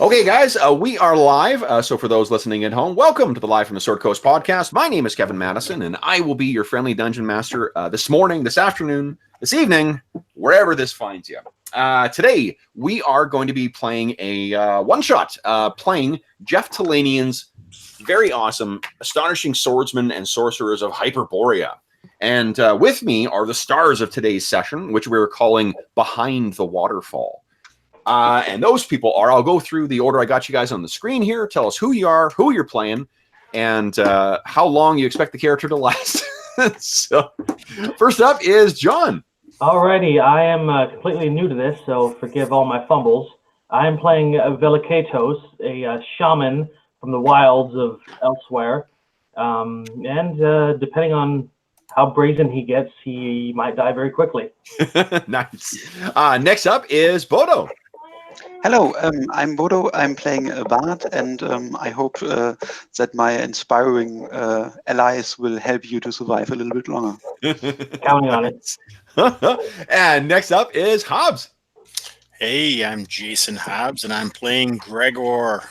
Okay, guys, we are live. So for those listening at home, welcome to the Live from the Sword Coast podcast. My name is Kevin Madison, and I will be your friendly dungeon master this morning, this afternoon, this evening, wherever this finds you. Today, we are going to be playing a one-shot, playing Jeff Talanian's very awesome Astonishing Swordsmen and Sorcerers of Hyperborea. And with me are the stars of today's session, which we're calling Behind the Waterfall. And those people are, I'll go through the order I got you guys on the screen here. Tell us who you are, who you're playing, and how long you expect the character to last. So, first up is John. Alrighty, I am completely new to this, so forgive all my fumbles. I am playing Velikatos, a shaman from the wilds of elsewhere. And depending on how brazen he gets, he might die very quickly. Nice. Next up is Bodo. Hello, I'm Bodo. I'm playing a bard, and I hope that my inspiring allies will help you to survive a little bit longer. Counting on it. And next up is Hobbs. Hey, I'm Jason Hobbs, and I'm playing Gregor,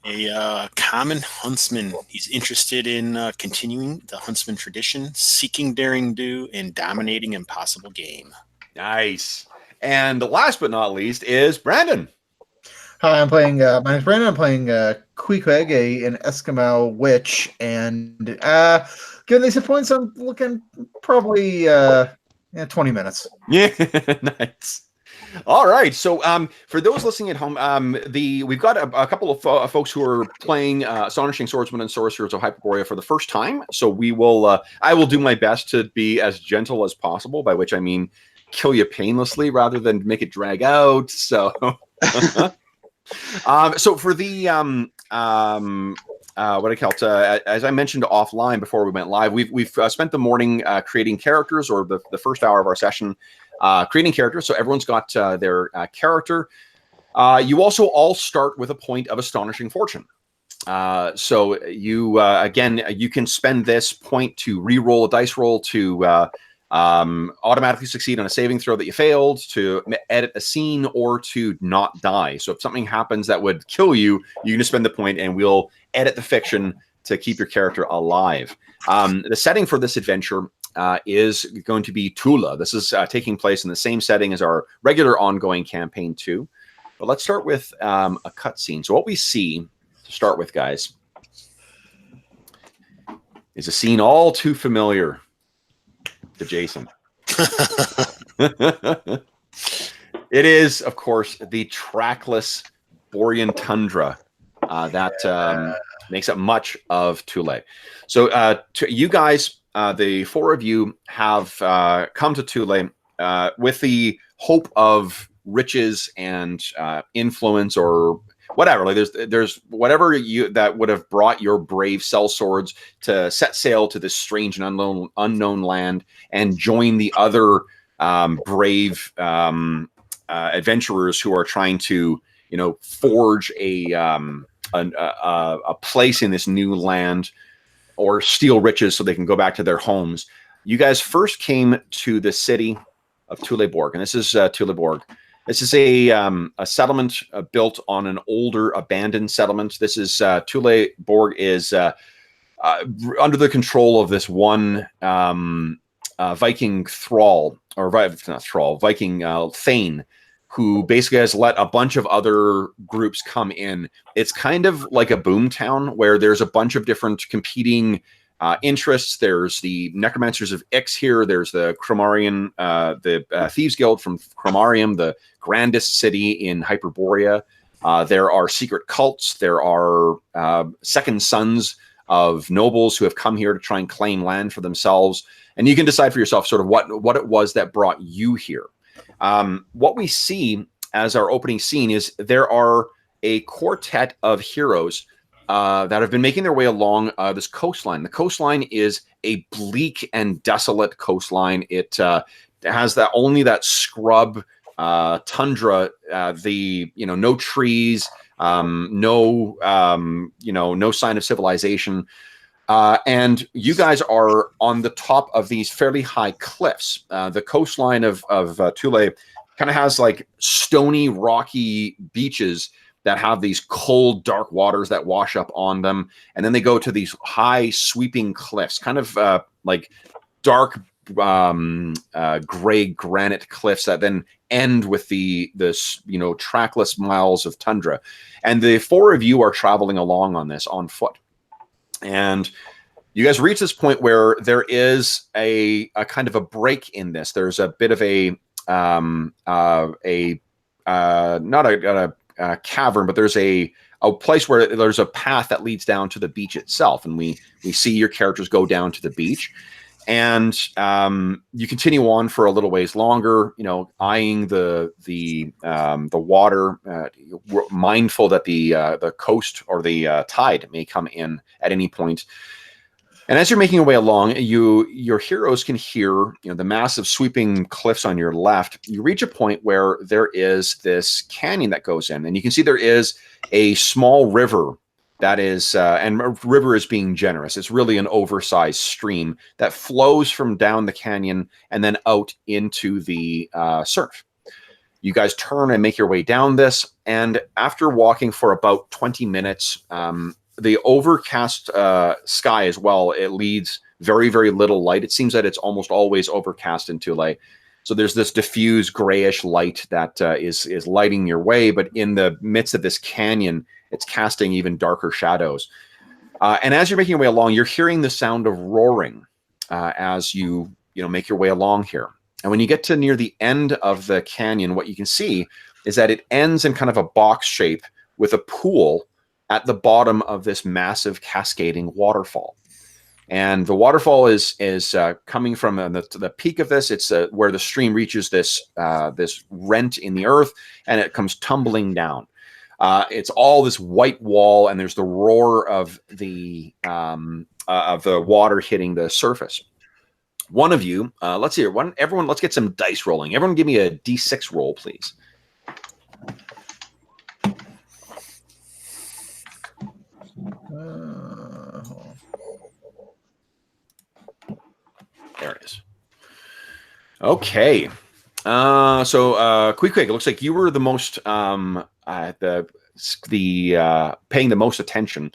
a common huntsman. He's interested in continuing the huntsman tradition, seeking daring do, and dominating impossible game. Nice. And last but not least is Brandon. Hi, I'm playing. My name's Brandon. I'm playing Queequeg, an Eskimo witch, and given these hit points, I'm looking probably 20 minutes. Yeah, nice. All right. So, for those listening at home, we've got a couple of folks who are playing Astonishing Swordsmen and Sorcerers of Hyperborea for the first time. So we will. I will do my best to be as gentle as possible, by which I mean kill you painlessly rather than make it drag out. So. So for the what I call it, as I mentioned offline before we went live, we've spent the morning creating characters, or the first hour of our session creating characters. So everyone's got their character. You also all start with a point of astonishing fortune. So you again, you can spend this point to re-roll a dice roll to automatically succeed on a saving throw that you failed, to edit a scene, or to not die. So if something happens that would kill you, you can just spend the point and we'll edit the fiction to keep your character alive. The setting for this adventure is going to be Tula. This is taking place in the same setting as our regular ongoing campaign 2. But let's start with a cutscene. So what we see to start with, guys, is a scene all too familiar to Jason. It is, of course, the trackless Borean tundra that makes up much of Thule. So you guys, the four of you, have come to Thule with the hope of riches and influence, or whatever. Like there's whatever that would have brought your brave sellswords to set sail to this strange and unknown land and join the other brave adventurers who are trying to, forge a place in this new land, or steal riches so they can go back to their homes. You guys first came to the city of Thuleborg, and this is Thuleborg. This is a settlement built on an older abandoned settlement. This is Thuleborg is under the control of this one Viking thrall, or not thrall, Viking thane, who basically has let a bunch of other groups come in. It's kind of like a boom town where there's a bunch of different competing interests. There's the Necromancers of Ix here. There's the Cromarian, the Thieves Guild from Cromarium, the grandest city in Hyperborea. There are secret cults. There are second sons of nobles who have come here to try and claim land for themselves. And you can decide for yourself sort of what it was that brought you here. What we see as our opening scene is there are a quartet of heroes that have been making their way along this coastline. The coastline is a bleak and desolate coastline. It has only that scrub tundra, no trees, no sign of civilization. And you guys are on the top of these fairly high cliffs. The coastline of Thule kind of has like stony, rocky beaches that have these cold, dark waters that wash up on them. And then they go to these high sweeping cliffs, kind of like dark gray granite cliffs that then end with this trackless miles of tundra. And the four of you are traveling along on this on foot. And you guys reach this point where there is a kind of a break in this. There's a bit of not a cavern, but there's a place where there's a path that leads down to the beach itself, and we see your characters go down to the beach, and you continue on for a little ways longer, eyeing the water, mindful that the coast or the tide may come in at any point. And as you're making your way along, your heroes can hear, the massive sweeping cliffs on your left. You reach a point where there is this canyon that goes in, and you can see there is a small river that is, and river is being generous. It's really an oversized stream that flows from down the canyon and then out into the surf. You guys turn and make your way down this, and after walking for about 20 minutes, the overcast sky as well, it leads very, very little light. It seems that it's almost always overcast in Thule. So there's this diffuse grayish light that is lighting your way, but in the midst of this canyon, it's casting even darker shadows. And as you're making your way along, you're hearing the sound of roaring as you make your way along here. And when you get to near the end of the canyon, what you can see is that it ends in kind of a box shape with a pool at the bottom of this massive cascading waterfall. And the waterfall is coming from the peak of this. It's where the stream reaches this rent in the earth, and it comes tumbling down. It's all this white wall, and there's the roar of the water hitting the surface. One of you, let's see here. Everyone, let's get some dice rolling. Everyone, give me a D6 roll, please. There it is. Okay. So Quick, it looks like you were the most paying the most attention.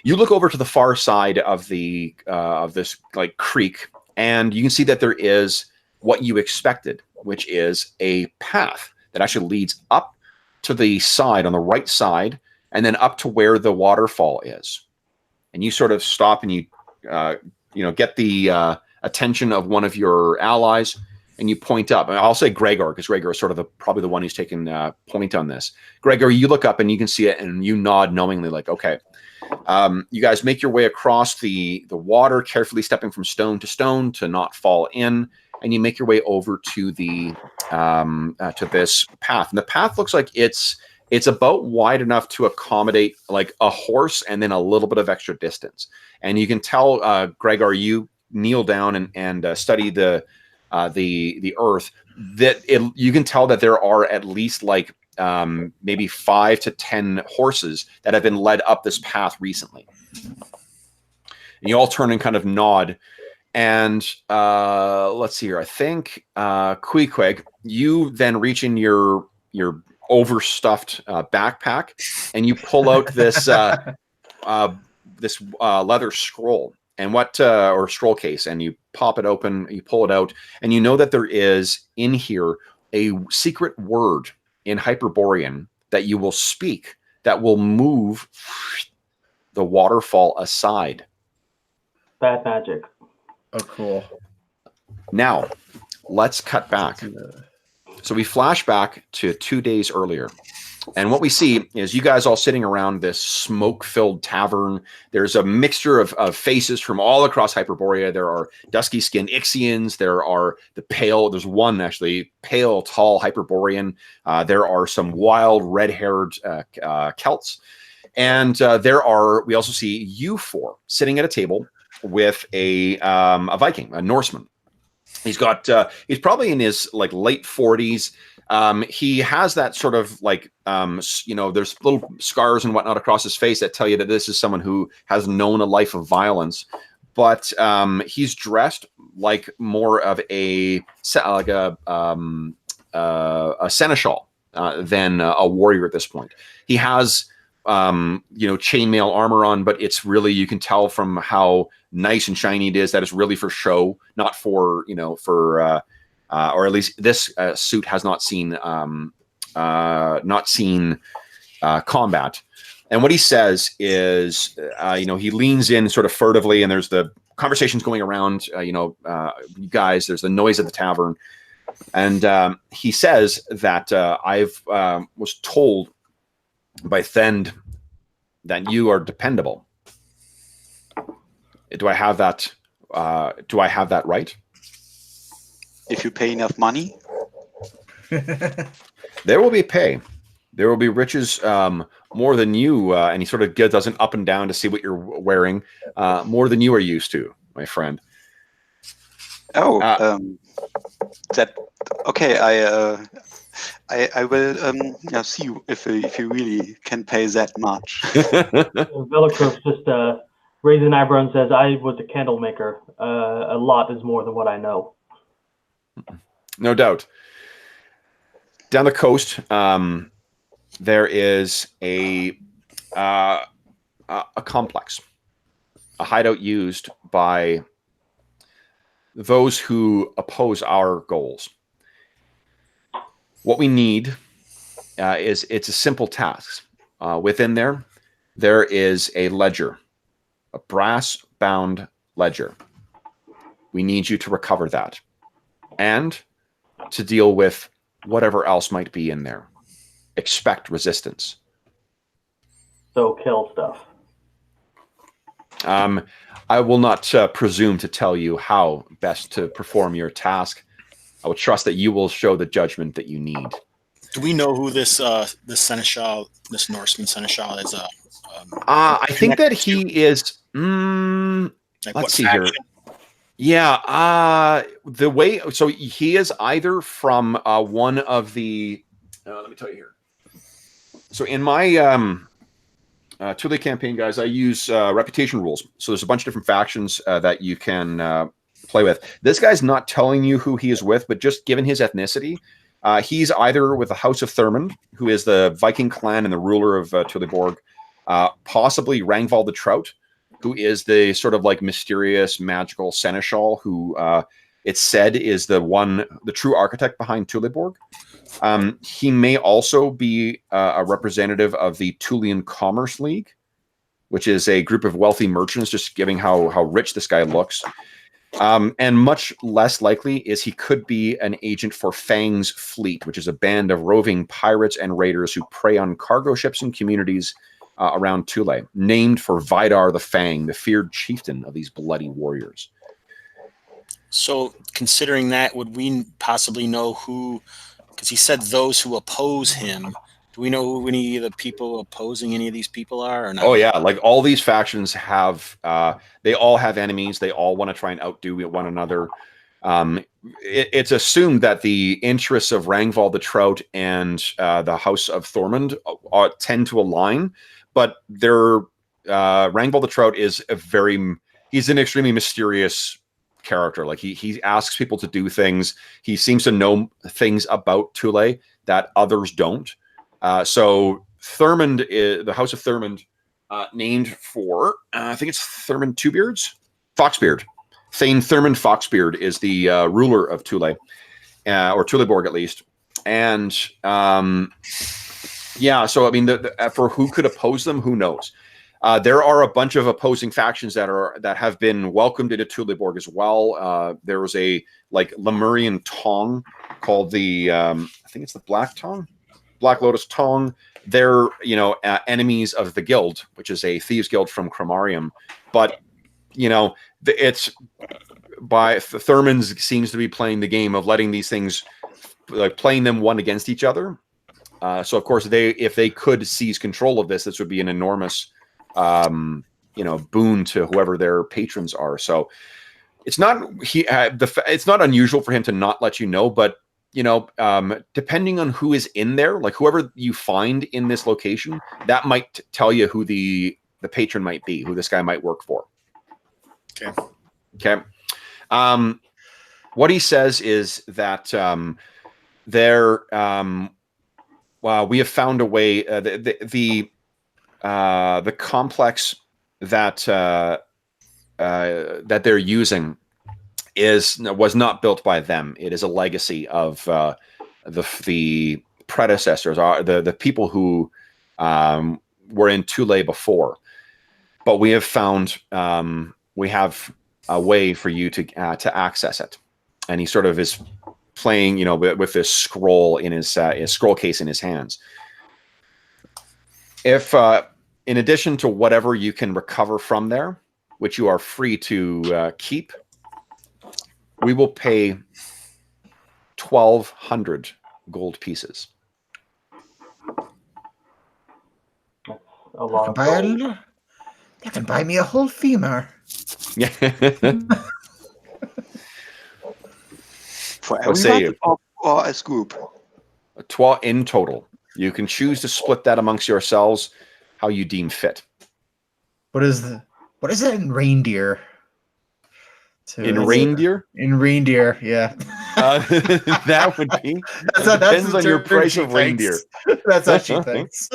You look over to the far side of the of this like creek, and you can see that there is what you expected, which is a path that actually leads up to the side on the right side, and then up to where the waterfall is. And you sort of stop and you get the attention of one of your allies, and you point up. And I'll say Gregor, because Gregor is sort of probably the one who's taking point on this. Gregor, you look up and you can see it, and you nod knowingly, like, okay. You guys make your way across the water, carefully stepping from stone to not fall in, and you make your way over to the to this path. And the path looks like it's about wide enough to accommodate like a horse and then a little bit of extra distance. And you can tell, Gregor, you kneel down and study the earth, that you can tell that there are at least like maybe 5 to 10 horses that have been led up this path recently. And you all turn and kind of nod. And let's see here. I think Queequeg, you then reach in your overstuffed backpack, and you pull out this this leather scroll and or scroll case, and you pop it open, you pull it out, and you know that there is in here a secret word in Hyperborean that you will speak that will move the waterfall aside. Bad magic. Oh, cool. Now, let's cut back. So we flash back to 2 days earlier. And what we see is you guys all sitting around this smoke-filled tavern. There's a mixture of faces from all across Hyperborea. There are dusky-skinned Ixians. There are there's one actually, pale, tall Hyperborean. There are some wild, red-haired Celts. And we also see you four sitting at a table with a Viking, a Norseman. He's probably in his like late 40s. He has that sort of like, there's little scars and whatnot across his face that tell you that this is someone who has known a life of violence. But he's dressed like more of a seneschal than a warrior at this point. He has chainmail armor on, but it's really, you can tell from how nice and shiny it is that it's really for show, not for or at least this suit has not seen combat. And what he says is, he leans in sort of furtively, and there's the conversations going around. You guys, there's the noise at the tavern, and he says that I've was told by Thend that you are dependable. Do I have that? Do I have that right? If you pay enough money. There will be pay. There will be riches, more than you, and he sort of does an up and down to see what you're wearing, more than you are used to, my friend. Oh, that okay. I will see you if you really can pay that much. Velocrux just raises an eyebrow and says, "I was a candle maker. A lot is more than what I know." No doubt. Down the coast, there is a complex, a hideout used by those who oppose our goals. What we need it's a simple task. Within there is a ledger, a brass-bound ledger. We need you to recover that, and to deal with whatever else might be in there. Expect resistance. So kill stuff. I will not presume to tell you how best to perform your task. I would trust that you will show the judgment that you need. Do we know who this seneschal, this Norseman seneschal is? I think that he is. Let's see here. Yeah, the way, so he is either from one of the. Let me tell you here. So in my Thule campaign, guys, I use reputation rules. So there's a bunch of different factions that you can play with. This guy's not telling you who he is with, but just given his ethnicity, he's either with the House of Thurmond, who is the Viking clan and the ruler of Thuleborg, possibly Rangvald the Trout, who is the sort of like mysterious magical seneschal who it's said is the true architect behind Thuleborg. He may also be a representative of the Thulean Commerce League, which is a group of wealthy merchants, just giving how rich this guy looks. And much less likely is he could be an agent for Fang's fleet, which is a band of roving pirates and raiders who prey on cargo ships and communities around Thule, named for Vidar the Fang, the feared chieftain of these bloody warriors. So, considering that, would we possibly know who? Because he said those who oppose him. Do we know who any of the people opposing any of these people are? Or not? Oh yeah, like all these factions have, they all have enemies. They all want to try and outdo one another. It's assumed that the interests of Rangvald the Trout and the House of Thormund tend to align, but Rangvald the Trout is he's an extremely mysterious character. Like he asks people to do things. He seems to know things about Thule that others don't. So Thurmond is the House of Thurmond, named for I think it's Thurmond Twobeards, Foxbeard. Thane Thurmond Foxbeard is the ruler of Thule, or Thuleborg at least. And yeah, so I mean, for who could oppose them, who knows? There are a bunch of opposing factions that have been welcomed into Thuleborg as well. There was a Lemurian Tong called the I think it's the Black Lotus Tong. They're enemies of the guild, which is a thieves guild from Cromarium. But it's by Thurmond seems to be playing the game of letting these things, like playing them one against each other. So of course if they could seize control of this would be an enormous boon to whoever their patrons are. So it's not it's not unusual for him to not let you know, but depending on who is in there, like whoever you find in this location, that might tell you who the patron might be, who this guy might work for. Okay. What he says is that we have found a way. The complex that that they're using was not built by them. It is a legacy of the predecessors, the people who were in Thule before. But we have found we have a way for you to access it. And he sort of is playing, with this scroll in his scroll case in his hands. If in addition to whatever you can recover from there, which you are free to keep, we will pay 1,200 gold pieces. That's a lot of Buy gold. you can buy me a whole femur. Yeah. For What say everyone or a scoop? 12 in total. You can choose to split that amongst yourselves how you deem fit. What is it in reindeer? In reindeer? In reindeer, yeah. That would be. That's Depends the on your term price she of reindeer. thinks. That's how she thinks.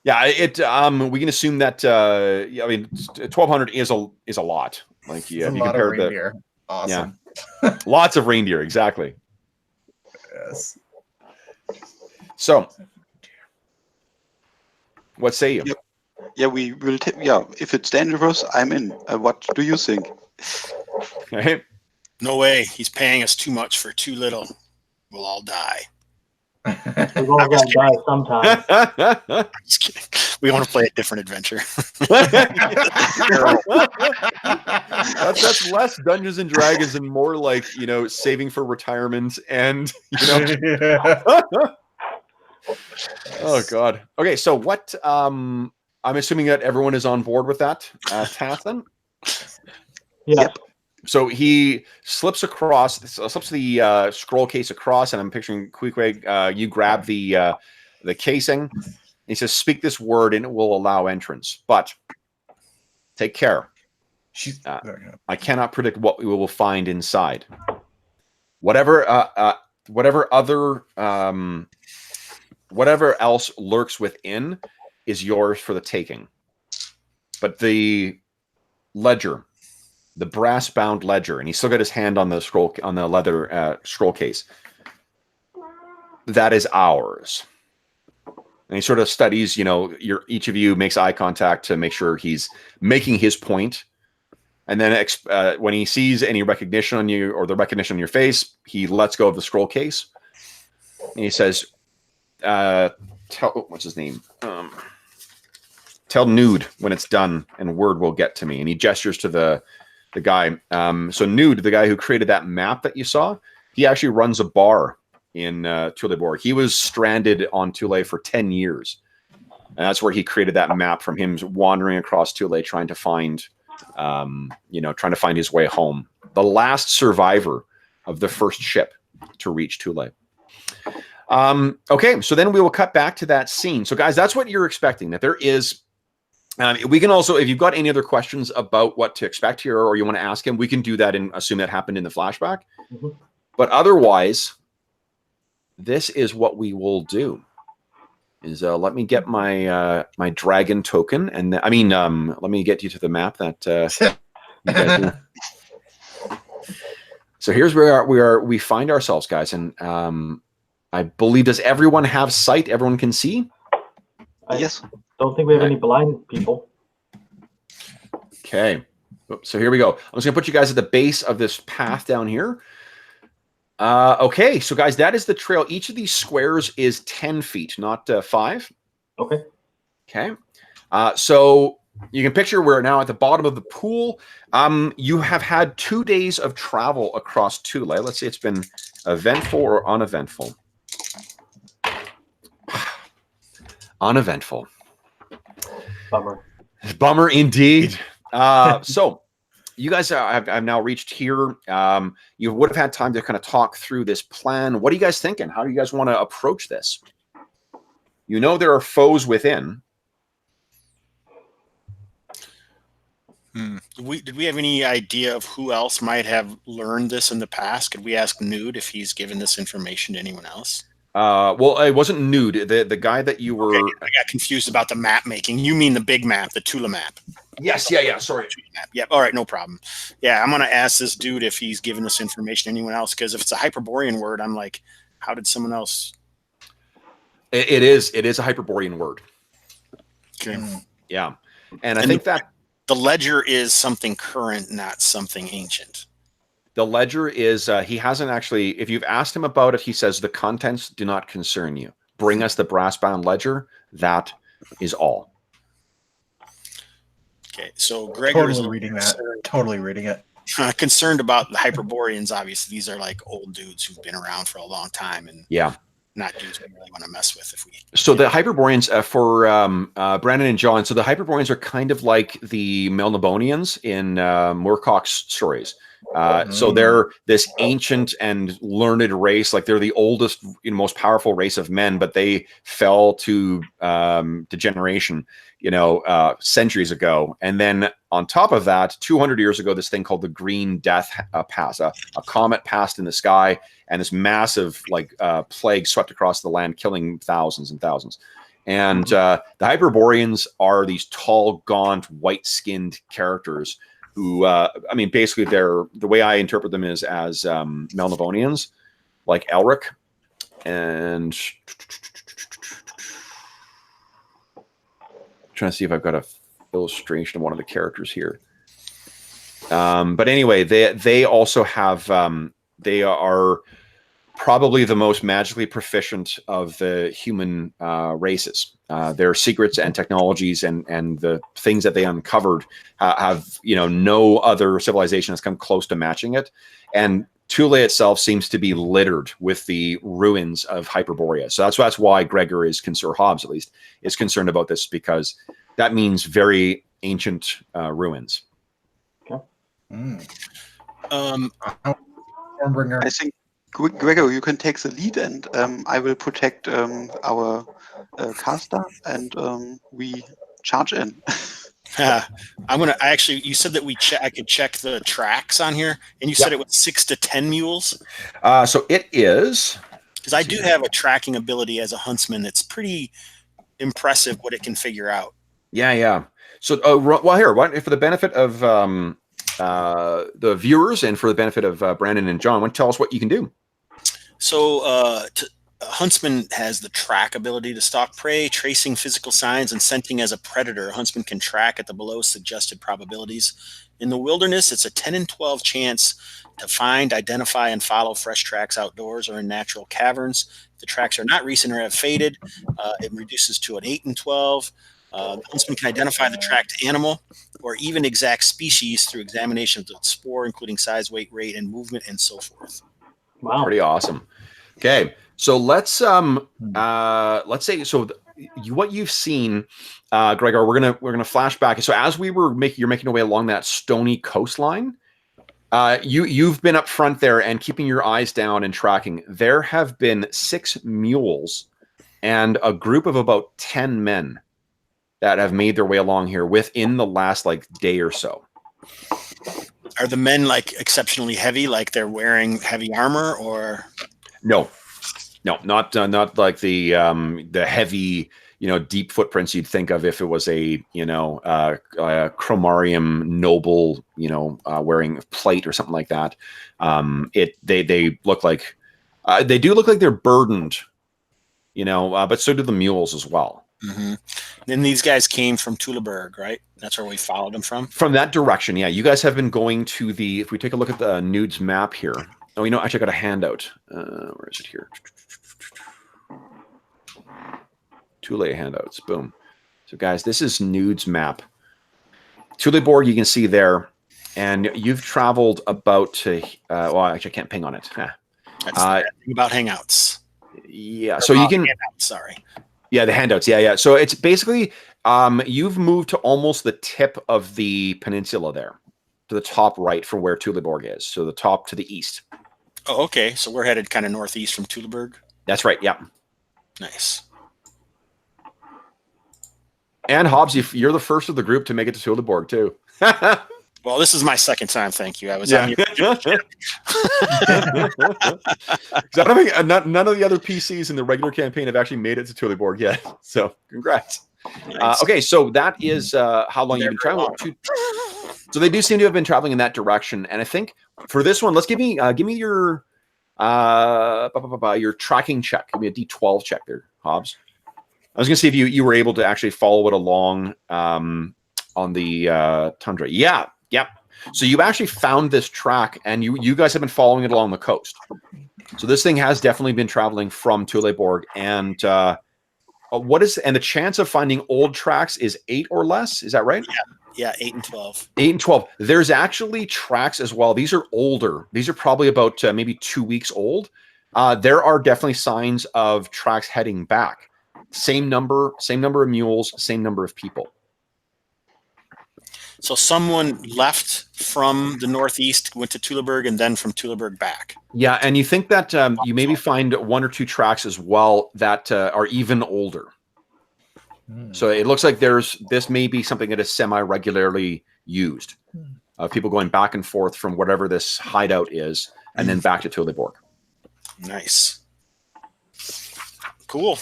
Yeah, we can assume that 1,200 is a lot. Like, yeah, if you compare reindeer. Awesome. Yeah, lots of reindeer, exactly. Yes. So, what say you? Yeah, we will. If it's dangerous, I'm in. What do you think? Okay. No way. He's paying us too much for too little. We'll all die. We've all got to die sometime. I'm just kidding. We want to play a different adventure. That's less Dungeons and Dragons and more like, saving for retirement and, Oh God. Okay, so what I'm assuming that everyone is on board with that, Tathan? Yeah. Yep. So he slips the scroll case across, and I'm picturing Queequeg, you grab the casing. He says, "Speak this word, and it will allow entrance. But take care. I cannot predict what we will find inside. Whatever else lurks within is yours for the taking. But the ledger." The brass-bound ledger, and he's still got his hand on the leather scroll case. That is ours. And he sort of studies, each of you makes eye contact to make sure he's making his point. And then when he sees any recognition on you or the recognition on your face, he lets go of the scroll case. And he says, what's his name? Tell Nude when it's done and word will get to me. And he gestures to the guy. So Nude, the guy who created that map that you saw, he actually runs a bar in Thuleborg. He was stranded on Thule for 10 years. And that's where he created that map from him wandering across Thule trying to find his way home. The last survivor of the first ship to reach Thule. Okay, so then we will cut back to that scene. So guys, that's what you're expecting, that there is we can also, if you've got any other questions about what to expect here or you want to ask him, we can do that and assume that happened in the flashback. Mm-hmm. But otherwise, this is what we will do. Is let me get my my dragon token, and let me get you to the map that you guys do. So here's where we find ourselves, guys, and I believe, does everyone have sight? Everyone can see? Yes. Don't think we have any blind people. Okay. So here we go. I'm just going to put you guys at the base of this path down here. Okay. So, guys, that is the trail. Each of these squares is 10 feet, not 5. Okay. Okay. So you can picture we're now at the bottom of the pool. You have had 2 days of travel across Thule. Let's see, it's been eventful or uneventful. Uneventful. Bummer indeed. So you guys have now reached here. You would have had time to kind of talk through this plan. What are you guys thinking? How do you guys want to approach this? You know there are foes within. Did we have any idea of who else might have learned this in the past? Could we ask Nude if he's given this information to anyone else? Well, it wasn't nude. The guy that you were. Okay, I got confused about the map making. You mean the big map, the Tula map? Yes. Yeah. Sorry. Yep. All right, no problem. Yeah, I'm gonna ask this dude if he's given this information to anyone else, because if it's a Hyperborean word, I'm like, how did someone else? It is a Hyperborean word. Okay. Yeah, and I think that the ledger is something current, not something ancient. the ledger is he hasn't actually. If you've asked him about it, he says the contents do not concern you. Bring us the brass-bound ledger. That is all. Okay, so Gregor is Totally reading it. concerned about the Hyperboreans. Obviously, these are like old dudes who've been around for a long time, and yeah, not dudes we really want to mess with. If we so the Hyperboreans for Brandon and John. So the Hyperboreans are kind of like the Melnibonians in Moorcock's stories. So they're this ancient and learned race. Like they're the oldest, most powerful race of men, but they fell to degeneration, centuries ago. And then on top of that, 200 years ago, this thing called the Green Death passed. A comet passed in the sky, and this massive plague swept across the land, killing thousands and thousands. And the Hyperboreans are these tall, gaunt, white-skinned characters who, basically the way I interpret them is as Melnibonians, like Elric. And trying to see if I've got a illustration of one of the characters here. But anyway, they also have, they are probably the most magically proficient of the human races. Their secrets and technologies and the things that they uncovered have, no other civilization has come close to matching it. And Thule itself seems to be littered with the ruins of Hyperborea. So that's why Gregor is concerned, Hobbs at least, is concerned about this, because that means very ancient ruins. Okay. I think, Gregor, you can take the lead, and I will protect our caster, and we charge in. You said that I could check the tracks on here, and you said it was 6 to 10 mules. So it is, because I do have a tracking ability as a huntsman that's pretty impressive what it can figure out. Yeah. So, here, for the benefit of the viewers and for the benefit of Brandon and John, why don't you tell us what you can do? So, a huntsman has the track ability to stalk prey, tracing physical signs, and scenting as a predator. A huntsman can track at the below suggested probabilities. In the wilderness, it's a 10 in 12 chance to find, identify, and follow fresh tracks outdoors or in natural caverns. If the tracks are not recent or have faded, it reduces to an 8 in 12. The huntsman can identify the tracked animal or even exact species through examination of the spoor, including size, weight, rate, and movement, and so forth. Wow. Pretty awesome. Okay, so let's say what you've seen, Gregor. We're gonna flash back. So as you're making your way along that stony coastline, you've been up front there and keeping your eyes down and tracking. There have been 6 mules and a group of about 10 men that have made their way along here within the last day or so. Are the men exceptionally heavy, like they're wearing heavy armor, or no, not like the heavy, deep footprints you'd think of if it was a Chromarium noble, wearing plate or something like that. They look like they do look like they're burdened, but so do the mules as well. Mm-hmm. Then these guys came from Thuleborg, right? That's where we followed them from. From that direction, yeah. You guys have been going to if we take a look at the Nudes map here. Oh, actually, I got a handout. Where is it here? Thule handouts. Boom. So, guys, this is Nudes map. Thuleborg, you can see there, and you've traveled about to. Actually, I can't ping on it. That's the thing about Hangouts. Yeah, so you can. Handouts, sorry. Yeah, the handouts. Yeah. So it's basically you've moved to almost the tip of the peninsula there, to the top right from where Thuleborg is. So the top to the east. Oh, okay. So we're headed kind of northeast from Thuleborg. That's right. Yeah. Nice. And Hobbs, you're the first of the group to make it to Thuleborg too. Well, this is my second time. Thank you. I was on the original ship. 'Cause I don't think none of the other PCs in the regular campaign have actually made it to Thuleborg yet. So congrats. Nice. Okay, so that is how long you've been Never traveling. So they do seem to have been traveling in that direction. And I think for this one, let's give me your tracking check. Give me a D12 check there, Hobbs. I was going to see if you were able to actually follow it along on the tundra. Yeah. So you actually found this track, and you guys have been following it along the coast. So this thing has definitely been traveling from Thuleborg, and the chance of finding old tracks is 8 or less. Is that right? Yeah, 8 and 12. 8 and 12. There's actually tracks as well. These are older. These are probably about maybe 2 weeks old. There are definitely signs of tracks heading back. Same number of mules, same number of people. So someone left from the northeast, went to Thuleborg, and then from Thuleborg back. Yeah, and you think that you maybe find 1 or 2 tracks as well that are even older. So it looks like this may be something that is semi-regularly used. People going back and forth from whatever this hideout is, and then back to Thuleborg. Nice. Cool.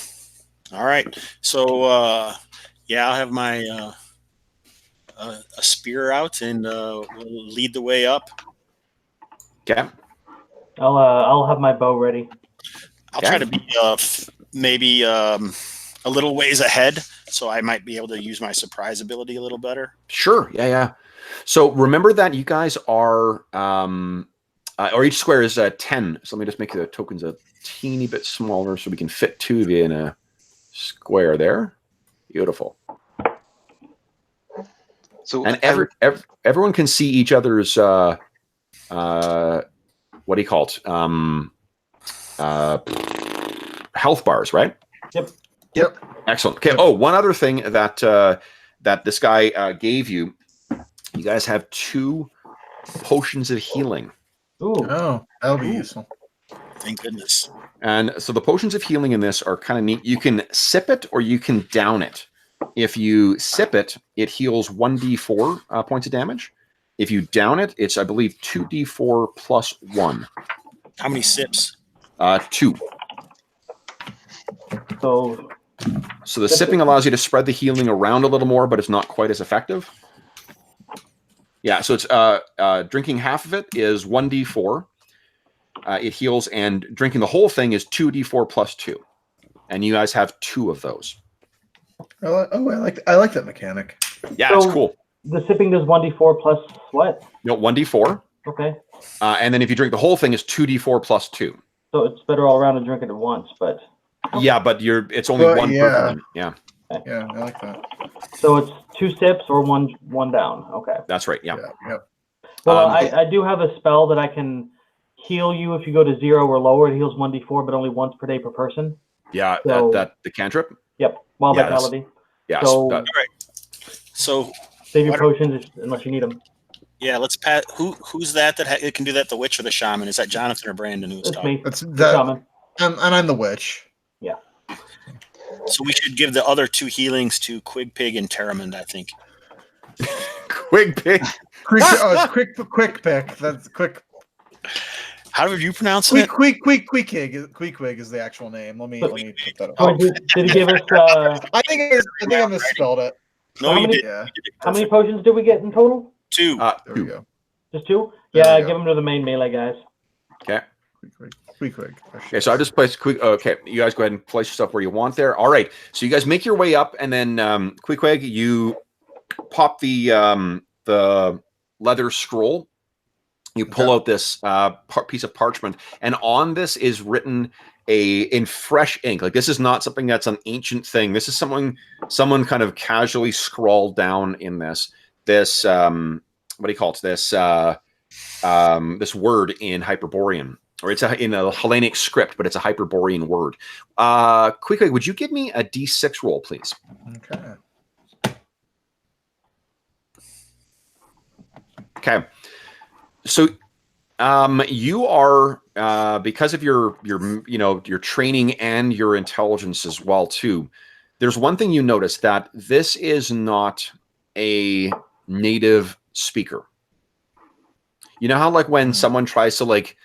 All right. So, I'll have my a spear out, and we'll lead the way up. Okay. I'll have my bow ready. I'll try to be maybe a little ways ahead, so I might be able to use my surprise ability a little better. Sure. Yeah. So remember that you guys are, or each square is 10. So let me just make the tokens a teeny bit smaller so we can fit 2 of you in a square there. Beautiful. So and everyone can see each other's what do you call it? Health bars, right? Yep. Excellent. Okay. Oh, one other thing that that this guy gave you. You guys have 2 potions of healing. Ooh. Oh, that'll be useful. Thank goodness. And so the potions of healing in this are kind of neat. You can sip it or you can down it. If you sip it, it heals 1d4 points of damage. If you down it, it's, I believe, 2d4 plus 1. How many sips? 2. So the sipping allows you to spread the healing around a little more, but it's not quite as effective. Yeah, so it's drinking half of it is 1d4. It heals, and drinking the whole thing is 2d4 plus 2. And you guys have 2 of those. I like that mechanic. Yeah, So- it's cool. the sipping does 1d4 plus what? No, 1d4. Okay. And then if you drink the whole thing, is 2d4 plus 2. So it's better all around to drink it at once, but Yeah, but it's only Well, 1 per yeah. time. Yeah, Yeah, I like that. so it's 2 sips or one down. Okay. that's right. Yeah. Yep. Well, Um, I do have a spell that I can heal you if you go to 0 or lower. It heals 1d4, but only once per day per person. Yeah, So- that the cantrip. Yep. Wild Yeah, that's- vitality. Yes. So- that- So, Save your What- potions unless you need them. yeah, let's pat. Who's that can do that? The witch or the shaman? Is that Jonathan or Brandon who's That's talking? me. That's The that, shaman. and I'm the witch. So we should give the other 2 healings to Quig Pig and Terramond, I think. Quick pick. It's quick pick. That's quick. How do you pronounce it? Queequeg is the actual name. Let me put that Oh, up. did he give us? I think I misspelled it. No, you did. Yeah. How many potions did we get in total? 2. There we go. Just 2? There Yeah, we go. give them to the main melee guys. Okay. Queequeg. Okay, so I just placed quick. Okay, you guys go ahead and place yourself where you want there. All right. So you guys make your way up, and then Queequeg, you pop the leather scroll. You pull out this piece of parchment, and on this is written in fresh ink. Like, this is not something that's an ancient thing. This is someone kind of casually scrawled down in this what do you call it? This word in Hyperborean, or it's in a Hellenic script, but it's a Hyperborean word. Quickly, would you give me a D6 roll, please? Okay. Okay. So you are because of your training and your intelligence as well too. There's one thing you notice, that this is not a native speaker. You know how like when someone tries to like,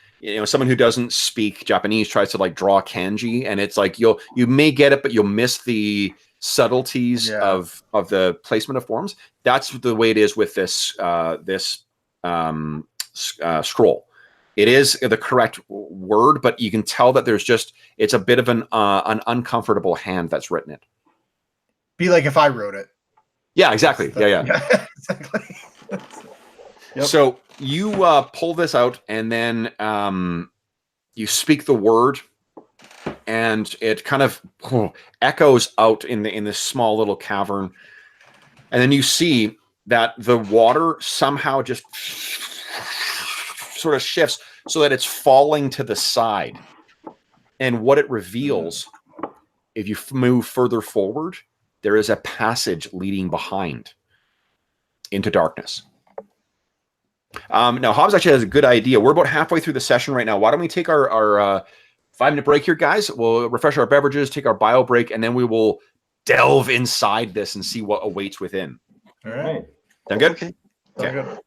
someone who doesn't speak Japanese tries to like draw kanji, and it's like you may get it, but you'll miss the subtleties of the placement of forms. That's the way it is with this scroll. It is the correct word, but you can tell that it's a bit of an uncomfortable hand that's written it. Be like if I wrote it. Yeah, exactly. Yeah. Exactly. Yep. So you pull this out, and then you speak the word, and it kind of echoes out in this small little cavern, and then you see that the water somehow just sort of shifts so that it's falling to the side. And what it reveals, if you move further forward, there is a passage leading behind into darkness. Now, Hobbs actually has a good idea. We're about halfway through the session right now. Why don't we take our 5-minute break here, guys? We'll refresh our beverages, take our bio break, and then we will delve inside this and see what awaits within. All right. Sound good? Okay. Sounds good.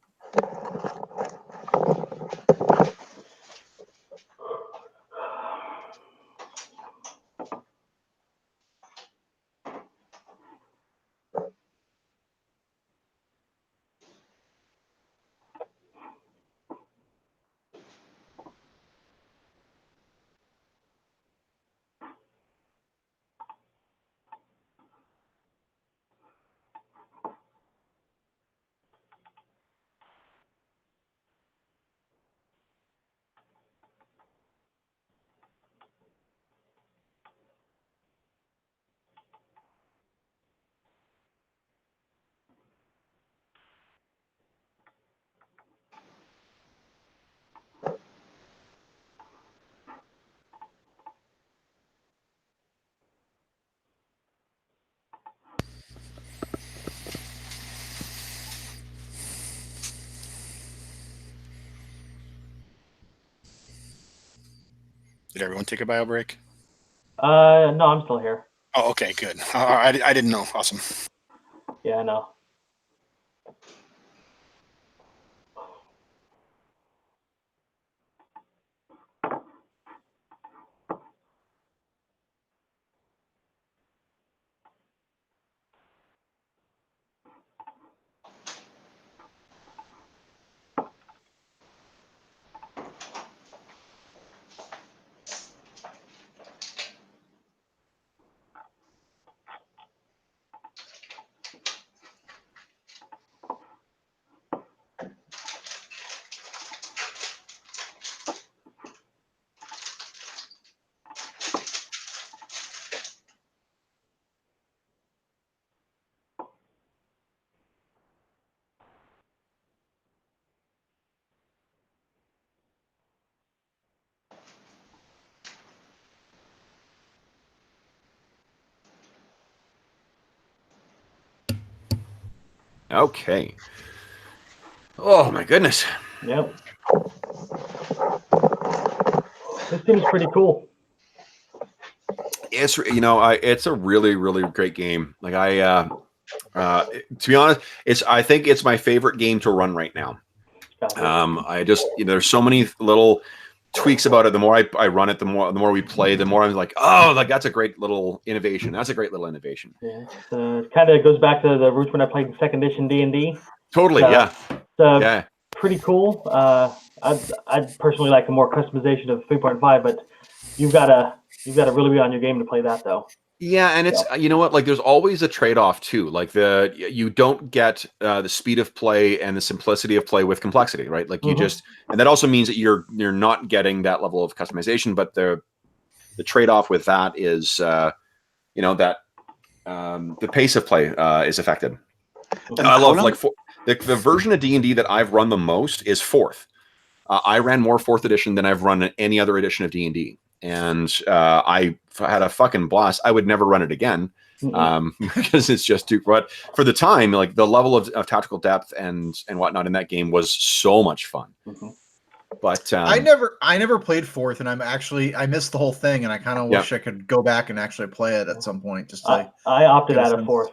Did everyone take a bio break? No, I'm still here. Oh, okay, good. I didn't know. Awesome. Yeah, I know. Okay. Oh my goodness. Yep. This seems pretty cool. It's it's a really, really great game. Like to be honest, I think it's my favorite game to run right now. I just there's so many little tweaks about it. The more I run it, the more we play, the more I'm like, oh, like that's a great little innovation. That's a great little innovation. Yeah, it kind of goes back to the roots when I played second edition D&D. Totally, yeah. It's pretty cool. I'd personally like a more customization of 3.5, but you've got to really be on your game to play that, though. Yeah, and it's you know what, like there's always a trade-off too. Like you don't get the speed of play and the simplicity of play with complexity, right? Like you just, and that also means that you're not getting that level of customization. But the trade-off with that is that the pace of play is affected. I love the version of D&D that I've run the most is 4th. I ran more 4th edition than I've run any other edition of D&D. And I had a fucking blast. I would never run it again because it's just too. But for the time, like the level of tactical depth and whatnot in that game was so much fun. But I never played 4th, and I missed the whole thing, and I kind of wish I could go back and actually play it at some point. Just I opted out of 4th.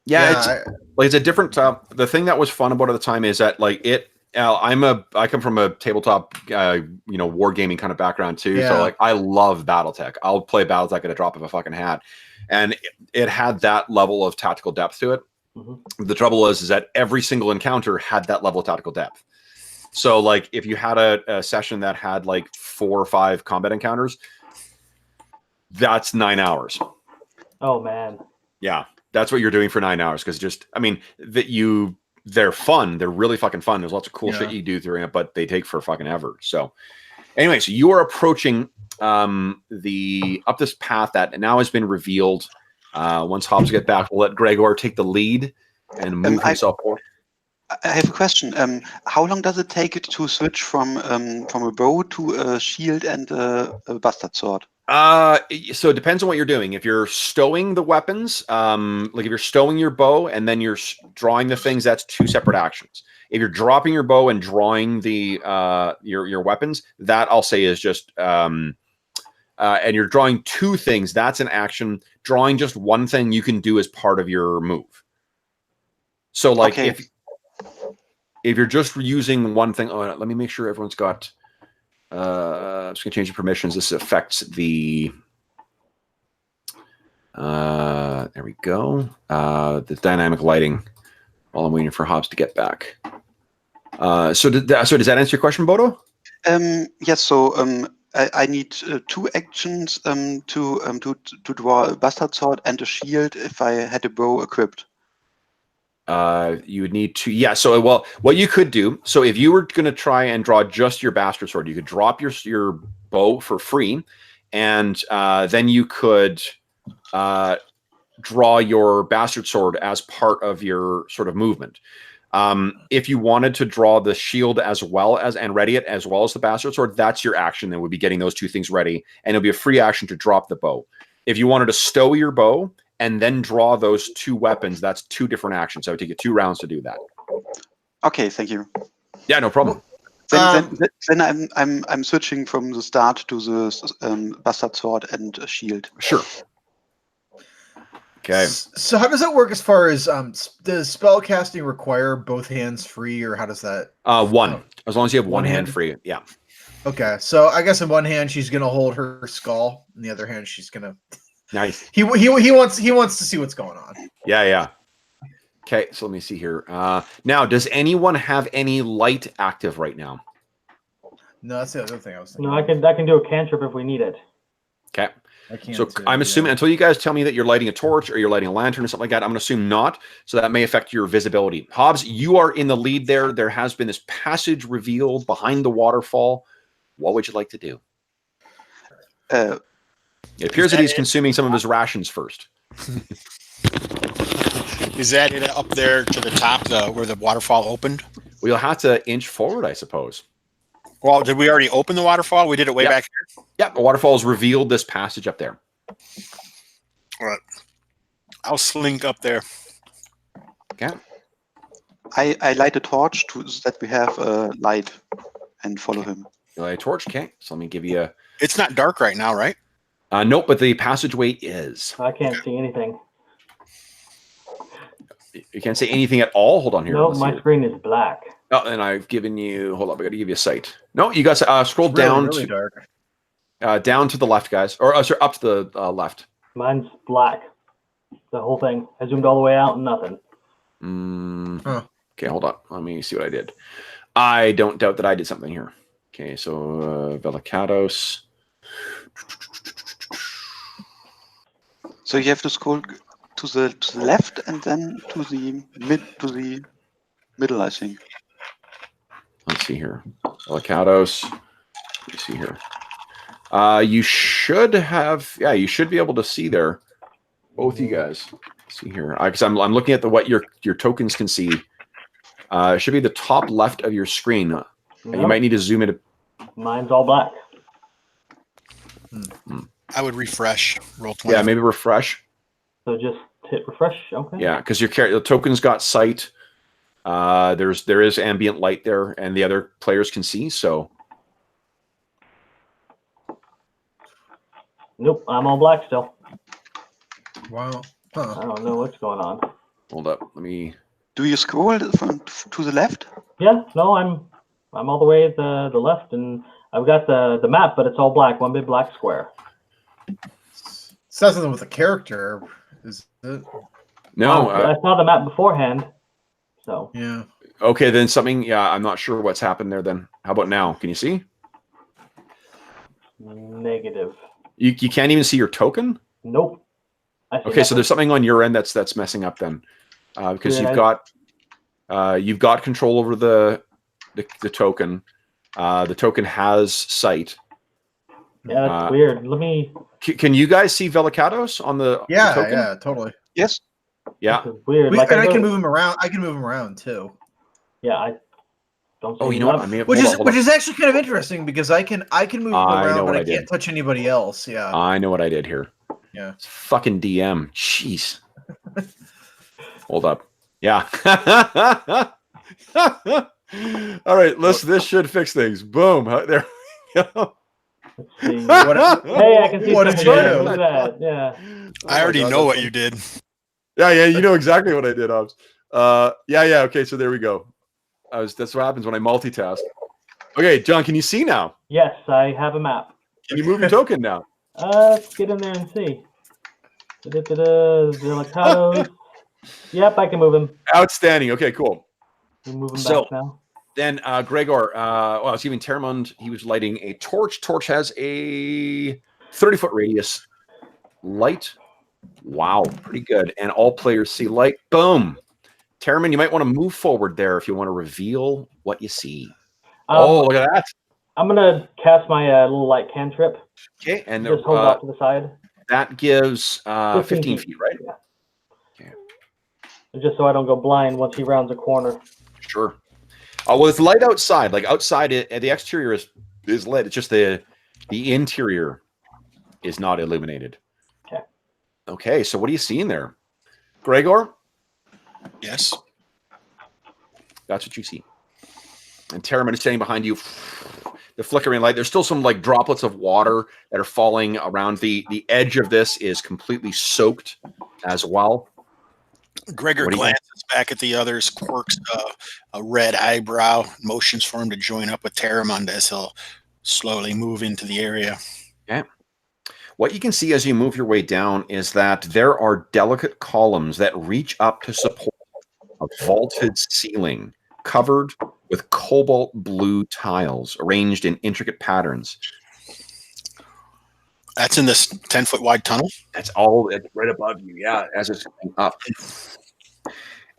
Yeah, it's a different. The thing that was fun about it at the time is that like I come from a tabletop, wargaming kind of background too. Yeah. So like, I love BattleTech. I'll play BattleTech at a drop of a fucking hat, and it had that level of tactical depth to it. Mm-hmm. The trouble is that every single encounter had that level of tactical depth. So like, if you had a session that had like 4 or 5 combat encounters, that's 9 hours. Oh man. Yeah, that's what you're doing for 9 hours. Because they're fun. They're really fucking fun. There's lots of cool shit you do through it, but they take for fucking ever. So anyway, so you are approaching up this path that now has been revealed. Once Hobbs get back, we'll let Gregor take the lead and move himself forward. I have a question. How long does it take it to switch from a bow to a shield and a bastard sword? So it depends on what you're doing. If you're stowing the weapons, like if you're stowing your bow and then you're drawing the things, that's 2 separate actions. If you're dropping your bow and drawing the your weapons, that I'll say is just and you're drawing 2 things, that's an action. Drawing just one thing you can do as part of your move. So like if you're just using one thing, let me make sure everyone's got. I'm just gonna change the permissions. This affects the. There we go. The dynamic lighting. While I'm waiting for Hobbs to get back. So does that answer your question, Bodo? Yes. So I need 2 actions to draw a bastard sword and a shield if I had a bow equipped. You would need to, so what you could do, so if you were going to try and draw just your bastard sword, you could drop your bow for free, and then you could draw your bastard sword as part of your sort of movement. If you wanted to draw the shield and ready it as well as the bastard sword, that's your action. Then would be getting those 2 things ready, and it'll be a free action to drop the bow. If you wanted to stow your bow and then draw those 2 weapons, that's 2 different actions. So it would take you 2 rounds to do that. Okay, thank you. Yeah, no problem. Then I'm switching from the start to the bastard sword and a shield. Sure. Okay. So how does that work as far as does spell casting require both hands free, or how does that? One. As long as you have one hand free. Yeah. Okay, so I guess in one hand she's gonna hold her skull, in the other hand she's gonna. Nice. He wants to see what's going on. Yeah. Okay, so let me see here. Now, does anyone have any light active right now? No, that's the other thing I was thinking. No, I can do a cantrip if we need it. Okay. I can't. So I'm assuming until you guys tell me that you're lighting a torch or you're lighting a lantern or something like that, I'm going to assume not. So that may affect your visibility. Hobbs, you are in the lead there. There has been this passage revealed behind the waterfall. What would you like to do? It appears that he's consuming some of his rations first. Is that it up there to the top, where the waterfall opened? Well, you'll have to inch forward, I suppose. Well, did we already open the waterfall? We did it way back here? Yeah, the waterfall has revealed this passage up there. All right. I'll slink up there. Okay. I light a torch so that we have a light and follow him. You light a torch, okay. So let me give you a... It's not dark right now, right? Nope, but the passageway is. I can't see anything. You can't see anything at all? Hold on here. No, my screen is black. Oh, and I've given you... Hold on, I got to give you a sight. No, you got to scroll down really to... dark. Down to the left, guys. Or, sorry, up to the left. Mine's black. The whole thing. I zoomed all the way out and nothing. Okay, hold on. Let me see what I did. I don't doubt that I did something here. Okay, so Velicados. So you have to scroll to the left and then to the middle, I think. Let's see here. Velicados. Let me see here. You should have, you should be able to see there. Both you guys. Let's see here. Because I'm looking at what your tokens can see. It should be the top left of your screen. Nope. You might need to zoom in. Mine's all black. I would refresh. Roll 20. Yeah, maybe refresh. So just hit refresh. Okay. Yeah, because the token's got sight. There is ambient light there, and the other players can see. So. Nope, I'm all black still. Wow. I don't know what's going on. Hold up. Let me Do you scroll to the left? Yeah, no, I'm all the way at the left, and I've got the map, but it's all black, one big black square. Says something with the character, is it? No. I saw the map beforehand, so. Yeah. Okay, then something. Yeah, I'm not sure what's happened there. Then how about now? Can you see? Negative. You can't even see your token. Nope. Okay, so there's something on your end that's messing up then, because you've got control over the token. The token has sight. Yeah, that's weird. Let me. Can you guys see Velicados on the token? Yeah, totally. Yes. Yeah. This is weird. And I can move him around. I can move him around too. Yeah, I don't. Oh, you know what? I may have, which is actually kind of interesting because I can move him around, but I can't touch anybody else. Yeah. I know what I did here. Yeah. It's fucking DM. Jeez. Hold up. Yeah. All right. This should fix things. Boom. There we go. Let's see. Hey, I can see what did you something. do? Look at that. Yeah. I already know what you did. Yeah, you know exactly what I did, Hobbs. Yeah. Okay, so there we go. That's what happens when I multitask. Okay, John, can you see now? Yes, I have a map. Can you move your token now? Let's get in there and see. Velicados. Yep, I can move him. Outstanding. Okay, cool. We'll move him back now. Then Gregor, it's even Terramund, he was lighting a torch. Torch has a 30-foot radius. Light. Wow, pretty good. And all players see light. Boom. Terramund, you might want to move forward there if you want to reveal what you see. Look at that. I'm going to cast my little light cantrip. Okay, and just hold off to the side. That gives 15 feet, right? Yeah. Okay. Just so I don't go blind once he rounds a corner. Sure. Well, it's light outside. Like outside, the exterior is lit. It's just the interior is not illuminated. Okay. Okay, so what are you seeing there? Gregor? Yes. That's what you see. And Terramund is standing behind you. The flickering light. There's still some like droplets of water that are falling around. The edge of this is completely soaked as well. Gregor glances back at the others, quirks a red eyebrow, motions for him to join up with Terramund as he'll slowly move into the area. Okay. What you can see as you move your way down is that there are delicate columns that reach up to support a vaulted ceiling covered with cobalt blue tiles arranged in intricate patterns. That's in this 10-foot wide tunnel? That's all right above you, yeah, as it's going up.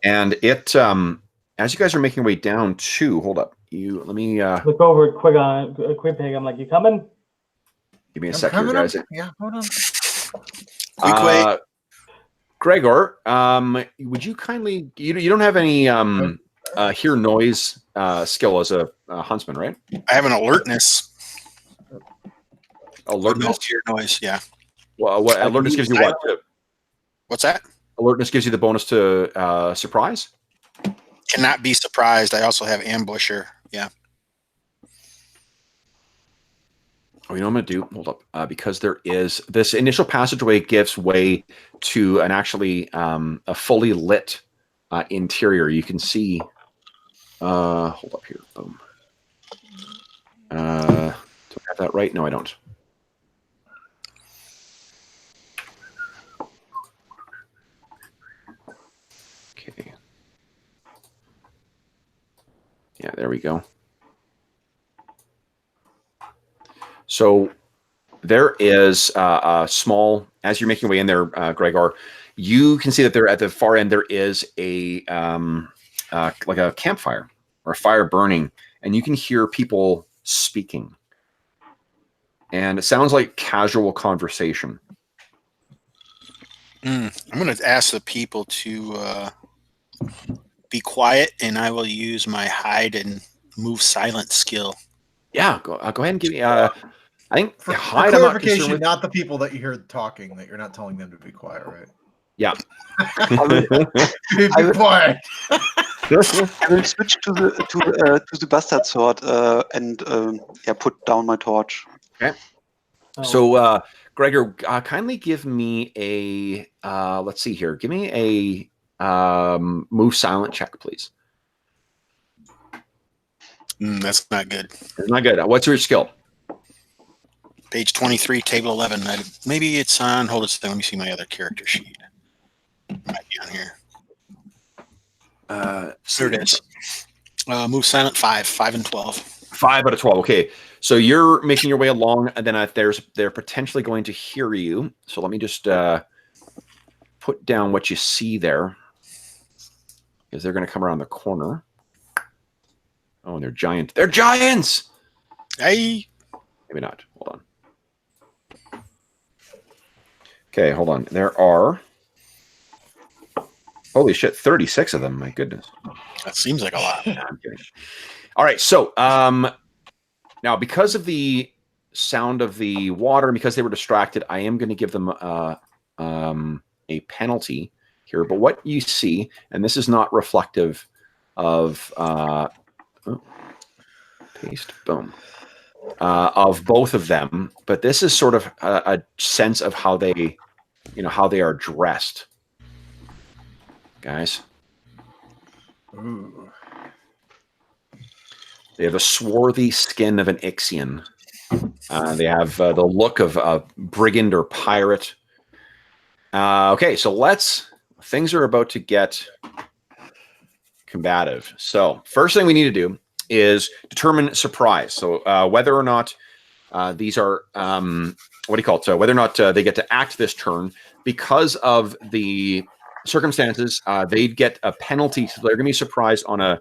And it, as you guys are making your way down to, hold up, let me look over at Quipig. I'm like, you coming? Give me a second, guys. Yeah, hold on. Gregor, would you kindly, you don't have any hear noise skill as a huntsman, right? I have an alertness. Alertness? Hear noise, yeah. Well, what alertness gives you what? What's that? Alertness gives you the bonus to surprise? Cannot be surprised. I also have ambusher, yeah. Oh, you know what I'm going to do? Hold up. Because there is this initial passageway gives way to an actually a fully lit interior. You can see. Hold up here. Boom. Do I have that right? No, I don't. Okay. Yeah, there we go. So there is a small, as you're making your way in there, Gregor, you can see that there at the far end, there is a like a campfire or a fire burning, and you can hear people speaking. And it sounds like casual conversation. I'm going to ask the people to be quiet, and I will use my hide and move silent skill. Yeah, go ahead and give me. I think for hide. Clarification, not the people that you hear talking. That you're not telling them to be quiet, right? Yeah. Be quiet. I will switch to the bastard sword and put down my torch. Okay. So, Gregor, kindly give me a. Let's see here. Give me move silent check, please. That's not good. It's not good. What's your skill? Page 23, table 11. Maybe it's on. Hold it. Let me see my other character sheet. Might be on here. There it is. Move silent 5 and 12. 5 out of 12. Okay, so you're making your way along, and then they're potentially going to hear you. So let me just put down what you see there, because they're going to come around the corner. Oh, and they're giant. They're giants. Hey. Maybe not. Hold on. Okay, hold on. There are, holy shit, 36 of them. My goodness. That seems like a lot. No, I'm kidding. All right, so now because of the sound of the water and because they were distracted, I am going to give them a penalty here. But what you see, and this is not reflective of paste, boom, of both of them, but this is sort of a sense of how they, how they are dressed, guys. Ooh. They have a swarthy skin of an Ixian. They have the look of a brigand or pirate. Okay, so things are about to get combative. So first thing we need to do is determine surprise. So whether or not these are, what do you call it? So whether or not they get to act this turn, because of the circumstances, they'd get a penalty. So they're going to be surprised on a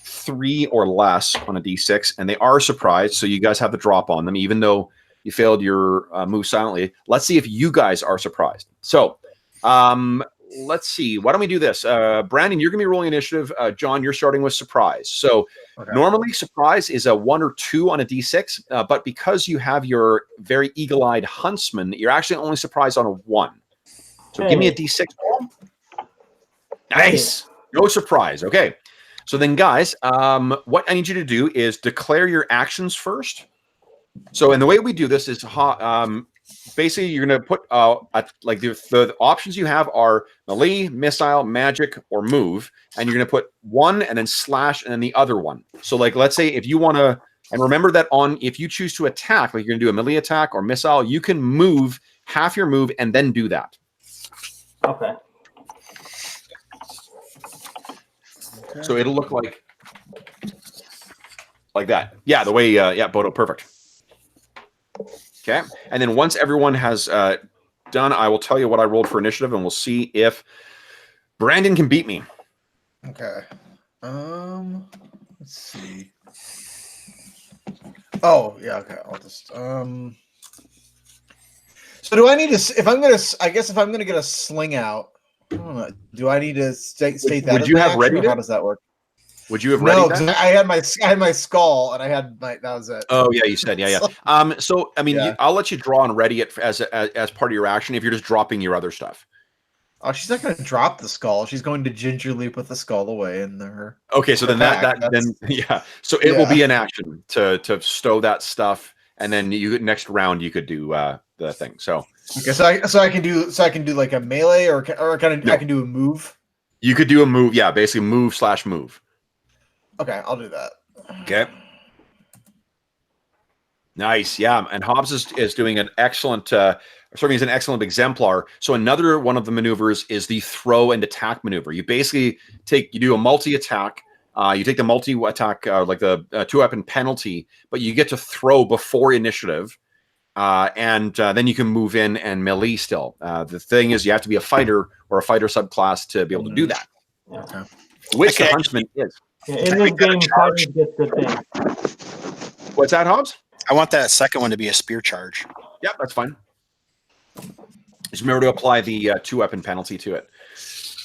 3 or less on a D6, and they are surprised. So you guys have the drop on them, even though you failed your move silently. Let's see if you guys are surprised. So let's see. Why don't we do this? Brandon, you're going to be rolling initiative. John, you're starting with surprise. So normally surprise is a 1 or 2 on a D6, but because you have your very eagle-eyed huntsman, you're actually only surprised on a 1. So give me a D6 roll. Nice. No surprise. Okay. So then, guys, what I need you to do is declare your actions first. So, and the way we do this is basically you're going to put like the options you have are melee, missile, magic, or move, and you're going to put 1 and then slash and then the other one. So, like, let's say if you want to, and remember that if you choose to attack, like you're going to do a melee attack or missile, you can move half your move and then do that. Okay. So it'll look like that. Yeah, the way, yeah, Bodo, perfect. Okay, and then once everyone has done, I will tell you what I rolled for initiative, and we'll see if Brandon can beat me. Okay. Let's see. Oh, yeah, okay. I'll just So do I need to, I guess if I'm gonna get a sling out, I don't know, do I need to state that? Would you have ready? How does that work? Would you have ready? No, because I had my skull and I had that was it. Oh yeah, you said yeah. So I mean, Yeah. I'll let you draw and ready it as part of your action if you're just dropping your other stuff. Oh, she's not going to drop the skull. She's going to gingerly put the skull away in her. Okay, so then then yeah. So it will be an action to stow that stuff, and then next round you could do the thing. So okay, so I can do like a melee or kind of I can do a move. You could do a move, yeah, basically move/move. Okay, I'll do that. Okay. Nice, yeah, and Hobbs is doing an excellent, serving as an excellent exemplar. So another one of the maneuvers is the throw and attack maneuver. You basically do a multi-attack. You take the multi-attack, like the 2-weapon penalty, but you get to throw before initiative, and then you can move in and melee still. The thing is, you have to be a fighter or a fighter subclass to be able to do that. Yeah. Which the huntsman is. Yeah, in this game, fighters get good things. What's that, Hobbs? I want that second one to be a spear charge. Yep, that's fine. Just remember to apply the 2-weapon penalty to it.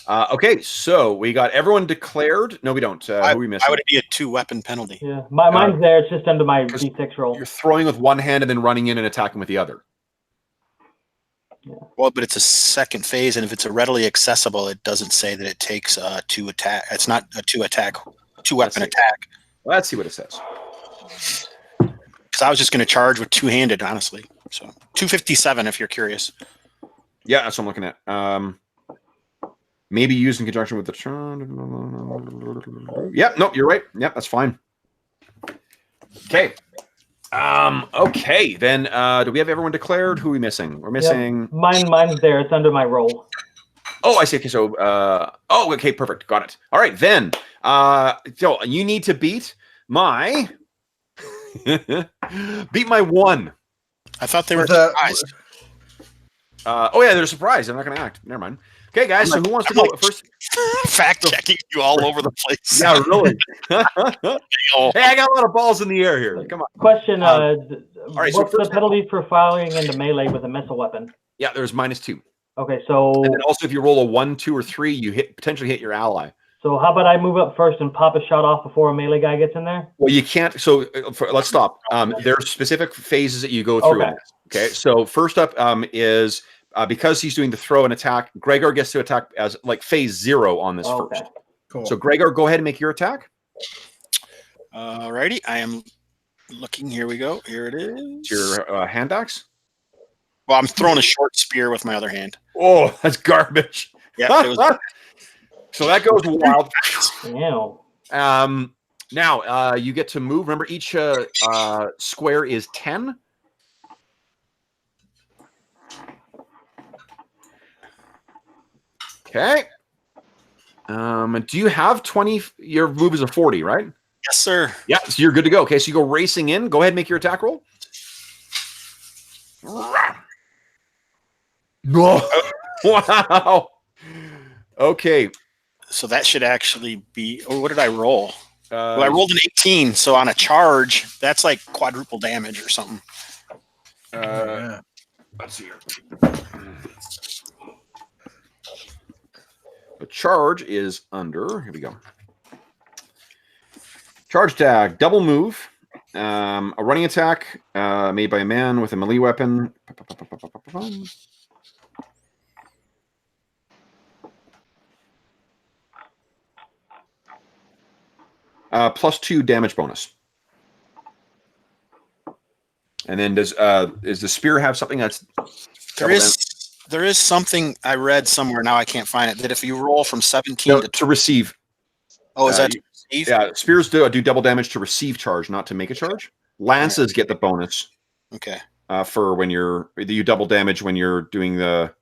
Okay, so we got everyone declared. No, we don't. Who are we missing? Why would it be a 2-weapon penalty? Yeah, mine's there. It's just under my D6 roll. You're throwing with one hand and then running in and attacking with the other. Yeah. Well, but it's a second phase, and if it's a readily accessible, it doesn't say that it takes 2 attack. It's not a 2-weapon attack. Let's see what it says. Because I was just going to charge with 2-handed, honestly. So 257, if you're curious. Yeah, that's what I'm looking at. Maybe used in conjunction with the turn. Yep, nope, you're right. Yep, that's fine. Okay. Okay, then do we have everyone declared? Who are we missing? We're missing. Yep. Mine's there. It's under my roll. Oh, I see. Okay, so okay, perfect. Got it. All right, then. So you need to beat my beat my 1. I thought they were With a- surprised. Oh yeah, they're surprised. I'm not gonna act. Never mind. Okay, guys. So who wants to go first? Fact checking you all over the place. Yeah, really. Oh, Hey, I got a lot of balls in the air here. Come on. Question: right, so what's the first- penalty for firing into melee with a missile weapon? Yeah, there's -2. Okay, so And then also, if you roll a 1, 2, or 3, you potentially hit your ally. so how about I move up first and pop a shot off before a melee guy gets in there? Well, you can't. So let's stop. There are specific phases that you go through. Okay. In this, okay. So first up is because he's doing the throw and attack. Gregor gets to attack as like phase 0 on this Okay. first. Cool. So Gregor, go ahead and make your attack. alrighty. I am looking. Here we go. Here it is. It's your hand axe. Well, I'm throwing a short spear with my other hand. Oh, that's garbage. Yeah. It was, So that goes wild. Ew. Now you get to move. Remember, each square is 10. Okay. Do you have 20? Your move is a 40, right? yes, sir. Yeah, so you're good to go. Okay, so you go racing in. Go ahead and make your attack roll. Wow. Okay. So that should actually be. Oh, what did I roll? Uh, Well, I rolled an 18. So on a charge, that's like quadruple damage or something. Yeah. Let's see here. The charge is under. Here we go. Charge tag, double move. A running attack made by a man with a melee weapon. +2 damage bonus. And then does the spear have something that's There is something I read somewhere. Now I can't find it. That if you roll from 17 to to receive? oh, is that you- to receive? Yeah, spears do double damage to receive charge, not to make a charge. Lances get the bonus Okay. for when you double damage when you're doing the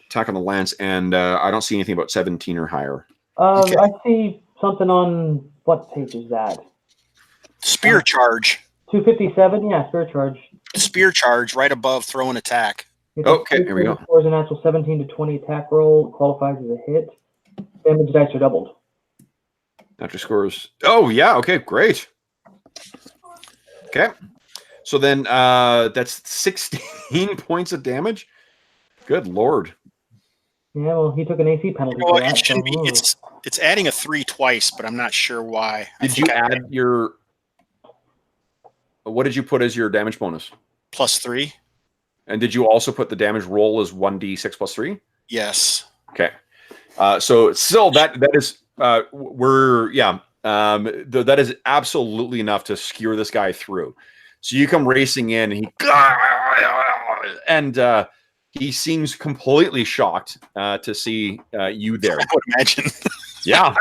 attack on the lance, and I don't see anything about 17 or higher. Okay. I see something on what page is that? Spear charge. 257. Yeah, spirit charge. Spear charge right above throw and attack. It's Okay, here we go. Scores a natural 17 to 20 attack roll. Qualifies as a hit. Damage dice are doubled. After scores. Oh yeah. Okay. Great. Okay. So then that's 16 points of damage. Good lord. Yeah, well, he took an AC penalty Well, for that. it shouldn't be. So, It's adding a 3 twice, but I'm not sure why. Did you add your? What did you put as your damage bonus? +3? And did you also put the damage roll as 1d6 + 3? Yes. Okay. So still that is that is absolutely enough to skewer this guy through. So you come racing in, and he seems completely shocked to see you there. I would imagine. Yeah.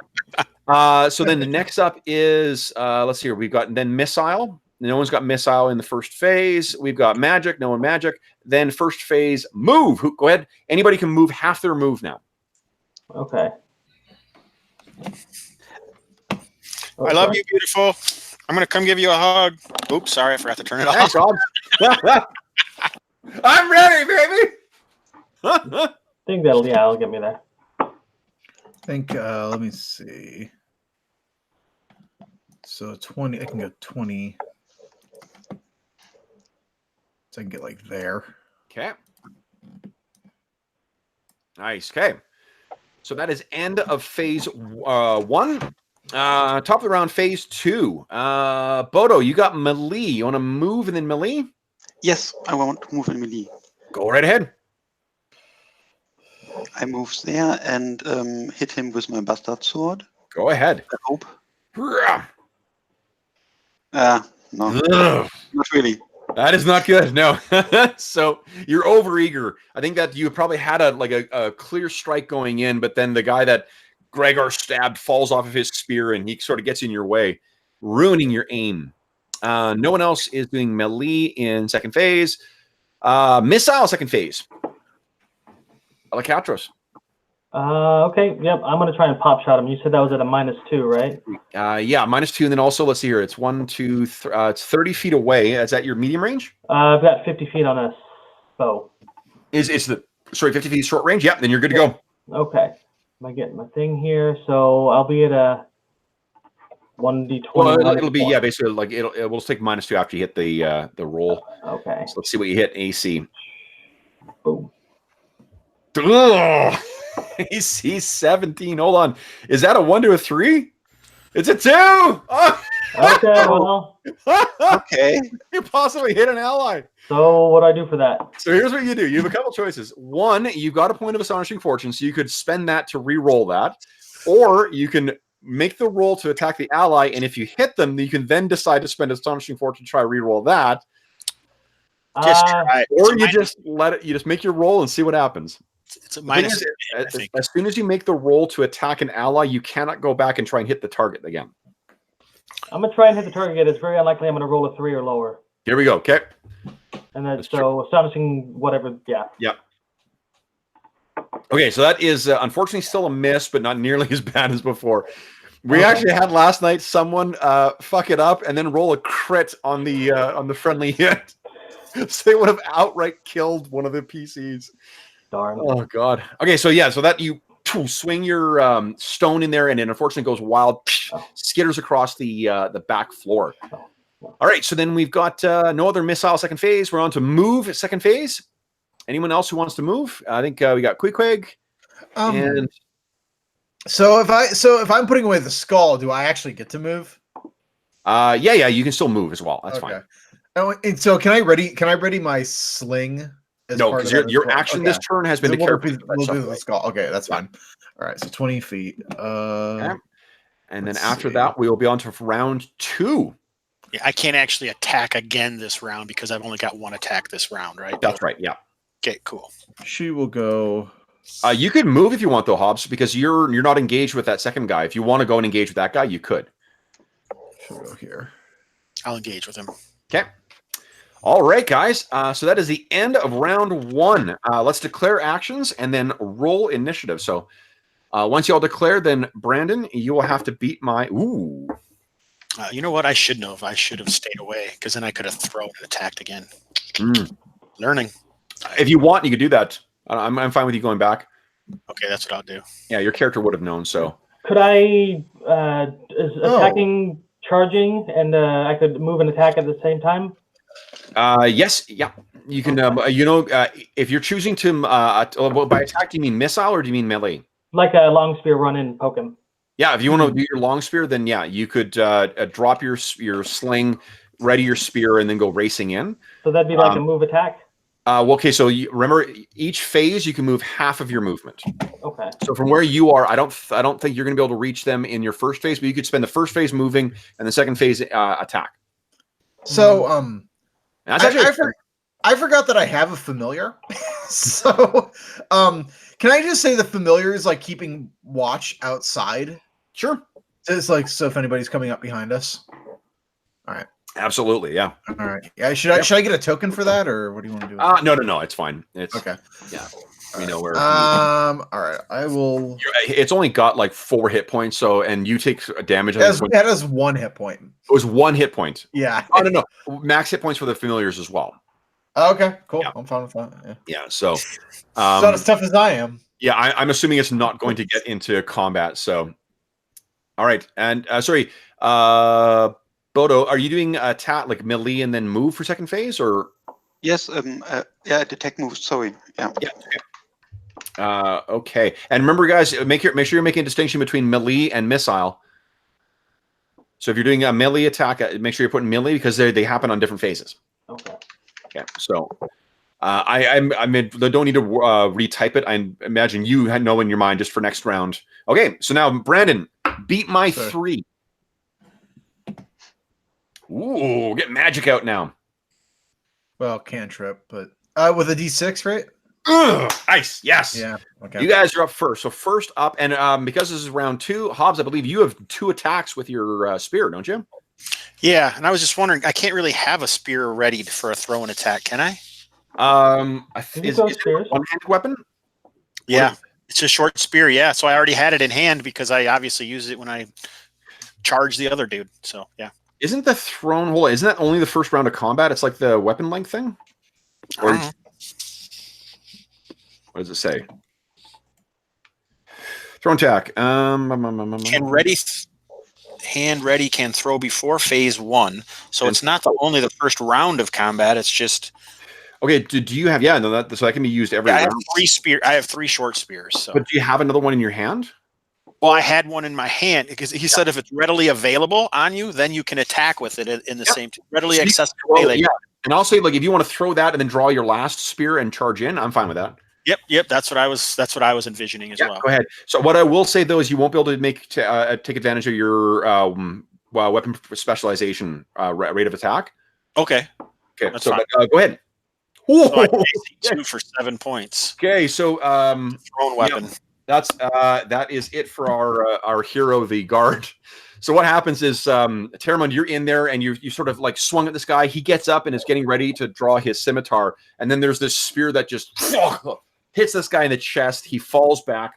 So then the next up is let's see here. We've got then missile. No one's got missile in the first phase. We've got magic. No one magic. Then first phase move. Go ahead. Anybody can move half their move now. okay. I love you, beautiful. I'm going to come give you a hug. Oops, sorry, I forgot to turn it Thanks, off. Rob. I'm ready, baby. I think that'll get me there. I think, let me see. So 20, I can go 20. So I can get like there. Okay. Nice. Okay. So that is end of phase 1. Top of the round, phase 2. Bodo, you got melee. You want to move and then melee? Yes, I want to move in melee. Go right ahead. I move there and hit him with my bastard sword. Go ahead. I hope. Ugh. No, not really. That is not good. No. So you're overeager. I think that you probably had a clear strike going in, but then the guy that Gregor stabbed falls off of his spear and he sort of gets in your way, ruining your aim. No one else is doing melee in second phase. Missile second phase. Alakatros. Okay, yep, I'm going to try and pop shot him. You said that was at a -2, right? Yeah, -2, and then also, let's see here. It's 1, 2, it's 30 feet away. Is that your medium range? I've got 50 feet on a bow. Sorry, 50 feet short range? Yep, then you're good to go. Okay. Am I getting my thing here? So I'll be at a 1d20. Well, it'll be, yeah, basically, like, we'll take -2 after you hit the roll. Okay. So let's see what you hit, AC. Boom. Ugh. AC 17. Hold on. Is that a 1 to a 3? It's a 2. Oh. Okay, well. Okay. You possibly hit an ally. So what do I do for that? So here's what you do. You have a couple choices. One, you've got a point of Astonishing Fortune, so you could spend that to re-roll that. Or you can make the roll to attack the ally, and if you hit them, you can then decide to spend Astonishing Fortune to try re-roll that. Just try. Or you just make your roll and see what happens. It's a minus. As soon as you make the roll to attack an ally, you cannot go back and try and hit the target again. I'm going to try and hit the target. It's very unlikely I'm going to roll a 3 or lower. Here we go. Okay. And then astonishing whatever. Yeah. Yep. Okay, so that is unfortunately still a miss, but not nearly as bad as before. We actually had last night someone fuck it up and then roll a crit on the friendly hit. So they would have outright killed one of the PCs. Darn. Oh God. Okay, so yeah, so that you swing your stone in there, and it unfortunately goes wild, skitters across the back floor. All right, so then we've got no other missile second phase. We're on to move second phase. Anyone else who wants to move? I think we got Queequeg. And so if I'm putting away the skull, do I actually get to move? Yeah, you can still move as well. That's fine. Oh, and so can I ready my sling? No, because your action this turn has been to care for the skull. Okay, that's fine. All right, so 20 feet. Okay. And then after that, we will be on to round 2. Yeah, I can't actually attack again this round because I've only got one attack this round, right? That's right. Yeah. Okay, cool. She will go. You could move if you want, though, Hobbs, because you're not engaged with that second guy. If you want to go and engage with that guy, you could. She'll go here. I'll engage with him. Okay. All right, guys. So that is the end of round 1. Let's declare actions and then roll initiative. So once you all declare, then Brandon, you will have to beat my. Ooh. You know what? I should know if I should have stayed away because then I could have thrown and attacked again. Learning. If you want, you could do that. I'm fine with you going back. Okay, that's what I'll do. Yeah, your character would have known. So could I is attacking charging and I could move and attack at the same time? Yes, yeah, you can. If you're choosing to by attack, do you mean missile or do you mean melee? Like a long spear, run in, poke him. Yeah, if you want to do your long spear, then yeah, you could drop your sling, ready your spear, and then go racing in. So that'd be like a move attack. Okay, so remember, each phase you can move half of your movement. Okay. So from where you are, I don't think you're going to be able to reach them in your first phase, but you could spend the first phase moving and the second phase attack. So I forgot that I have a familiar. So can I just say the familiar is like keeping watch outside? Sure. It's like so if anybody's coming up behind us. All right. Absolutely, yeah. All right. Yeah. Should I get a token for that, or what do you want to do? No. It's fine. It's okay. Yeah. We know where. All right. I will. It's only got like 4 hit points, so and you take damage. That has 1 hit point. It was 1 hit point. Yeah. Oh no. Max hit points for the familiars as well. Okay. Cool. Yeah. I'm fine with that. Yeah. So. Not as tough as I am. Yeah, I'm assuming it's not going to get into combat. So. All right, and sorry, Bodo, are you doing attack like melee and then move for second phase, or? Yes. Yeah. Detect moves. Sorry. Yeah. Yeah. Okay. And remember, guys, make sure you're making a distinction between melee and missile. So if you're doing a melee attack, make sure you're putting melee because they happen on different phases. Okay. Yeah. So I mean, they don't need to retype it. I imagine you know in your mind just for next round. Okay. So now, Brandon, beat my 3. Ooh, get magic out now. Well, cantrip, but with a D6, right? Nice. Yes. Yeah. Okay. You guys are up first. So first up, and because this is round 2, Hobbs, I believe you have 2 attacks with your spear, don't you? Yeah, and I was just wondering, I can't really have a spear ready for a throw and attack, can I? Is it a one-handed weapon? Yeah, it's a short spear. Yeah, so I already had it in hand because I obviously used it when I charged the other dude. So yeah. Isn't the thrown hole? Isn't that only the first round of combat? It's like the weapon length thing. Or what does it say? Thrown attack. Hand ready can throw before phase 1. So it's not only the first round of combat. It's just okay. Do you have? Yeah, no. So that can be used every round. I have 3 short spears. So. But do you have another one in your hand? Well, I had one in my hand because he said if it's readily available on you, then you can attack with it in the same readily accessible melee. Yeah, and I'll say, like, if you want to throw that and then draw your last spear and charge in, I'm fine with that. Yep. That's what I was envisioning as well. Go ahead. So what I will say though is you won't be able to take advantage of your weapon specialization rate of attack. Okay. That's so go ahead. So 2 for 7 points. Okay, so thrown weapon. Yeah, that is it for our hero, the guard. So what happens is, Terramund, you're in there and you sort of like swung at this guy. He gets up and is getting ready to draw his scimitar, and then there's this spear that just hits this guy in the chest. He falls back.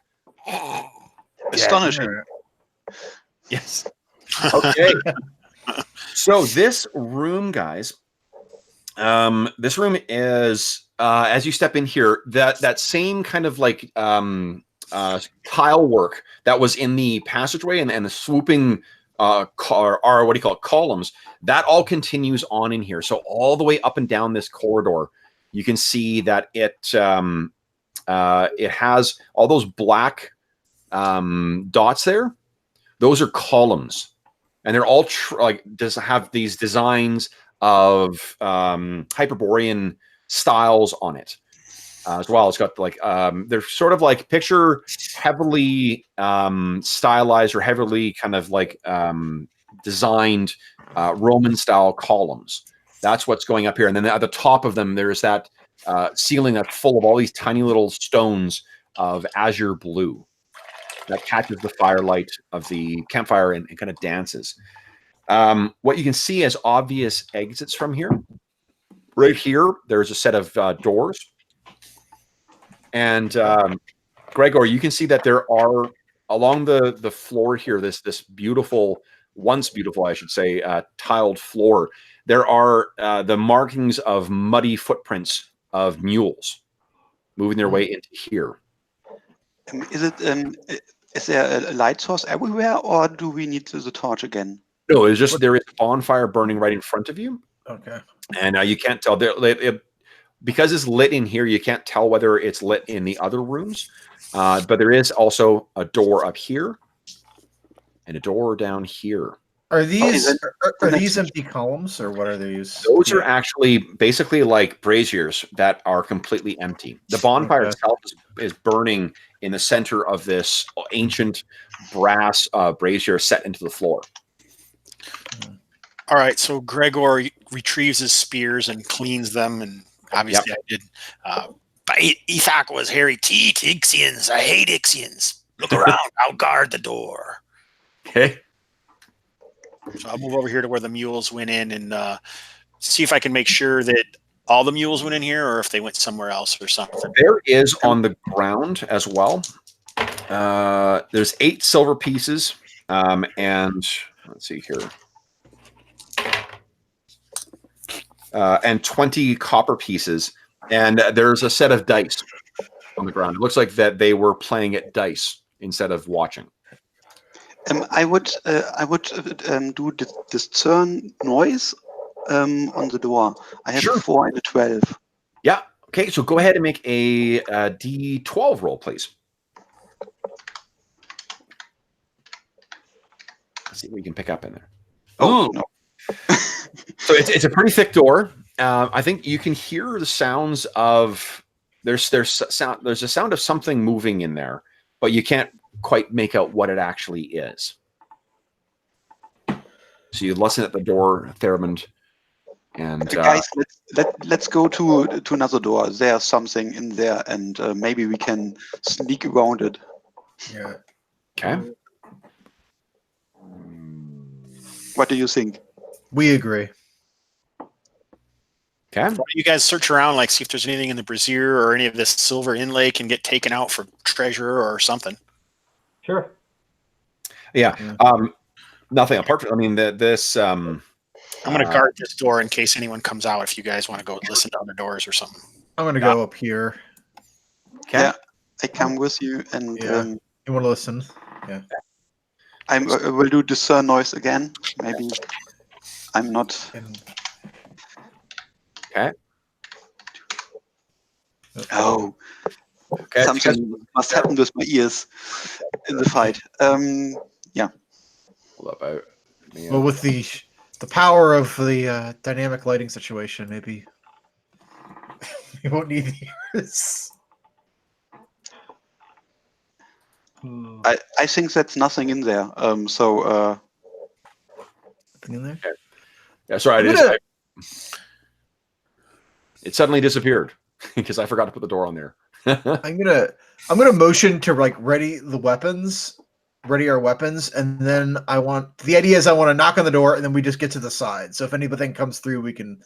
Astonishing. Yes. Okay. So this room, guys, this room is as you step in here, that same kind of like tile work that was in the passageway and the swooping columns, that all continues on in here. So all the way up and down this corridor, you can see that it has all those black dots there. Those are columns, and they're all does have these designs of Hyperborean styles on it as well. It's got like they're sort of like picture heavily stylized or heavily kind of like designed Roman style columns. That's what's going up here, and then at the top of them there's that ceiling that's full of all these tiny little stones of azure blue that catches the firelight of the campfire and kind of dances. What you can see as obvious exits from here, right here, there's a set of doors. And Gregor, you can see that there are along the floor here, this beautiful, once beautiful, I should say, tiled floor. There are the markings of muddy footprints of mules moving their way into here. Is there a light source everywhere, or do we need the torch again? No, it's just there is a bonfire burning right in front of you. Okay. And you can't tell because it's lit in here. You can't tell whether it's lit in the other rooms, but there is also a door up here and a door down here. Are these are these empty columns, or what are they used? Those are actually basically like braziers that are completely empty. The bonfire itself is burning in the center of this ancient brass brazier set into the floor. All right, so Gregor retrieves his spears and cleans them, and obviously I did. Ethak was hairy teeth, Ixians. I hate Ixians. Look around. I'll guard the door. Okay. So I'll move over here to where the mules went in and see if I can make sure that all the mules went in here or if they went somewhere else or something. There is on the ground as well. There's 8 silver pieces, and let's see here. And 20 copper pieces, and there's a set of dice on the ground. It looks like that they were playing at dice instead of watching. I would do the discern noise on the door. I have a 4 and a 12. Yeah. Okay. So go ahead and make a D12 roll, please. Let's see what you can pick up in there. Oh no. So it's a pretty thick door. I think you can hear the sounds of there's a sound of something moving in there, but you can't quite make out what it actually is. So you listen at the door, Theramund. And Guys, let's go to another door. There's something in there, and maybe we can sneak around it. Yeah. okay. What do you think? We agree. Okay. Why don't you guys search around, like see if there's anything in the brazier or any of this silver inlay can get taken out for treasure or something. Sure. Yeah. Yeah. Nothing apart from. I mean, this. I'm going to guard this door in case anyone comes out. If you guys want to go listen to other doors or something. I'm gonna go up here. Okay. Yeah, I come with you, and Yeah. You want to listen? Yeah. I will do discern noise again. Maybe I'm not. And Okay. Oh, Okay. something must happen with my ears in the fight. Hold up. well, with the power of the dynamic lighting situation, maybe you won't need the ears. I think that's nothing in there. So Nothing in there? Yeah. Sorry. I'm gonna- It suddenly disappeared because I forgot to put the door on there. I'm gonna motion to like ready our weapons, and then the idea is I want to knock on the door, and then we just get to the side. So if anything comes through, we can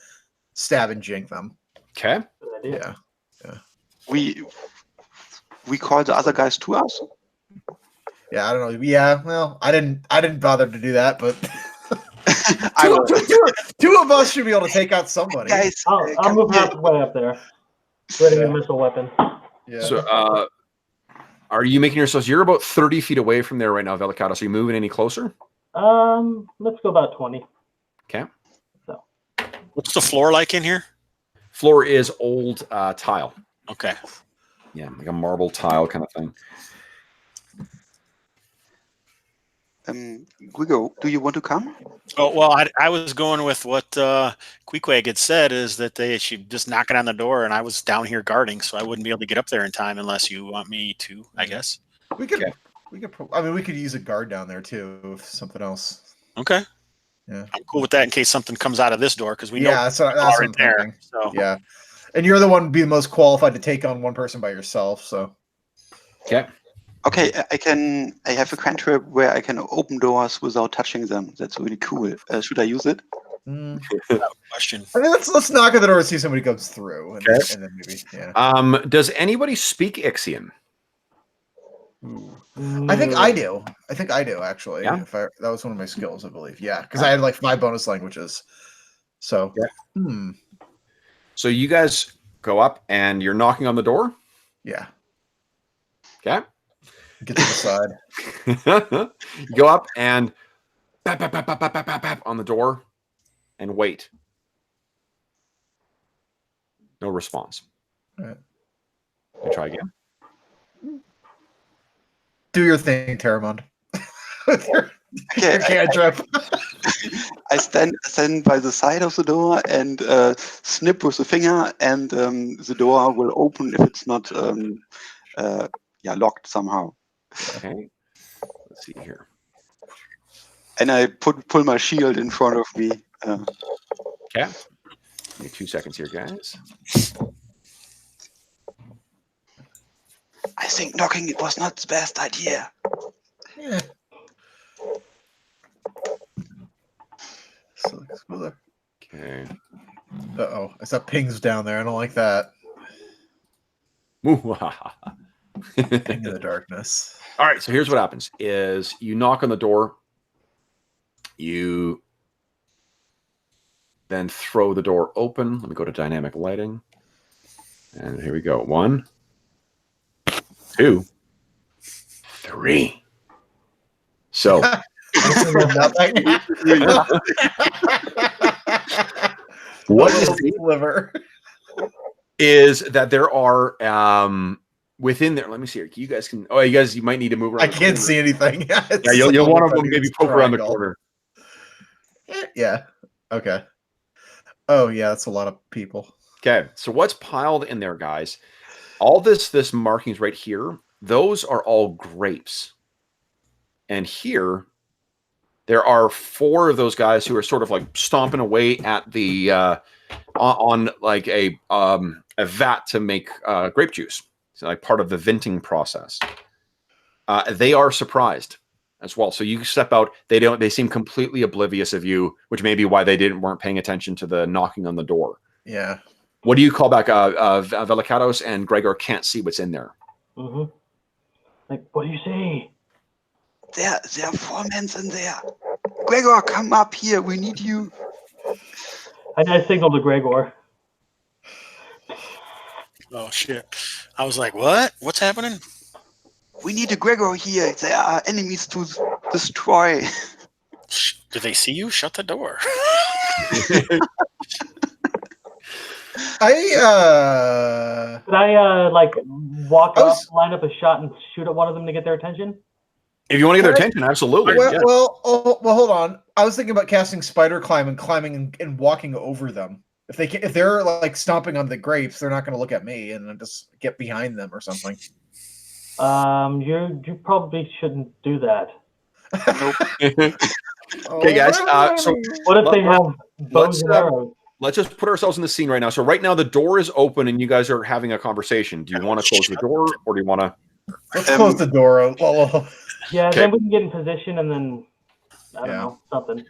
stab and jink them. Okay. Good idea. Yeah. we call the other guys to us. Yeah, I don't know. Yeah, well, I didn't bother to do that, but I will. two of us should be able to take out somebody. Guys, I'll move halfway up there. Ready a missile weapon. Yeah. So, are you making yourselves? You're about 30 feet away from there right now, Velicatos. Are you moving any closer? Let's go about 20. Okay. So. What's the floor like in here? Floor is old tile. Okay. Yeah, like a marble tile kind of thing. Guigo, do you want to come? Oh, well, I was going with what Queequeg had said, is that they should just knock it on the door, and I was down here guarding, so I wouldn't be able to get up there in time unless you want me to, I guess. We could. Okay. I mean, we could use a guard down there too, if something else. Okay. Yeah. I'm cool with that in case something comes out of this door, because we know That's what right I'm there. thinking. So Yeah, and you're the one be the most qualified to take on one person by yourself. So. Okay. Okay, I have a cantrip where I can open doors without touching them. That's really cool. Should I use it? question. I mean, let's knock on the door and see if somebody comes through, and, Okay. and then maybe, yeah. Does anybody speak Ixian? I think I do. Actually. Yeah? That was one of my skills, I believe. Yeah, because I had like 5 bonus languages. So. Yeah. So you guys go up and you're knocking on the door. Yeah. Okay. Get to the side. You go up and bap, bap, bap, bap, bap, bap, bap, bap on the door and wait. No response. All right. You try again. Do your thing, Terramond. With your cantrip. I stand by the side of the door and snip with the finger, and the door will open if it's not locked somehow. Okay. Let's see here. And I pull my shield in front of me. Okay. Give me 2 seconds here, guys. I think knocking it was not the best idea. Yeah. Okay. Uh-oh. I saw pings down there. I don't like that. Ping in the darkness. All right, so here's what happens is you knock on the door, you then throw the door open. Let me go to dynamic lighting. And here we go. 1, 2, 3. So what is that there are within there? Let me see here. You guys can. Oh, you might need to move around. I can't see anything. Yeah, you'll want to maybe poke around the corner. Yeah. Okay. Oh yeah, that's a lot of people. Okay, so what's piled in there, guys? All this markings right here. Those are all grapes, and here There are 4 of those guys who are sort of like stomping away at the on like a vat to make grape juice. It's like part of the venting process. They are surprised as well. So you step out. They seem completely oblivious of you, which may be why they weren't paying attention to the knocking on the door. Yeah. What do you call back? Velikatos and Gregor can't see what's in there. Mm-hmm. Like, what do you say? There are 4 men in there. Gregor, come up here. We need you. I signaled to Gregor. Oh shit! I was like, what? What's happening? We need a Gregor here. There are enemies to destroy. Do they see you? Shut the door. Did I like walk up, line up a shot, and shoot at one of them to get their attention? If you want to get their attention, absolutely. Well, hold on. I was thinking about casting spider climb and climbing and walking over them. If they're like stomping on the grapes, they're not going to look at me, and then just get behind them or something. You probably shouldn't do that. Okay, guys. So what if they have bows and arrows? Let's just put ourselves in the scene right now. So right now the door is open and you guys are having a conversation. Do you want to close the door or do you want to? Let's close the door. Yeah, then we can get in position and then I don't know, something.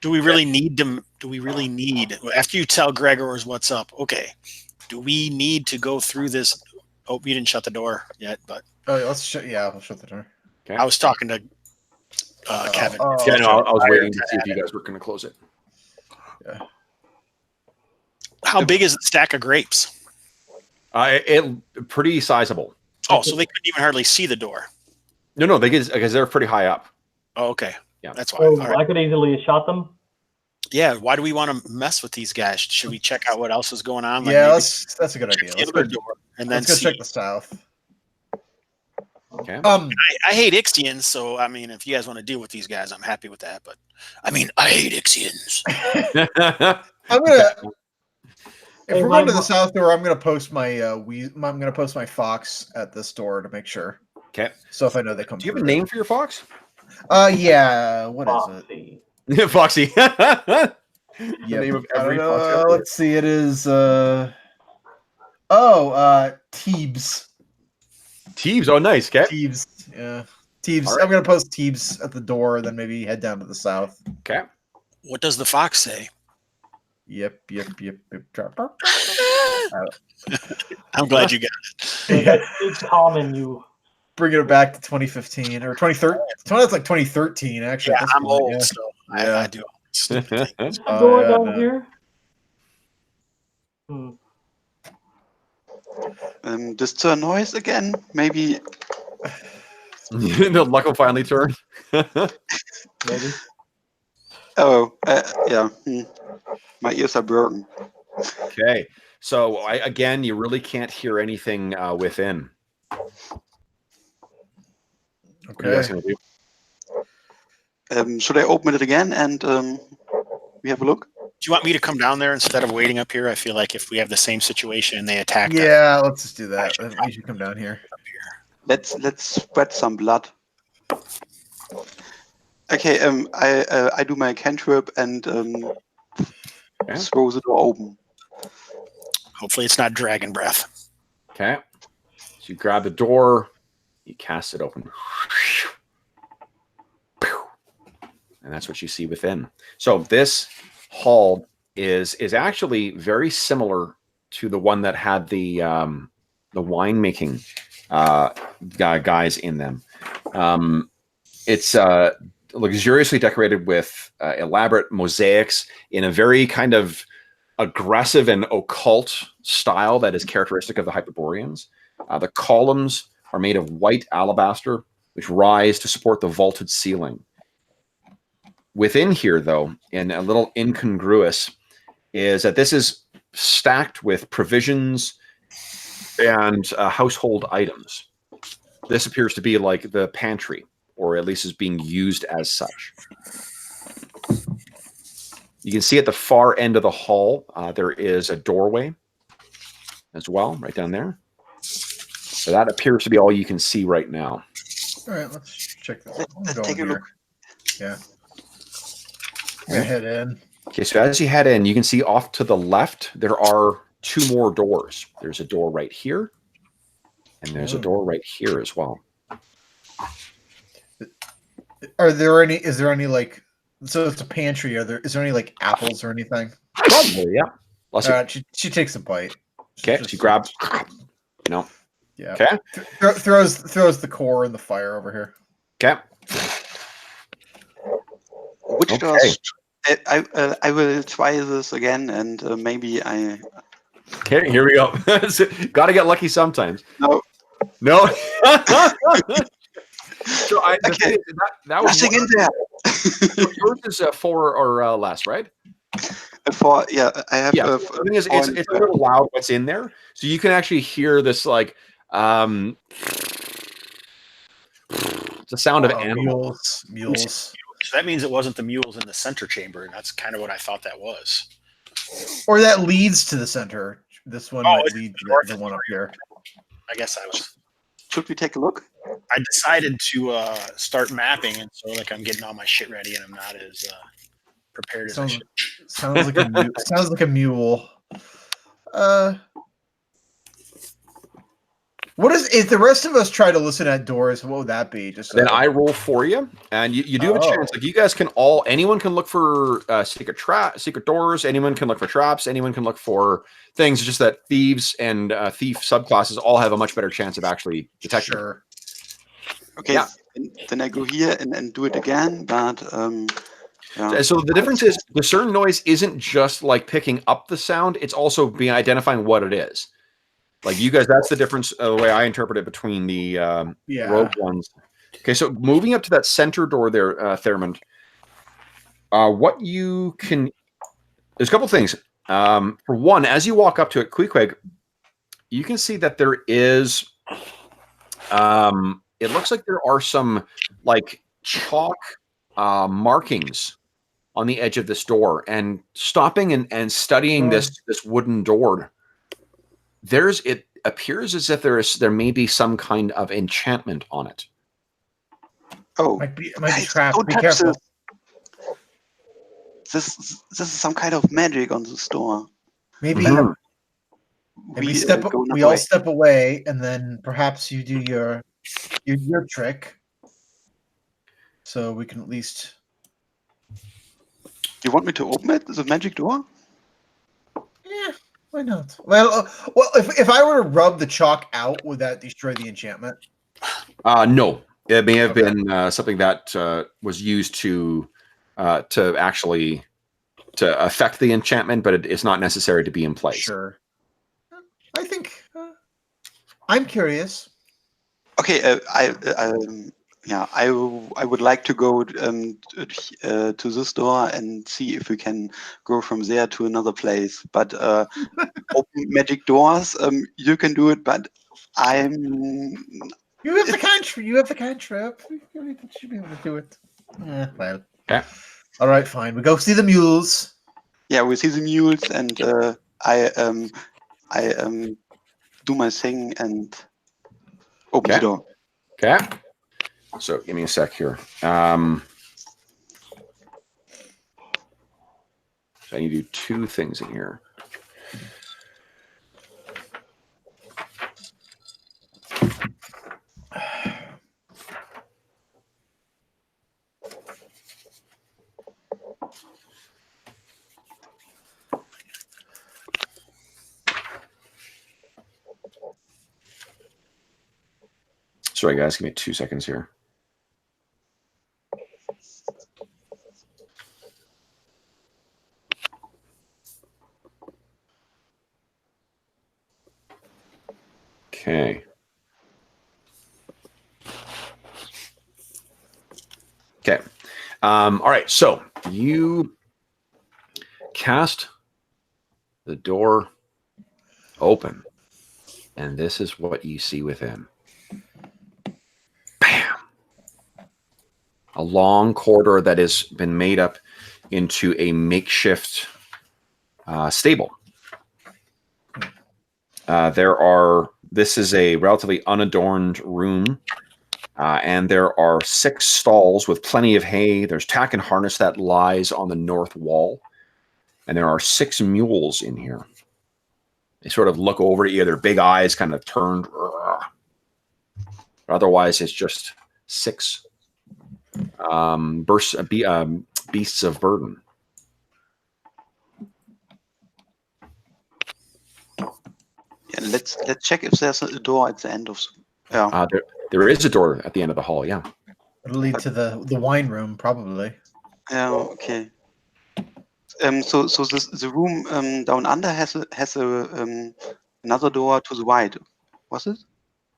Do we really need them? Do we really need after you tell Gregor's what's up? Okay, do we need to go through this? Oh, you didn't shut the door yet, but we'll shut the door. Okay. I was talking to Kevin. Yeah, no, I was waiting to see if you guys were going to close it. Yeah. How big is the stack of grapes? It pretty sizable. Oh, so they couldn't even hardly see the door. No, because they're pretty high up. Oh, okay. Yeah, that's why. So I could easily have shot them. Yeah, why do we want to mess with these guys? Should we check out what else is going on? Like that's a good idea. Let's go door and then go check the south. Okay. I hate Ixians, so I mean, if you guys want to deal with these guys, I'm happy with that. But I mean, I hate Ixians. I'm gonna. If we're going to the south door, I'm gonna post my I'm gonna post my fox at this door to make sure. Okay. So if I know they come. Do you have a name for your fox? Yeah. What Foxy. is it? Foxy. Yeah. Name of every fox. Let's see. It is. Teebs. Teebs. Oh, nice. Okay. Teebs. Yeah. Teebs. Right. I'm gonna post Teebs at the door, then maybe head down to the south. Okay. What does the fox say? Yep. I'm glad you got it. It's common. You bringing it back to 2015 or 2013. It's like 2013 actually. Yeah, I'm old, so I do all this stupid things. going down here. Discern noise again. Maybe. The luck will finally turn. Maybe. Oh, yeah. My ears are broken. Okay. So again, you really can't hear anything within. What are you guys gonna do? Should I open it again and we have a look? Do you want me to come down there instead of waiting up here? I feel like if we have the same situation and they attack, yeah, let's just do that. You should come down here. Let's spread some blood. Okay, I do my cantrip and throw the door open. Hopefully, it's not dragon breath. Okay. So you grab the door, you cast it open. And that's what you see within. So this hall is actually very similar to the one that had the winemaking guys in them. It's luxuriously decorated with elaborate mosaics in a very kind of aggressive and occult style that is characteristic of the Hyperboreans. The columns are made of white alabaster, which rise to support the vaulted ceiling. Within here, though, and a little incongruous, is that this is stacked with provisions and household items. This appears to be like the pantry, or at least is being used as such. You can see at the far end of the hall, there is a doorway as well, right down there. So that appears to be all you can see right now. All right, let's check this. Let's take a look. Yeah. I'm gonna head in. Okay, so as you head in, you can see off to the left, there are 2 more doors. There's a door right here, and there's a door right here as well. Are there any? Is there any like? So it's a pantry. Is there any like apples or anything? Probably, yeah. All right, she takes a bite. Okay, she grabs. You know. Yeah. Okay. Throws the core in the fire over here. Okay. Which doors? I will try this again, and maybe I. Okay, here we go. Got to get lucky sometimes. No. No. So Okay. that was Nothing in there. yours is 4 or less, right? 4, yeah, I have. Yeah. The thing is, it's a little loud what's in there, so you can actually hear this like the sound of animals. Mules. So that means it wasn't the mules in the center chamber, and that's kind of what I thought that was. Or that leads to the center. This one might it's lead to north. the one up here. I guess I was. Should we take a look? I decided to start mapping, and so like I'm getting all my shit ready, and I'm not as prepared as I should. Sounds like a mule. Sounds like a mule. What is if the rest of us try to listen at doors? What would that be? Just Then I roll for you, and you do have a chance. Like you guys can anyone can look for secret doors. Anyone can look for traps. Anyone can look for things. Just that thieves and thief subclasses all have a much better chance of actually detecting. Sure. Okay, Yeah. then I go here and do it again, but yeah. So the difference is discern noise isn't just like picking up the sound; it's also identifying what it is. Like you guys, that's the difference. The way I interpret it between the rogue ones. Okay, so moving up to that center door there, Thermond. What you can, there's a couple things. For one, as you walk up to it, Queequeg, you can see that there is. It looks like there are some like chalk markings on the edge of this door, and stopping and studying this wooden door. It appears as if there may be some kind of enchantment on it. Oh, Might be trapped. don't Be touch careful. this is some kind of magic on the store. Maybe Mhm. we all step away, and then perhaps you do your trick, so we can at least. You want me to open it? The magic door? Yeah, why not? Well, if I were to rub the chalk out, would that destroy the enchantment? No, it may have been something that was used to actually to affect the enchantment, but it's not necessary to be in place. Sure. I think I'm curious. Okay, I would like to go to this door and see if we can go from there to another place. But open magic doors, you can do it, but I'm. You have the cantrip. You have the cantrip. You should be able to do it. Yeah, well. Okay. All right, fine. We go see the mules. Yeah, we see the mules, and I do my thing and open the door. Okay. So give me a sec here. So I need to do 2 things in here. Sorry, guys. Give me 2 seconds here. Okay. Okay. All right. So you cast the door open, and this is what you see within. Bam! A long corridor that has been made up into a makeshift stable. This is a relatively unadorned room. And there are 6 stalls with plenty of hay. There's tack and harness that lies on the north wall. And there are 6 mules in here. They sort of look over at you, their big eyes kind of turned. Otherwise, it's just 6 beasts of burden. Yeah, let's check if there's a door at the end of. Yeah. There is a door at the end of the hall. Yeah. It'll lead to the wine room, probably. Yeah. Okay. So the room down under has another door to the right. Was it?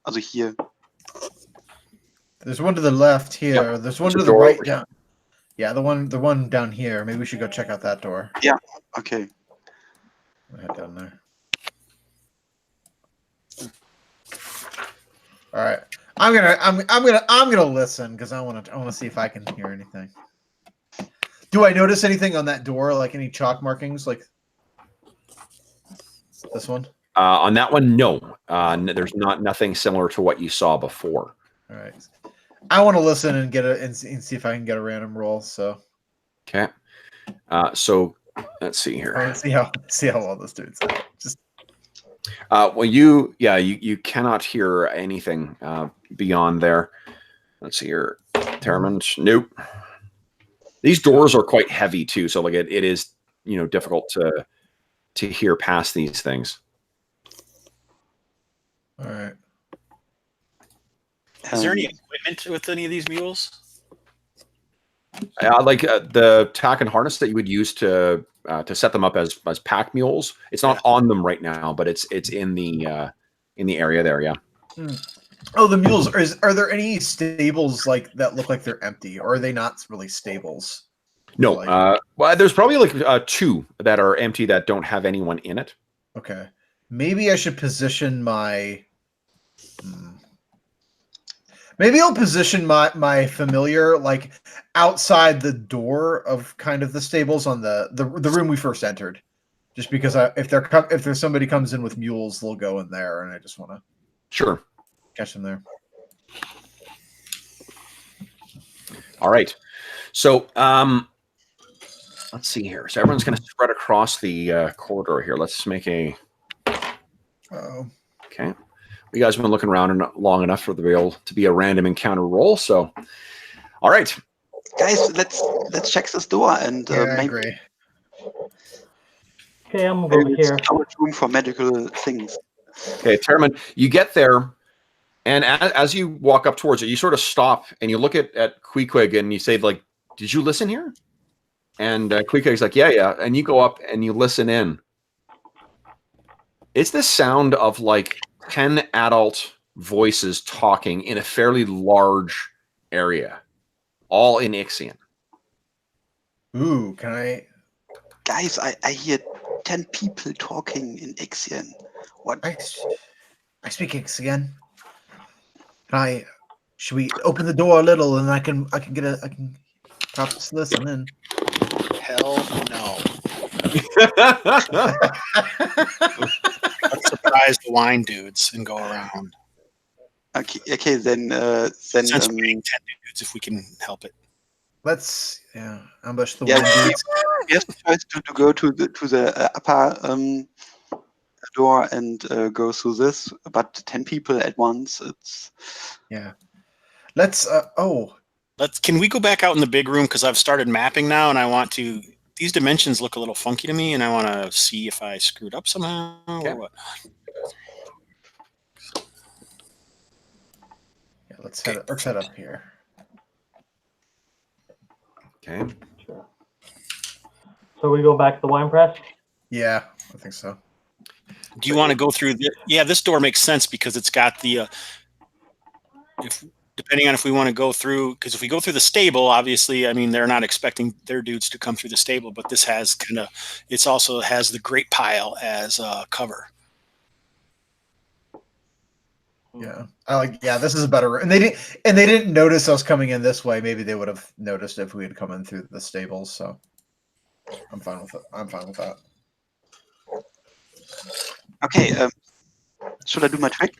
Also here. There's one to the left here. Yep. There's one There's to a the door right over down. Yeah, the one down here. Maybe we should go check out that door. Yeah. Okay. I'll head down there. All right. I'm gonna listen because I want to see if I can hear anything. Do I notice anything on that door, like any chalk markings, like this one? On that one, no. There's nothing similar to what you saw before. All right. I want to listen and get and see if I can get a random roll. So. Okay. So let's see here. I want to see how well this dude's at. Just. Well, you cannot hear anything beyond there. Let's see here. Terramond, nope. These doors are quite heavy too, so like it is difficult to hear past these things. All right. Is there any equipment with any of these mules? Like the tack and harness that you would use to set them up as pack mules. It's not on them right now, but it's in the area there. Yeah. Oh, the mules. Are there any stables like that look like they're empty, or are they not really stables? No. Like, well, there's probably like 2 that are empty that don't have anyone in it. Okay. Maybe I should position my. Maybe I'll position my familiar like outside the door of kind of the stables on the room we first entered, just because if there's somebody comes in with mules, they'll go in there, and I just want to catch them there. All right, so let's see here. So everyone's going to spread across the corridor here. Let's make a. Okay. You guys have been looking around long enough for to be a random encounter roll. So, all right, guys, let's check this door and I maybe. agree. Okay, I'm over here. How much room for magical things? Okay, Terramond, you get there, and as you walk up towards it, you sort of stop and you look at Queequeg and you say, like, "Did you listen here?" And Queequeg's like, "Yeah." And you go up and you listen in. It's the sound of like 10 adult voices talking in a fairly large area, all in Ixian. Ooh, can I? Guys, I hear 10 people talking in Ixian. What? I speak Ixian. Should we open the door a little and I can perhaps listen in? Hell no. Let's surprise the wine dudes and go around. Okay, then Since we're being 10 dudes, if we can help it. Let's ambush the Yeah, wine dudes. we have the choice to go to the upper door and go through this, but 10 people at once, it's Let's Can we go back out in the big room, because I've started mapping now and I want to. These dimensions look a little funky to me, and I want to see if I screwed up somehow or what. Yeah, let's head up here. Okay. Sure. So we go back to the wine press? Yeah, I think so. Do you want to go through this door makes sense because it's got the depending on if we want to go through, because if we go through the stable, obviously, I mean, they're not expecting their dudes to come through the stable, but this has it also has the great pile as cover. Yeah, this is a better room. And they didn't notice us coming in this way. Maybe they would have noticed if we had come in through the stables. So I'm fine with it. I'm fine with that. okay. Should I do my trick?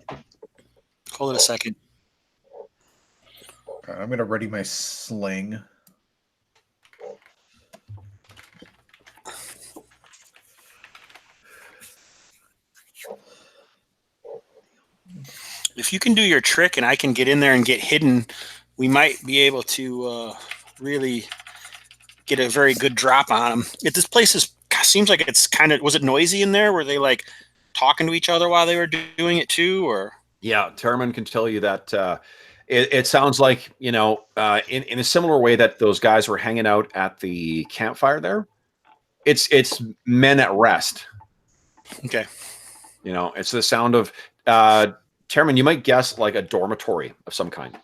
Hold it a second. I'm going to ready my sling. If you can do your trick and I can get in there and get hidden, we might be able to really get a very good drop on them. If this place seems like it's kind of, was it noisy in there? Were they like talking to each other while they were doing it too, or? Yeah, Tavern can tell you that it sounds like, in a similar way that those guys were hanging out at the campfire there. It's men at rest. Okay. It's the sound of Tavern, you might guess like a dormitory of some kind.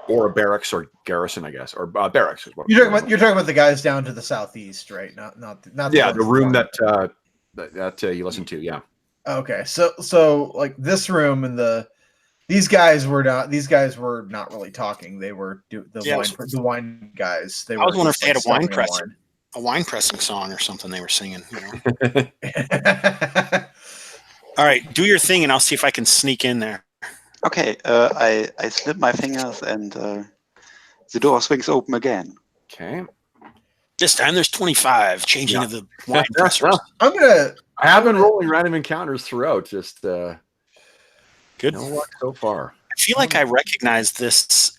Or a barracks or garrison, I guess, or barracks. You're talking about the guys down to the southeast, right? Not. Yeah, the room that you listen to. Yeah. Okay, so like this room and these guys were not really talking. They were the wine guys. I was wondering if they had a wine pressing song or something they were singing. All right, do your thing, and I'll see if I can sneak in there. Okay, I slip my fingers, and the door swings open again. Okay. This time there's 25, changing of the wine pressers. I have been rolling random encounters throughout. Just good. No luck so far. I feel like I recognize this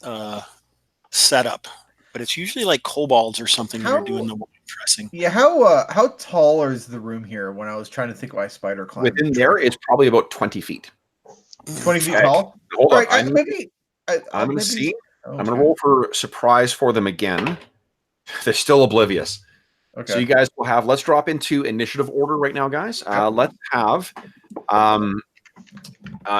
setup, but it's usually like kobolds or something who are doing the wine pressing. Yeah, how tall is the room here? When I was trying to think of my spider climb, within there is probably about 20 feet. 20 feet tall. Hold on. I'm going to see. I'm going to roll for surprise for them again. They're still oblivious. Okay. So you guys will have. Let's drop into initiative order right now, guys. Let's have.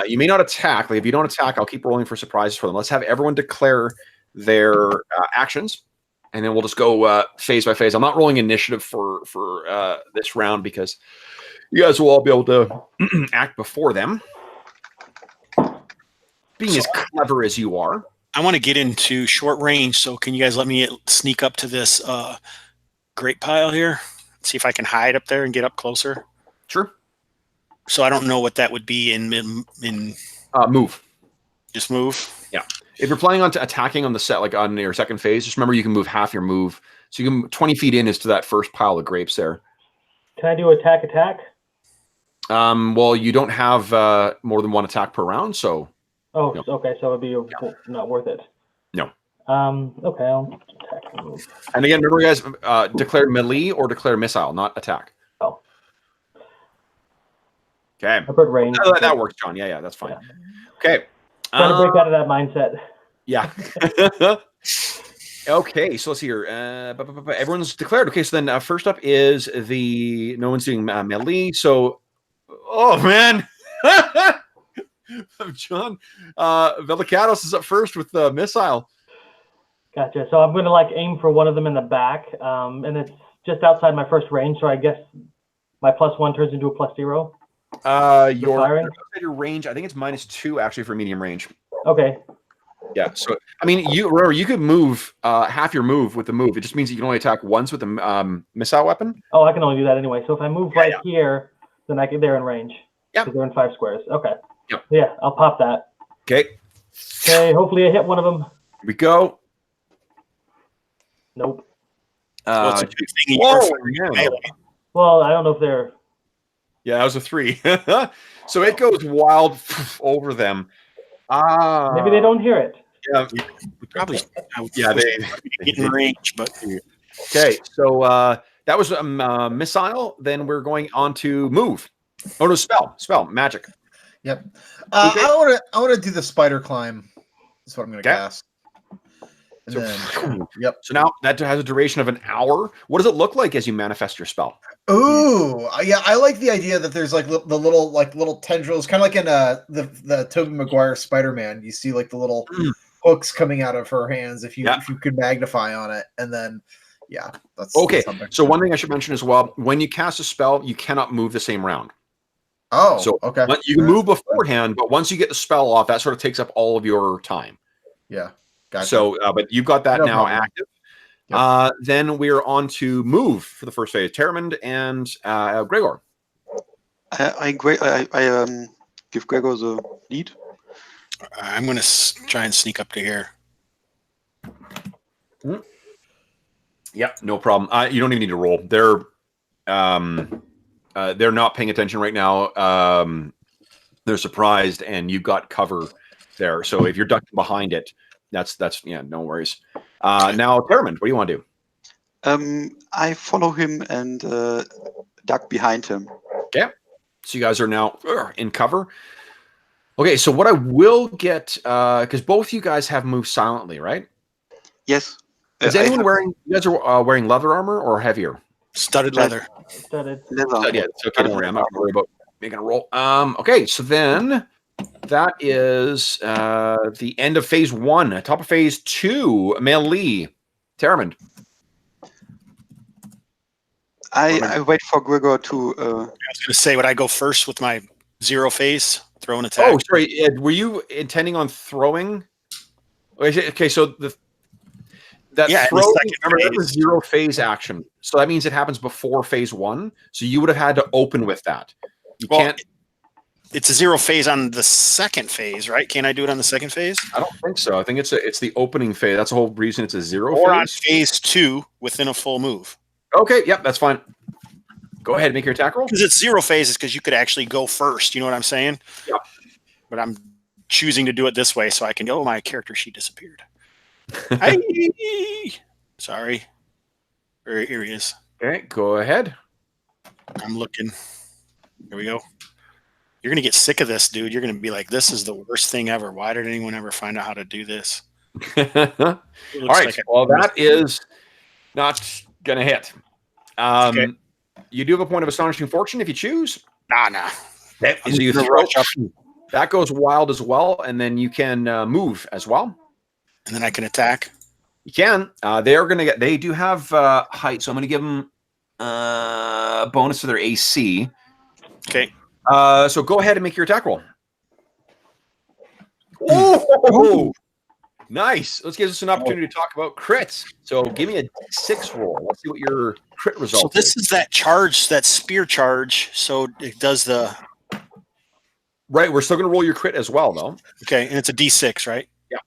You may not attack. Like if you don't attack, I'll keep rolling for surprises for them. Let's have everyone declare their actions, and then we'll just go phase by phase. I'm not rolling initiative for this round because you guys will all be able to act before them. Being as clever as you are. I want to get into short range, so can you guys let me sneak up to this grape pile here? See if I can hide up there and get up closer. Sure. So I don't know what that would be in move. Just move? Yeah. If you're planning on attacking on the set, like on your second phase, just remember you can move half your move. So you can 20 feet in is to that first pile of grapes there. Can I do attack? Well, you don't have more than one attack per round, so... Oh, no. Okay, so it'd be not worth it. No. Okay, I'll attack and move. And again, remember, guys, declare melee or declare missile, not attack. Oh. Okay. I put range. That works, John. Yeah, that's fine. Yeah. Okay. Trying to break out of that mindset. Yeah. Okay, so let's see here. Everyone's declared. Okay, so then first up is no one's doing melee. So, oh man. John, Velicatos is up first with the missile. Gotcha. So I'm going to aim for one of them in the back, and it's just outside my first range. So I guess my +1 turns into a +0. Your range, I think it's -2 actually for medium range. Okay. Yeah. So I mean, you could move half your move with the move. It just means you can only attack once with the missile weapon. Oh, I can only do that anyway. So if I move here, then they're in range. Yeah. They're in 5 squares. Okay. Yep. Yeah, I'll pop that. Okay. Okay, hopefully I hit one of them. Here we go. Nope. Well, it's a good thing well, I don't know if they're... Yeah, that was a 3. So it goes wild over them. Maybe they don't hear it. Yeah, we probably... they get in range, but... Okay, so that was a missile. Then we're going on to move. Oh, no, spell, magic. Yep. I want to do the spider climb. That's what I'm going to cast. Yep. So now that has a duration of an hour. What does it look like as you manifest your spell? Ooh, yeah, I like the idea that there's the little tendrils, kind of like in the Tobey Maguire Spider-Man. You see the little hooks coming out of her hands if you could magnify on it, and then that's okay. So one thing I should mention as well: when you cast a spell, you cannot move the same round. Oh, so okay. You can move beforehand, but once you get the spell off, that sort of takes up all of your time. Yeah, gotcha. So, but you've got that now active. Yep. Then we're on to move for the first phase. Terramond and Gregor. I give Gregor the lead. I'm going to try and sneak up to here. Yep, no problem. You don't even need to roll. They're not paying attention right now. They're surprised, and you got cover there. So if you're ducking behind it, that's yeah, no worries. Now, Tavern, what do you want to do? I follow him and duck behind him. Okay, so you guys are now in cover. Okay, so what I will get, because both you guys have moved silently, right? Yes. Is anyone wearing? You guys are wearing leather armor or heavier? Studded leather. Studded. Leather. Yeah, it's okay. Don't worry. I'm not going to worry about making a roll. Okay, so then that is the end of phase 1. Top of phase 2, melee. Terramond. I wait for Gregor to. I was going to say, would I go first with my 0 phase, throw an attack? Oh, sorry. Ed, were you intending on throwing? Okay, so that throw, remember, that was 0 phase action. So that means it happens before phase 1. So you would have had to open with that. You can't. It's a 0 phase on the second phase, right? Can't I do it on the second phase? I don't think so. I think it's the opening phase. That's the whole reason it's a 0 or phase. on phase 2 within a full move. Okay, yep, that's fine. Go ahead and make your attack roll. Because it's 0 phases, because you could actually go first. You know what I'm saying? Yep. But I'm choosing to do it this way so I can go. Oh, my character sheet disappeared. Sorry. Here he is. Okay, go ahead. I'm looking. Here we go. You're going to get sick of this, dude. You're going to be like, this is the worst thing ever. Why did anyone ever find out how to do this? All right. Well, that is not going to hit. Okay. You do have a point of astonishing fortune if you choose. Nah. So you throw up. That goes wild as well, and then you can move as well. And then I can attack. You can. They're going to get. They do have height, so I'm going to give them a bonus to their AC. Okay. So go ahead and make your attack roll. Oh, nice. Let's give us an opportunity to talk about crits. So give me a 6 roll. Let's see what your crit result So this is that charge, that spear charge. So it does the... Right. We're still going to roll your crit as well, though. Okay. And it's a D6, right? Yeah.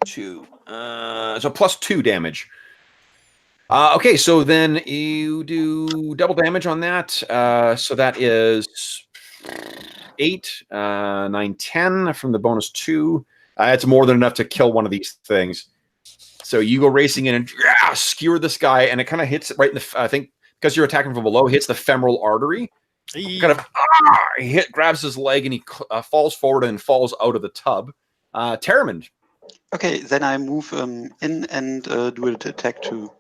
Two. So +2 damage. Okay, so then you do double damage on that. So that is 8, 9, 10 from the bonus 2. It's more than enough to kill one of these things. So you go racing in and skewer this guy, and it kind of hits right in the. I think because you're attacking from below, hits the femoral artery. Kind of grabs his leg, and he falls forward and falls out of the tub. Terramond. Okay, then I move in and do an attack too.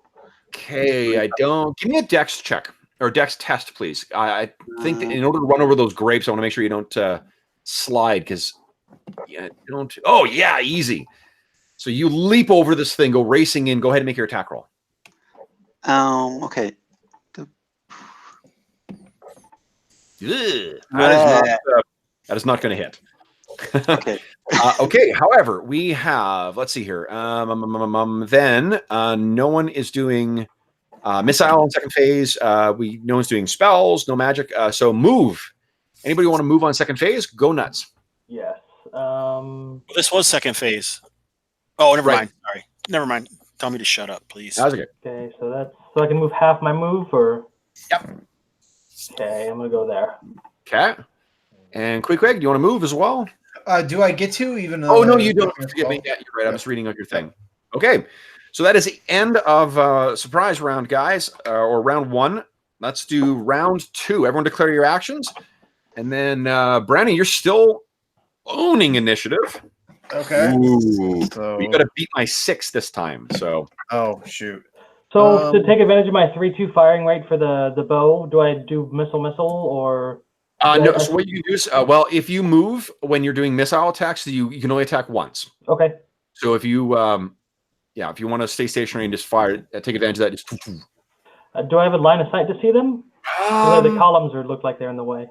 Okay, I don't. Give me a dex check or dex test, please. I think that in order to run over those grapes, I want to make sure you don't slide because don't. Oh yeah, easy. So you leap over this thing, go racing in. Go ahead and make your attack roll. Okay. That is not going to hit. Okay. Okay. However, we have. Let's see here. Then no one is doing missile in second phase. No one's doing spells. No magic. So move. Anybody want to move on second phase? Go nuts. Yes. This was second phase. Oh, never Right. mind. Sorry. Never mind. Tell me to shut up, please. That was okay. Okay, so I can move half my move, or Yep. okay, I'm gonna go there. Okay. And Quick, do you want to move as well? Do I get to even though? Oh no, you don't. Forgive me. Yeah, you're right. I'm just reading out your thing. Okay, so that is the end of surprise round, guys, or round 1. Let's do round 2. Everyone declare your actions, and then Brownie, you're still owning initiative. Okay. Ooh, So, you got to beat my 6 this time. So oh shoot. So to take advantage of my 3-2 firing rate for the bow, do I do missile or? no. So what you can do is, well, if you move when you're doing missile attacks, you can only attack once. Okay. So if you if you want to stay stationary and just fire, take advantage of that. Just Do I have a line of sight to see them? The columns look like they're in the way.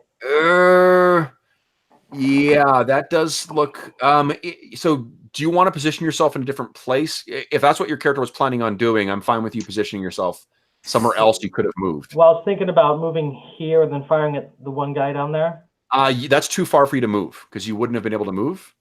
Yeah, that does look. So, do you want to position yourself in a different place? If that's what your character was planning on doing, I'm fine with you positioning yourself somewhere else you could have moved. Well, I was thinking about moving here and then firing at the one guy down there. That's too far for you to move because you wouldn't have been able to move.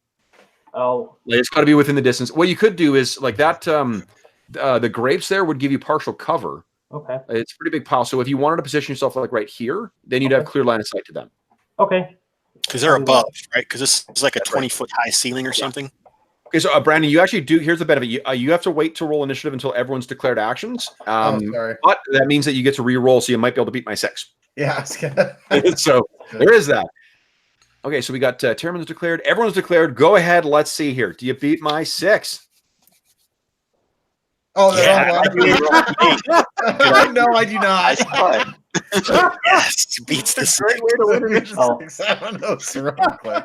Oh. Like, it's got to be within the distance. What you could do is like that. The grapes there would give you partial cover. Okay. It's a pretty big pile. So if you wanted to position yourself like right here, then you'd have clear line of sight to them. Okay. Because they're above, right? Because this is like a 20-foot high ceiling or something. Okay, so Brandon, you actually do. Here's the benefit: you have to wait to roll initiative until everyone's declared actions. Sorry. But that means that you get to re-roll, so you might be able to beat my 6. Yeah. So there is that. Okay, so we got Tyrman's declared. Everyone's declared. Go ahead. Let's see here. Do you beat my 6? Oh, Yeah. No, I do not. Yes, beats the Great way to win it. Oh. I don't know, so real quick.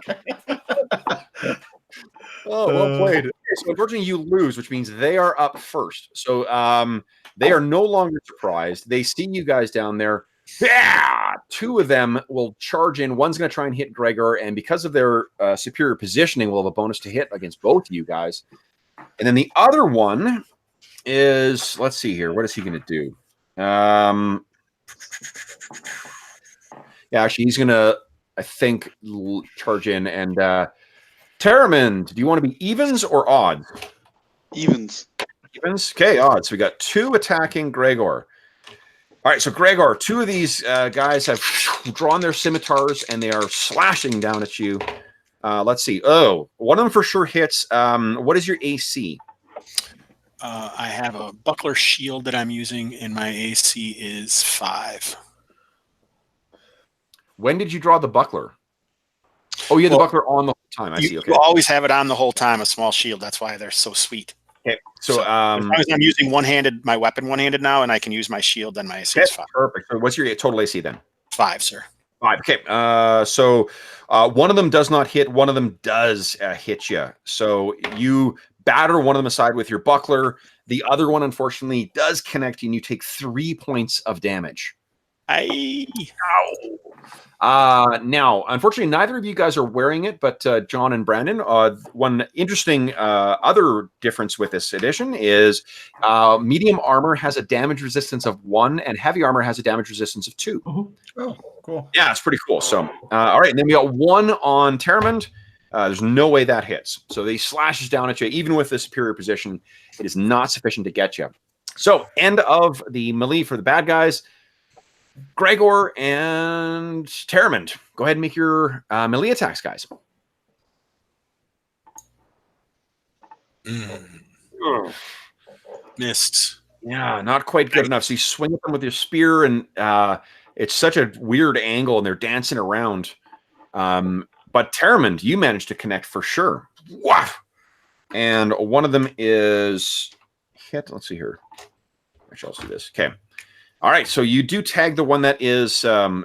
Oh, well played. Okay, so unfortunately, you lose, which means they are up first. So they are no longer surprised. They see you guys down there. Yeah! 2 of them will charge in. One's going to try and hit Gregor, and because of their superior positioning, will have a bonus to hit against both of you guys. And then the other one is, let's see here. What is he going to do? Yeah, actually, he's going to, I think, charge in. And Terramond, do you want to be evens or odds? Evens. Evens? Okay, odds. So we got 2 attacking Gregor. All right, so Gregor, 2 of these guys have drawn their scimitars, and they are slashing down at you. Let's see. Oh, one of them for sure hits. What is your AC? I have a buckler shield that I'm using, and my AC is 5. When did you draw the buckler? Oh, you had the buckler on the whole time. I see. Okay. You always have it on the whole time, a small shield. That's why they're so sweet. Okay. So, as long as I'm using my weapon one-handed now, and I can use my shield, then my AC is 5. Perfect. So what's your total AC then? 5, sir. 5. Okay. So one of them does not hit. One of them does hit you. So you batter one of them aside with your buckler. The other one, unfortunately, does connect you, and you take 3 points of damage. Now, unfortunately, neither of you guys are wearing it, but John and Brandon. One interesting other difference with this edition is medium armor has a damage resistance of 1, and heavy armor has a damage resistance of 2. Mm-hmm. Oh, cool. Yeah, it's pretty cool. So, all right, and then we got 1 on Terramond. There's no way that hits. So they slashes down at you, even with the superior position. It is not sufficient to get you. So, end of the melee for the bad guys. Gregor and Terramond, go ahead and make your melee attacks, guys. Missed. Yeah, not quite good enough. So you swing at them with your spear, and it's such a weird angle, and they're dancing around. But Terramond, you managed to connect for sure. Wow. And one of them is hit. Let's see here. Actually, I'll do this. Okay. All right, so you do tag the one that is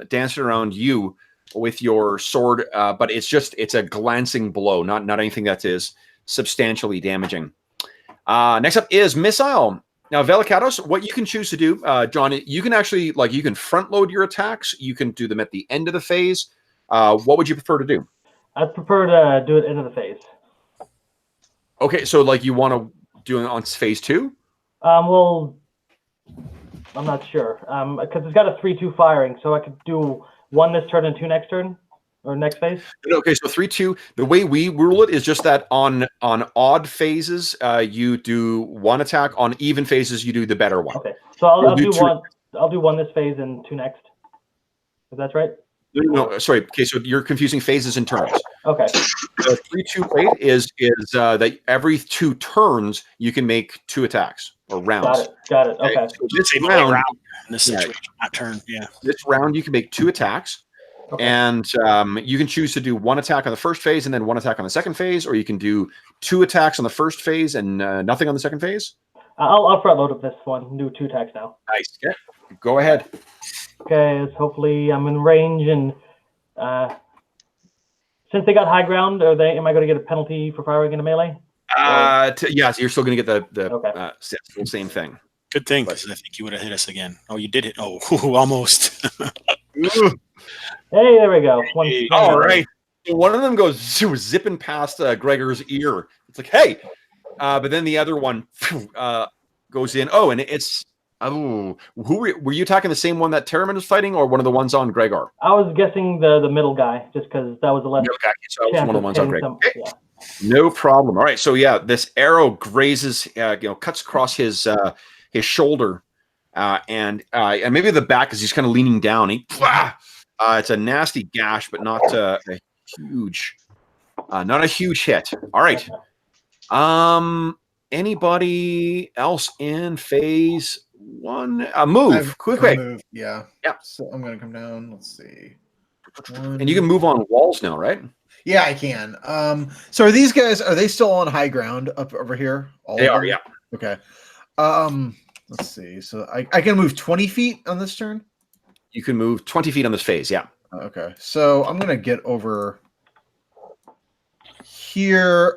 dancing around you with your sword, but it's a glancing blow, not anything that is substantially damaging. Next up is Missile. Now, Velikatos, what you can choose to do, John, you can actually, you can front load your attacks. You can do them at the end of the phase. What would you prefer to do? I'd prefer to do it end of the phase. Okay, so you want to do it on phase 2? Well, I'm not sure, because it's got a 3-2 firing, so I could do 1 this turn and 2 next turn, or next phase. Okay, so 3-2. The way we rule it is just that on odd phases, you do 1 attack. On even phases, you do the better one. Okay, so I'll do 1. I'll do 1 this phase and 2 next. If that's right. No, sorry. Okay, so you're confusing phases and turns. Okay. The 3-2 rate is that every 2 turns you can make 2 attacks or rounds. Got it. Okay. So this round in this situation, not turn. Yeah. This round you can make 2 attacks, and you can choose to do 1 attack on the first phase and then 1 attack on the second phase, or you can do 2 attacks on the first phase and nothing on the second phase. I'll front load up this one. Do 2 attacks now. Nice. Okay. Go ahead. Okay, hopefully I'm in range, and since they got high ground, am I going to get a penalty for firing in a melee? Yeah, so you're still going to get the same thing. Good thing, because I think you would have hit us again. Oh, you did hit. Oh, almost. Hey, there we go. All right. One of them goes zipping past Gregor's ear. It's like, hey, but then the other one goes in. Oh, and it's Oh, were you attacking the same one that Tavern was fighting, or one of the ones on Gregor? I was guessing the middle guy, just because that was a less Okay, so that was chance one of of the ones on hitting Gregor. some. Okay. Yeah. No problem. All right, so yeah, this arrow grazes, cuts across his shoulder, and maybe the back as he's kind of leaning down. It's a nasty gash, but not a huge hit. All right. Anybody else in phase one? Move quick. Move, yeah. Yeah. So I'm gonna come down. Let's see. And you can move on walls now, right? Yeah, I can. So are these guys? Are they still on high ground up over here? They are. Yeah. Okay. Let's see. So I can move 20 feet on this turn. You can move 20 feet on this phase. Yeah. Okay. So I'm gonna get over here.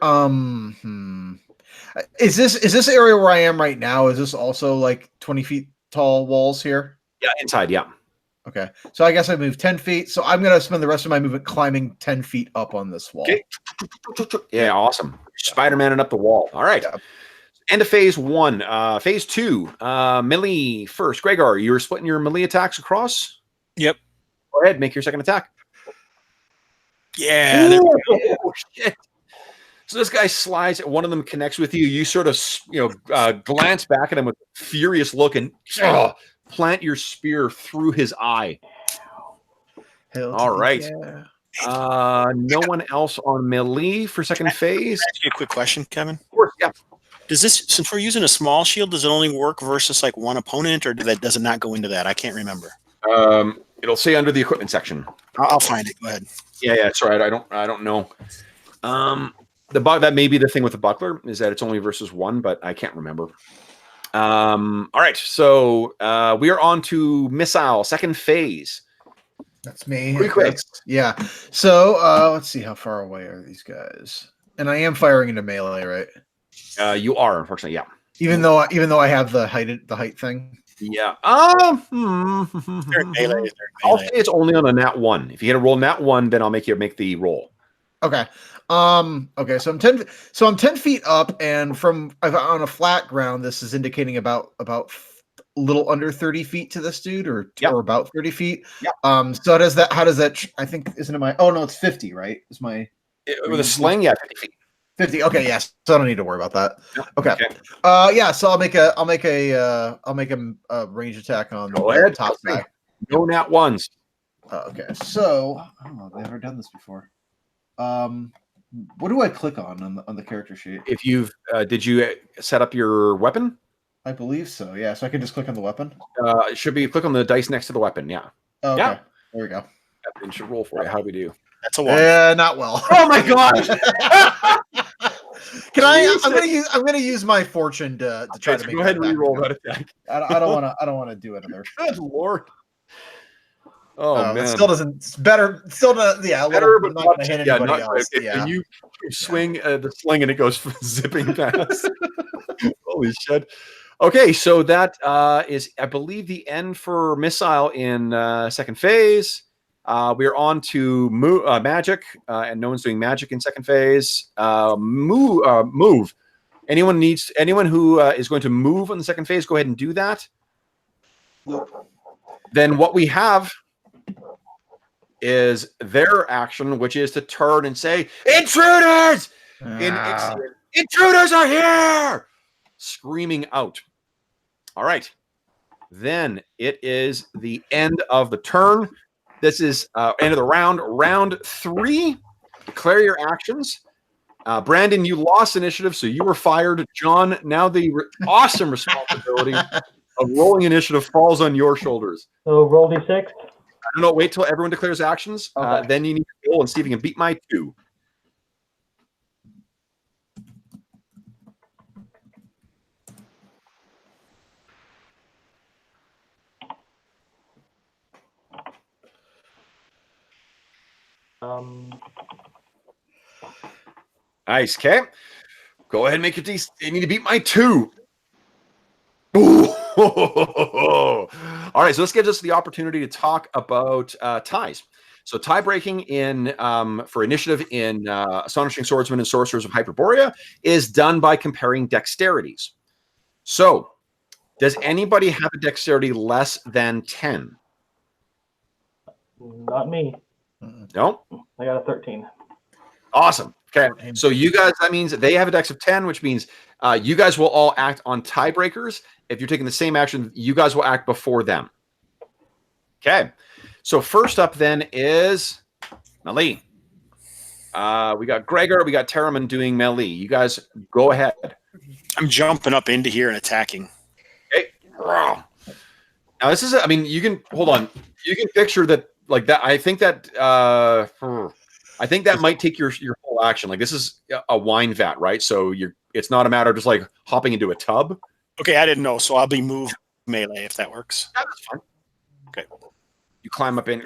Is this area where I am right now? Is this also like 20 feet tall walls here? Yeah, inside. Yeah. Okay. So I guess I moved 10 feet. So I'm gonna spend the rest of my movement climbing 10 feet up on this wall. Okay. Yeah, awesome. Spider-Man up the wall. All right. Yeah. End of phase one. Phase two. Melee first. Gregor, you're splitting your melee attacks across? Yep. Go ahead, make your second attack. Yeah. Oh, shit. So this guy slides, one of them connects with you. You sort of, glance back at him with a furious look and plant your spear through his eye. All right. Yeah. No one else on melee for second phase. Can I ask you a quick question, Kevin? Of course, yeah. Does this, since we're using a small shield, does it only work versus like one opponent, or does it not go into that? I can't remember. It'll say under the equipment section. I'll find it. Go ahead. Yeah, it's all right. I don't know. That may be the thing with the buckler, is that it's only versus one, but I can't remember. All right, so we are on to missile, second phase. That's me. Pretty quick. Yeah. So let's see, how far away are these guys? And I am firing into melee, right? You are, unfortunately, yeah. Even though I have the height thing. Yeah. They're in melee. I'll say it's only on a nat 1. If you get a roll nat 1, then I'll make you make the roll. Okay. Okay. So I'm 10 feet up, and on a flat ground, this is indicating about a little under 30 feet to this dude, or about 30 feet. Yeah. So how does that? I think isn't it my? Oh no, it's 50. Right? Is my with a sling? Yeah, 50 feet. 50. Okay. Yes. So I don't need to worry about that. No. Okay. Yeah. So I'll make a range attack on the top guy. No nat 1s. Okay. So I don't know. I've never done this before. What do I click on the character sheet? If you've did you set up your weapon? I believe so. Yeah. So I can just click on the weapon. It should be click on the dice next to the weapon. Yeah. Okay. Yeah. There we go. It should roll for you. How do we do? That's a one. Yeah, not well. Oh my gosh! I'm gonna use my fortune to try to make. Go ahead and re-roll that attack. I don't want to do another. Good lord! Oh man, it still doesn't. It's better. Still not. Yeah, better, but but not gonna hit anybody else. And you swing the sling and it goes zipping past. Holy shit! Okay, so that is, I believe, the end for missile in second phase. We're on to magic, and no one's doing magic in second phase. Move. Anyone who is going to move on the second phase, go ahead and do that. Nope. Then what we have is their action, which is to turn and say, "Intruders! Intruders are here!" Screaming out. All right. Then it is the end of the turn. This is end of the round. Round 3. Declare your actions. Brandon, you lost initiative, so you were fired. John, now the awesome responsibility of rolling initiative falls on your shoulders. So roll d6. No, wait till everyone declares actions. Okay. Then you need to roll and see if you can beat my 2. Nice. Okay. Go ahead and make your D. You need to beat my 2. Ooh. All right. So this gives us the opportunity to talk about ties. So tie breaking in for initiative in Astonishing Swordsmen and Sorcerers of Hyperborea is done by comparing dexterities. So Does anybody have a dexterity less than 10? Not me. No? I got a 13. Awesome. Okay. So you guys, that means they have a dex of 10, which means you guys will all act on tiebreakers. If you're taking the same action, you guys will act before them. Okay. So first up then is melee. We got Gregor, we got Tavern doing melee. You guys go ahead. I'm jumping up into here and attacking. Okay. Now this is, I mean, you can hold on. You can picture that like that. I think that might take your whole action. Like this is a wine vat, right? So it's not a matter of just like hopping into a tub. Okay, I didn't know, so I'll be moved melee if that works. Yeah, that's fine. Okay. You climb up in.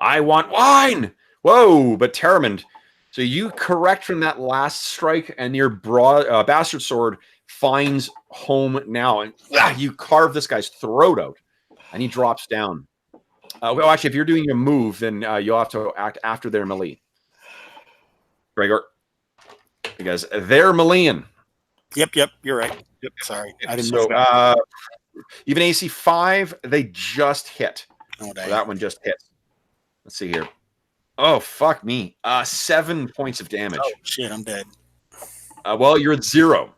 I want wine. Whoa, but Terramond. So you correct from that last strike, and your bastard sword finds home now, and you carve this guy's throat out, and he drops down. Well, actually, if you're doing a move, then you'll have to act after their melee. Gregor, because they're meleeing. Yep, you're right. Yep, sorry. I didn't So know. even AC 5, they just hit. Oh, So dang. that one just hit. Let's see here. Oh, fuck me. 7 points of damage. Oh, shit, I'm dead. Well, you're at 0.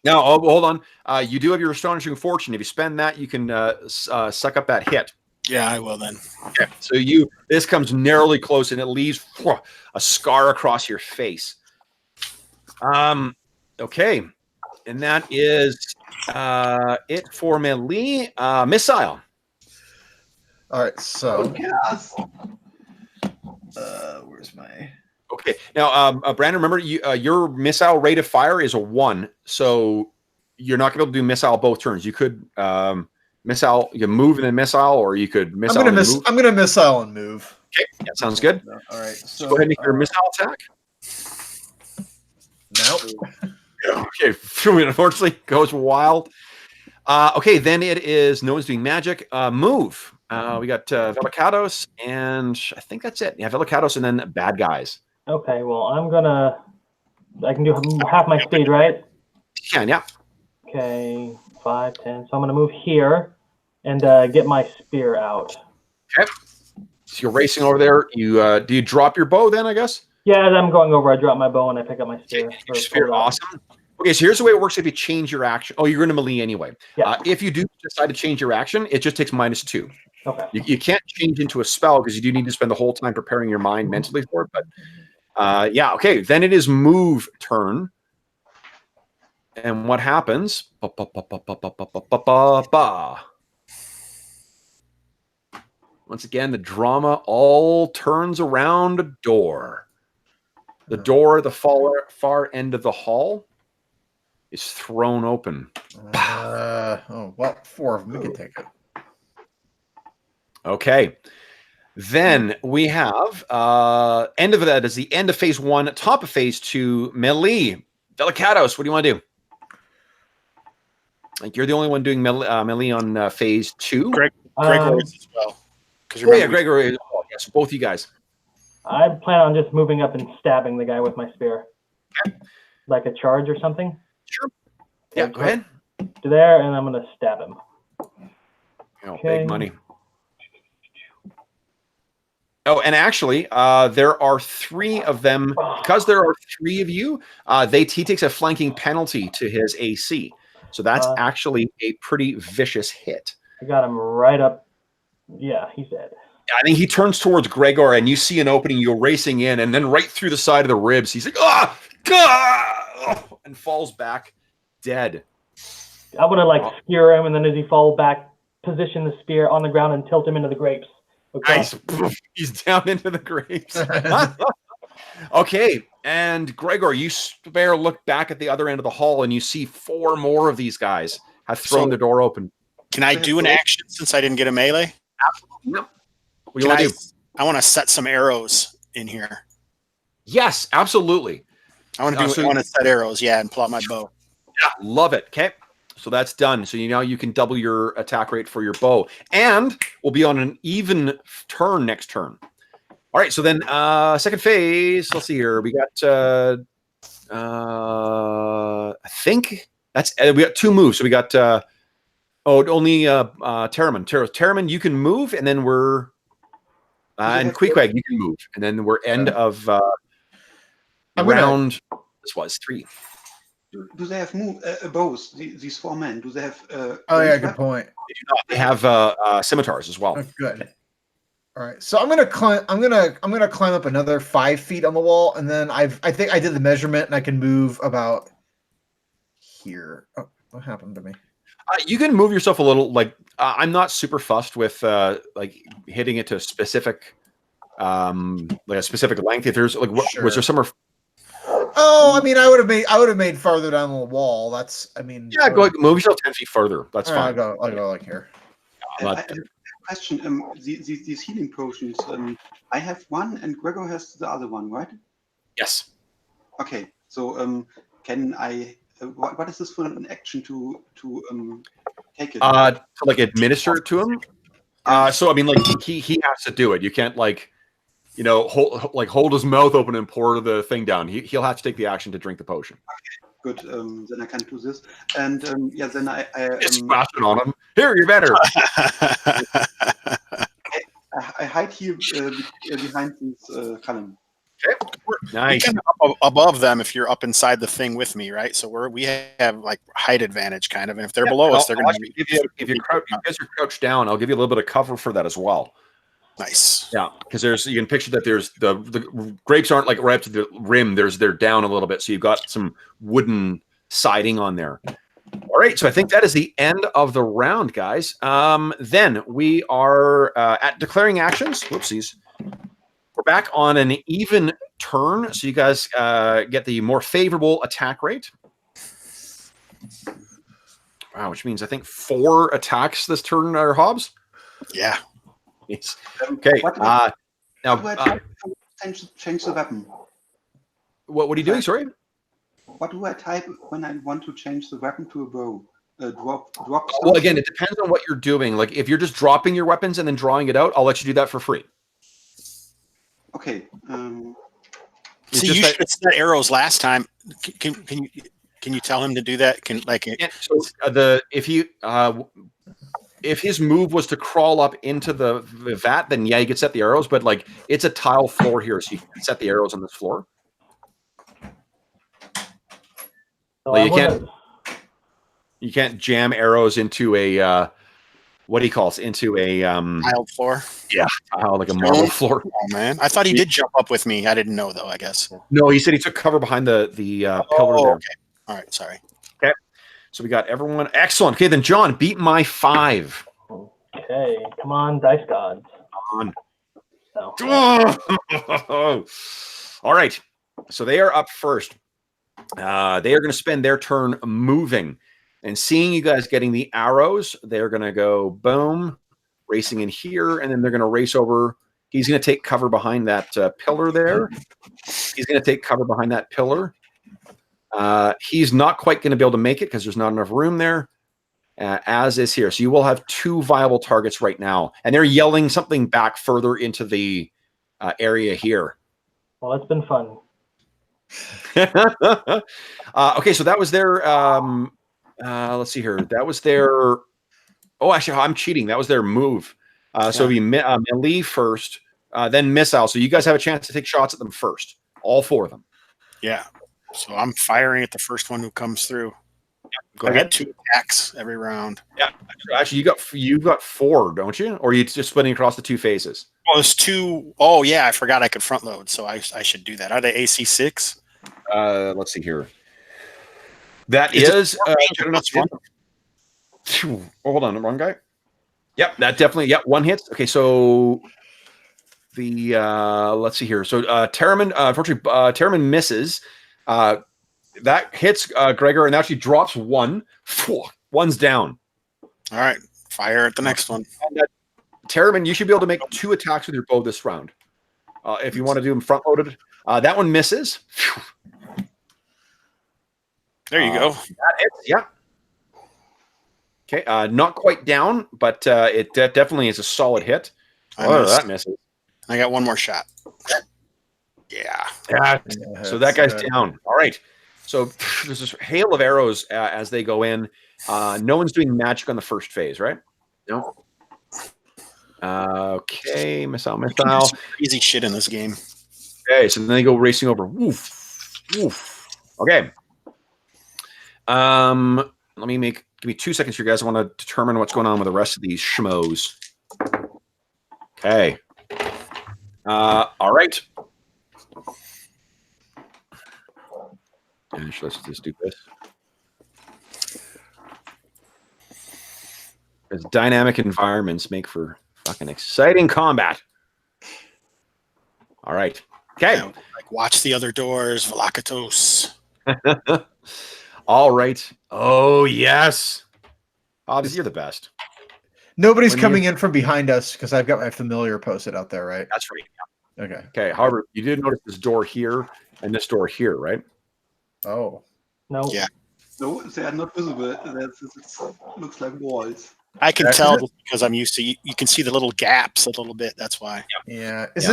Now, hold on. You do have your Astonishing Fortune. If you spend that, you can suck up that hit. Yeah, I will then. Okay. So this comes narrowly close, and it leaves a scar across your face. Okay. And that is it for melee. Missile. All right, so where's my? Okay. Now, Brandon, remember your missile rate of fire is a 1, so you're not going to be able to do missile both turns. You could missile, you can move and then missile, or you could missile. I'm gonna missile and move. Okay, that sounds good. All right, So go ahead and make your missile attack. Nope. Okay, unfortunately, goes wild. Okay, then it is no one's doing magic. Move. We got Velicados, and I think that's it. Yeah, Velicados, and then bad guys. Okay, well, I can do half my speed, right? You can, yeah. Okay, 5, 10. So I'm gonna move here and get my spear out. Okay. So you're racing over there. You do you drop your bow then? I guess. Yeah, as I'm going over, I drop my bow and I pick up my spear. Your spear, awesome. Okay, so here's the way it works if you change your action. Oh, you're going to melee anyway. Yeah. If you do decide to change your action, it just takes -2. Okay. You can't change into a spell because you do need to spend the whole time preparing your mind mentally for it. But yeah, okay. Then it is move turn. And what happens? Once again, the drama all turns around a door. The door at the far end of the hall is thrown open. Oh, well, 4 of them. We can take it. Okay. Then we have end of that is the end of phase 1, top of phase 2, melee. Velicados, what do you want to do? Like you're the only one doing melee on phase 2. Gregor is as well. Oh, yeah, Gregor. Oh, yes, both you guys. I plan on just moving up and stabbing the guy with my spear. Okay. Like a charge or something? Sure. Yeah, go ahead. To there, and I'm going to stab him. Big money. Oh, and actually, there are 3 of them. Because there are 3 of you, he takes a flanking penalty to his AC. So that's actually a pretty vicious hit. I got him right up. Yeah, he's dead. I think he turns towards Gregor, and you see an opening. You're racing in, and then right through the side of the ribs, he's like, and falls back dead. I would have skewer him, and then as he falls back, position the spear on the ground and tilt him into the grapes. Okay. Nice. He's down into the grapes. Okay, and Gregor, you look back at the other end of the hall, and you see 4 more of these guys have thrown the door open. Can I do an action since I didn't get a melee? Absolutely. Yep. What do you want to do? I want to set some arrows in here. Yes, absolutely. I want to set arrows, and pull out my bow. Yeah, love it. Okay, so that's done. So you can double your attack rate for your bow, and we'll be on an even turn next turn. All right, so then second phase. Let's see here. We got I think That's we got 2 moves. So we got only Taraman. Taraman, you can move, and then we're and Queequeg, you can move, and then we're end of round. This was 3. Do they have bows? These 4 men. Do they have? Oh yeah, good point. They do not. They have scimitars as well. Oh, good. All right, so I'm gonna climb. I'm gonna climb up another 5 feet on the wall, and then I think I did the measurement, and I can move about here. Oh, what happened to me? You can move yourself a little. Like I'm not super fussed with like hitting it to a specific, like a specific length. If there's like, was there somewhere? Oh, I mean, I would have made farther down the wall. That's, I mean, yeah, go move yourself 10 feet further. That's fine. I'll go like here. Question: these healing potions. I have one, and Gregor has the other one, right? Yes. Okay. So, can I? What is this for an action to take it? To like administer it to him. So I mean, like he has to do it. You can't like, you know, hold his mouth open and pour the thing down. He'll have to take the action to drink the potion. Okay, good. Then I can do this, and yeah, then I splash it on him. Here, you're better. I hide here behind this column. Okay. Nice. Kind of above them if you're up inside the thing with me, right? So we have like height advantage kind of, and if they're below us, they're going to give you if you guys are crouched down, I'll give you a little bit of cover for that as well. Nice. Yeah, because you can picture that there's the grapes aren't like right up to the rim. They're down a little bit, so you've got some wooden siding on there. All right, so I think that is the end of the round, guys. Then we are at declaring actions. Whoopsies. We're back on an even turn, so you guys get the more favorable attack rate. Wow, which means I think 4 attacks this turn are Hobbs. Yeah. Yes. Okay. Now, change the weapon. What are you doing? Sorry. What do I type when I want to change the weapon to a bow? Drop. Well, again, it depends on what you're doing. Like, if you're just dropping your weapons and then drawing it out, I'll let you do that for free. Okay. See, you should have set arrows last time. Can you tell him to do that? So if his move was to crawl up into the vat, then yeah, you could set the arrows. But like, it's a tile floor here, so you can set the arrows on this floor. Well, you can't jam arrows into a what he calls into a tiled floor. Yeah, like a marble floor. Oh man, I thought he did jump up with me. I didn't know though. I guess. No, he said he took cover behind the pillar there. Okay. All right. Sorry. Okay. So we got everyone. Excellent. Okay, then John, beat my 5. Okay, come on, dice gods. Come on. Oh. All right. So they are up first. They are going to spend their turn moving. And seeing you guys getting the arrows, they're going to go boom, racing in here, and then they're going to race over. He's going to take cover behind that pillar there. He's going to take cover behind that pillar. He's not quite going to be able to make it because there's not enough room there, as is here. So you will have 2 viable targets right now. And they're yelling something back further into the area here. Well, it's been fun. Okay, so that was their... let's see here. That was their... Oh, actually, I'm cheating. That was their move. So it'd be melee first, then missile. So you guys have a chance to take shots at them first. All 4 of them. Yeah. So I'm firing at the first one who comes through. Go ahead. 2 attacks every round. Yeah. Actually, you got 4, don't you? Or are you just splitting across the 2 faces? Well, it's 2. Oh, yeah. I forgot I could front load, so I should do that. Are they AC 6? Let's see here. That is hold on, wrong guy. Yep, that definitely. Yep, 1 hit. Okay, so the let's see here. So Taraman, unfortunately, Taraman misses. That hits Gregor and actually drops 1. 1's down. All right, fire at the next one. Taraman, you should be able to make 2 attacks with your bow this round. If you want to do them front loaded, that one misses. There you go. That hits, yeah. Okay, not quite down, but it definitely is a solid hit. That misses. I got 1 more shot. Yeah. So that guy's down. All right. So there's this hail of arrows as they go in. No one's doing magic on the first phase, right? No. Okay, missile. Easy shit in this game. Okay, so then they go racing over. Woof, woof. Okay. Let me give me 2 seconds here, guys. I want to determine what's going on with the rest of these schmoes. Okay. All right. Gosh, let's just do this. Because dynamic environments make for fucking exciting combat. All right. Okay. Yeah, like watch the other doors, Velakatos. All right. Oh, yes. Hobbs, you're the best. Nobody's coming in from behind us because I've got my familiar posted out there, right? That's right. Yeah. Okay. Okay. However, you did notice this door here and this door here, right? Oh. No. Yeah. No, they are not visible. It looks like walls. I can tell just because I'm used to. You can see the little gaps a little bit. That's why. Yeah. Is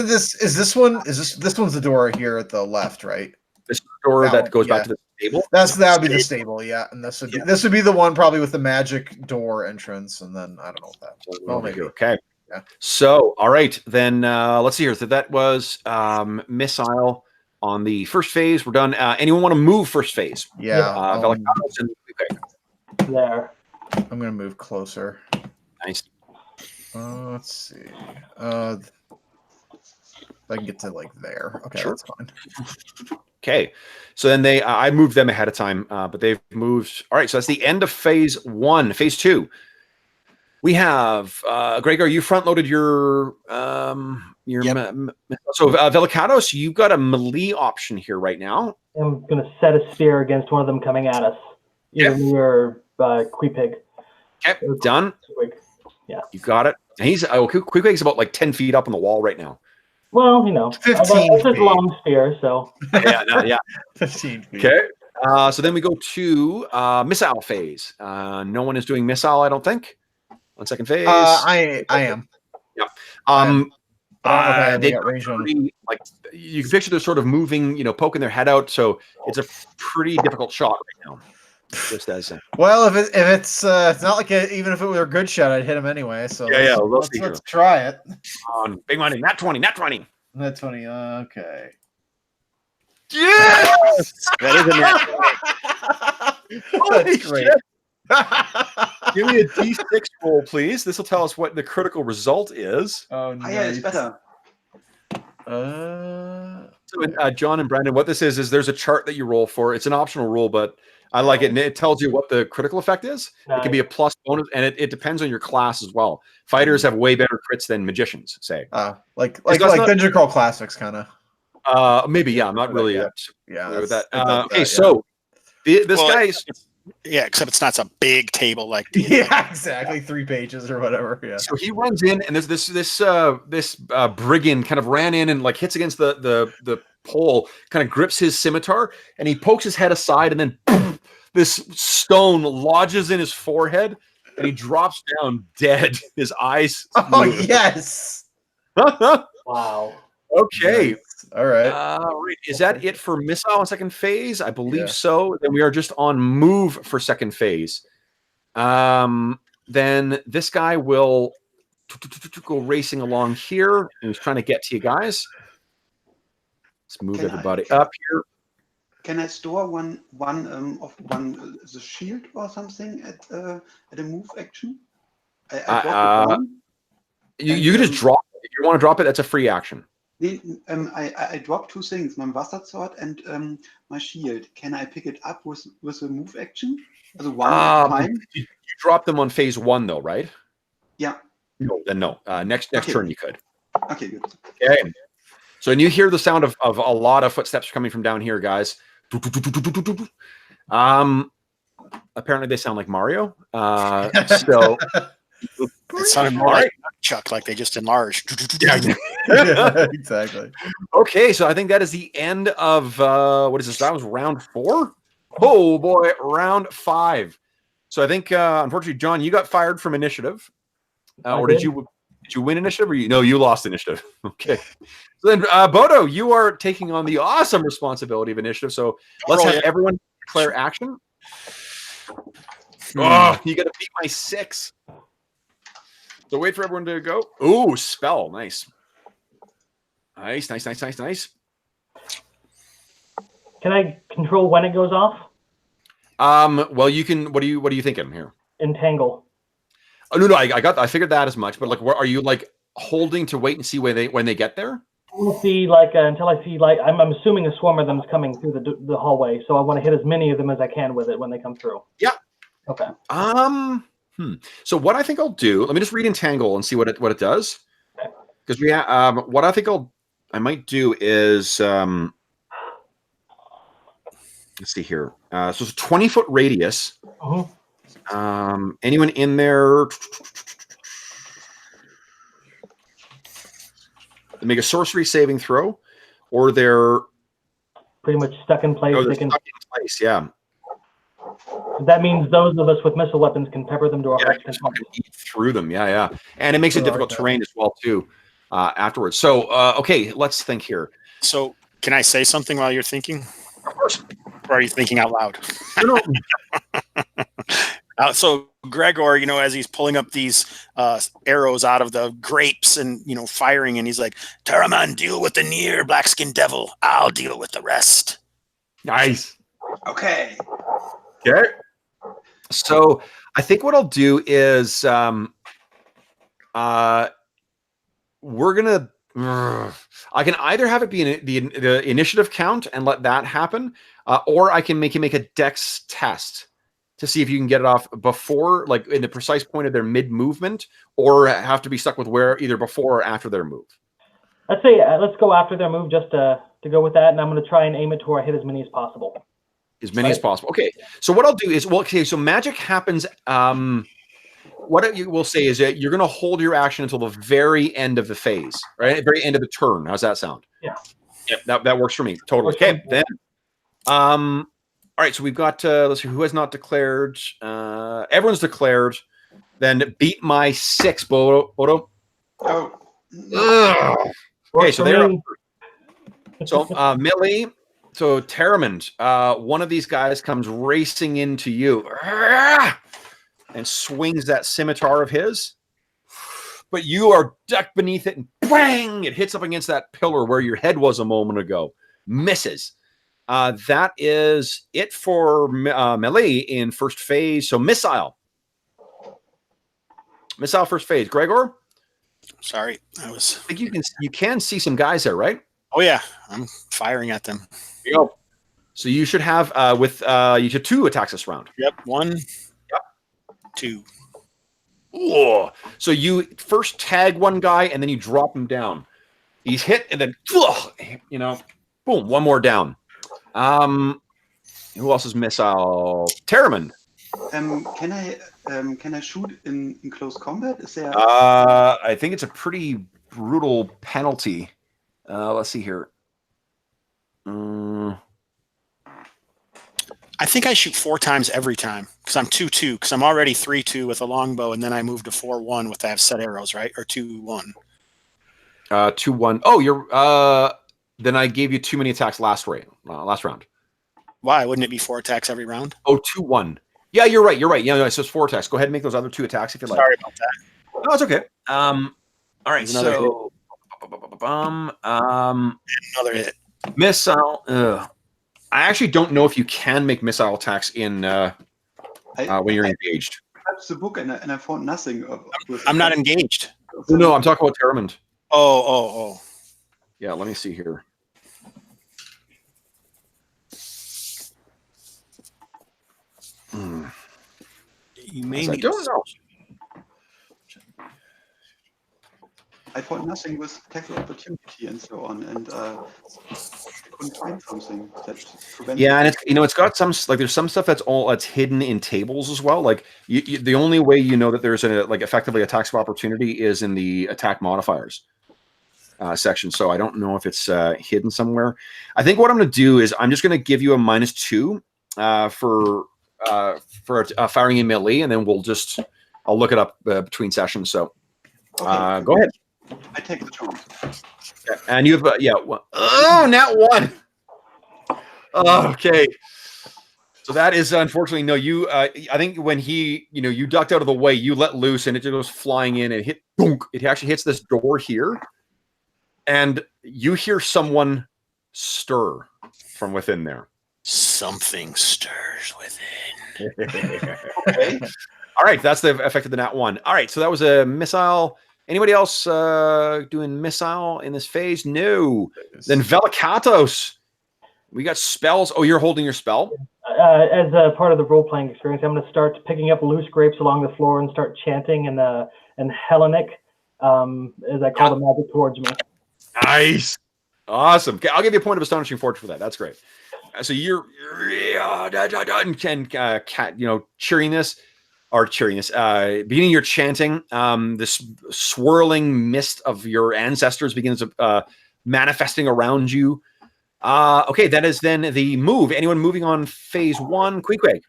this one? This one's the door here at the left, right? This door that goes back to the stable. That would be the stable, yeah. And this would be the one probably with the magic door entrance, and then I don't know what that. Well, maybe. Okay. Yeah. So, all right, then let's see here. So that was missile on the first phase. We're done. Anyone want to move first phase? Yeah. Velakatos and okay. There. I'm gonna move closer. Nice. Let's see. I can get to like there. Okay, Sure. that's fine. Okay, so then I moved them ahead of time, but they've moved. All right, so that's the end of phase 1. Phase 2, we have Gregor. You front loaded your Yep. So Velakatos, you've got a melee option here right now. I'm going to set a spear against one of them coming at us. Either me or Queepig. Okay, done. Yeah. You got it. And he's Queepig's about like 10 feet up on the wall right now. Well, you know, 15 it's a feet. long spear, so. Yeah. 15 feet. Okay. So then we go to missile phase. No one is doing missile, I don't think. On second phase. I am. Yeah. They got range on. Like you can picture they're sort of moving, poking their head out. So it's a pretty difficult shot right now. Just as Well, if it's not like even if it were a good shot, I'd hit him anyway. So let's try it. On big money, nat 20. That's funny. Okay. Yes! That is a That's great. Give me a D6 roll, please. This will tell us what the critical result is. Oh, Yeah, it's better. So, John and Brandon, what this is there's a chart that you roll for. It's an optional rule, but I like it. And it tells you what the critical effect is. It can be a plus bonus, and it depends on your class as well. Fighters have way better crits than magicians, say. Like Dungeon Crawl Classics, kind of. Maybe, yeah. I'm not really yeah with that. Okay, so this guy is... Yeah, except it's not a big table like. Yeah, exactly. 3 pages or whatever. Yeah. So he runs in, and there's this brigand kind of ran in and like hits against the pole, kind of grips his scimitar, and he pokes his head aside, and then boom, this stone lodges in his forehead, and he drops down dead. His eyes. Oh yes. Wow. Okay. Nice. All right. Right. Is that it for missile on second phase? I believe so. Then we are just on move for second phase. Then this guy will go racing along here, and he's trying to get to you guys. Let's move everybody up here. Can I store one the shield or something at a move action? I drop it down. You can just drop it. If you want to drop it, that's a free action. I dropped 2 things, my Bastard Sword and my shield. Can I pick it up with a move action? Also one at a time? You dropped them on phase 1, though, right? Yeah. No, then no. Next turn you could. Okay, good. Okay. So, and you hear the sound of a lot of footsteps coming from down here, guys. Apparently they sound like Mario. So it sounded more like Chuck, like they just enlarged. Yeah, exactly. Okay, so I think that is the end of what is this? That was round 4. Oh boy, round 5. So I think unfortunately, John, you got fired from initiative, or did you? Did you win initiative or no, you lost initiative. Okay. So then, Bodo, you are taking on the awesome responsibility of initiative. So let's have everyone declare action. Oh, you got to beat my 6. So wait for everyone to go. Ooh, spell. Nice. Nice. Can I control when it goes off? Well, you can. What are you thinking here? Entangle. Oh no, I figured that as much. But like, what are you like holding to wait and see when they get there? I want to see like until I see like I'm assuming a swarm of them is coming through the hallway, so I want to hit as many of them as I can with it when they come through. Yeah. Okay. So what I think I'll do, let me just read Entangle and see what it does. Because what I think I might do is let's see here. So it's a 20-foot radius. Anyone in there? They make a sorcery saving throw, or they're pretty much stuck in place. Stuck in place. Yeah. That means those of us with missile weapons can pepper them to our heart's content. Eat through them. Yeah. And it makes it difficult terrain as well too. Afterwards. So okay, let's think here. So can I say something while you're thinking? Of course. Or are you thinking out loud? So Gregor, as he's pulling up these arrows out of the grapes and, firing, and he's like, Taraman, deal with the near black-skinned devil. I'll deal with the rest. Nice. Okay. So I think what I'll do is we're gonna. I can either have it be the initiative count and let that happen, or I can make you make a dex test to see if you can get it off before, like in the precise point of their mid movement, or have to be stuck with where either before or after their move. I'd say let's go after their move just to go with that, and I'm going to try and aim it to where I hit as many as possible. As many as possible. Okay. So what I'll do is, so magic happens. What you will say is that you're going to hold your action until the very end of the phase, right? Very end of the turn. How's that sound? Yeah. Yep. That works for me. Totally. Okay. Then, all right. So we've got, let's see, who has not declared? Everyone's declared. Then beat my 6, Bodo. Oh. Ugh. Okay. So they're up. So Millie. So Taramond, one of these guys comes racing into you and swings that scimitar of his, but you are ducked beneath it and bang! It hits up against that pillar where your head was a moment ago. Misses. That is it for melee in first phase. So missile first phase. Gregor, sorry, I think you can see some guys there, right? Oh yeah, I'm firing at them. There you go. So you should have you should 2 attacks this round. Yep, 1. Yep, 2. Whoa. So you first tag one guy and then you drop him down. He's hit and then boom, one more down. Who else is missile? Taramond. Can I shoot in close combat? Is there? I think it's a pretty brutal penalty. Let's see here. I think I shoot 4 times every time because I'm 2-2 because I'm already 3-2 with a longbow, and then I move to 4-1 with I have set arrows, right? Or 2-1. 2-1. Oh, you're. Then I gave you too many attacks last round. Why wouldn't it be 4 attacks every round? Oh, 2-1. Yeah, you're right. Yeah, no, so it's 4 attacks. Go ahead and make those other 2 attacks if you like. Sorry about that. No, it's okay. All right, so. Another hit. Missile. I actually don't know if you can make missile attacks in when you're engaged. I touched the book and I found nothing. I'm not engaged. No, I'm talking about Taramond. Oh. Yeah, let me see here. You may I don't know. I found nothing with attack of opportunity and so on, and I couldn't find something that prevents. Yeah, and it's got some there's some stuff that's hidden in tables as well. Like the only way you know that there's effectively attacks of opportunity is in the attack modifiers section. So I don't know if it's hidden somewhere. I think what I'm going to do is I'm just going to give you a -2 for firing in melee, and then I'll look it up between sessions. So. Okay. Go ahead. I take the turn. And you've oh, nat 1. Okay. So that is unfortunately no. You, I think when he, you ducked out of the way, you let loose, and it just goes flying in and hit. Dunk, it actually hits this door here, and you hear someone stir from within there. Something stirs within. Okay. All right, that's the effect of the nat 1. All right, so that was a missile. Anybody else doing missile in this phase? No. Then Velikatos. We got spells. Oh, you're holding your spell? As a part of the role-playing experience, I'm going to start picking up loose grapes along the floor and start chanting in Hellenic as I call the magic towards me. Nice. Awesome. Okay, I'll give you a point of Astonishing Forge for that. That's great. So you're cheering this, beginning your chanting. This swirling mist of your ancestors begins manifesting around you. Okay, that is then the move. Anyone moving on phase 1? Queequeg.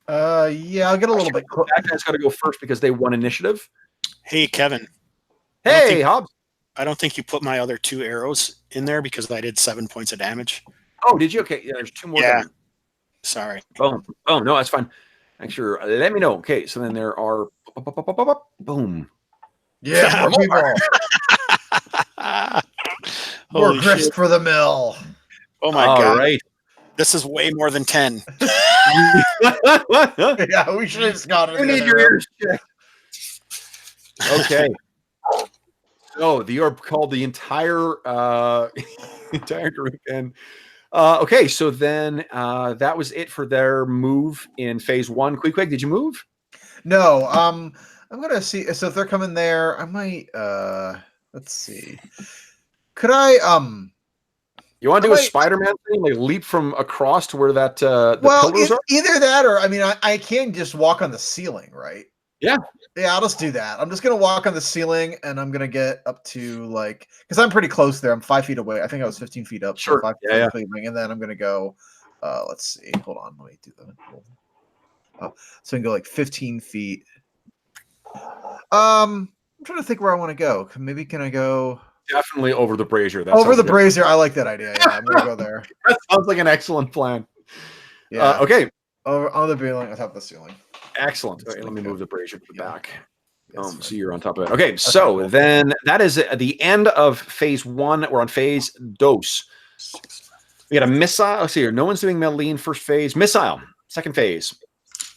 Yeah, I'll get a little bit. That guy's got to go first because they won initiative. Hey, Kevin. Hey, Hobbs. I don't think you put my other 2 arrows in there because I did 7 points of damage. Oh, did you? Okay, yeah, there's 2 more. Yeah. Sorry. Oh, no, that's fine. Actually, let me know. Okay, so then there are boom. Yeah, more people. More Holy grist shit. for the mill. Oh my All god. right. This is way more than 10. Yeah, we should have just gone. You need your ears checked. Okay. So you're called the entire entire group, and okay. So then that was it for their move in phase 1. Queequeg, did you move? No. I'm gonna see. So if they're coming there, I might. Let's see. Could I? You want to do a Spider-Man thing, like leap from across to where that the pillars are? Either that, or I mean, I can just walk on the ceiling, right? Yeah. Yeah, I'll just do that. I'm just gonna walk on the ceiling, and I'm gonna get up to because I'm pretty close there. I'm 5 feet away. I think I was 15 feet up. Sure. So 5 feet Yeah. and then I'm gonna go. Let's see. Hold on. Let me do that. Oh, so I can go 15 feet. I'm trying to think where I want to go. Maybe can I go Definitely over the brazier. over the brazier? I like that idea. Yeah, I'm gonna go there. That sounds like an excellent plan. Yeah. Okay. Over on the building, on top of the ceiling. Excellent. Okay, let me move the brazier to the back. Yes, So you're on top of it. Okay, so then that is the end of phase 1. We're on phase dos. We got a missile. Let's see here. No one's doing melee in first phase. Missile, second phase.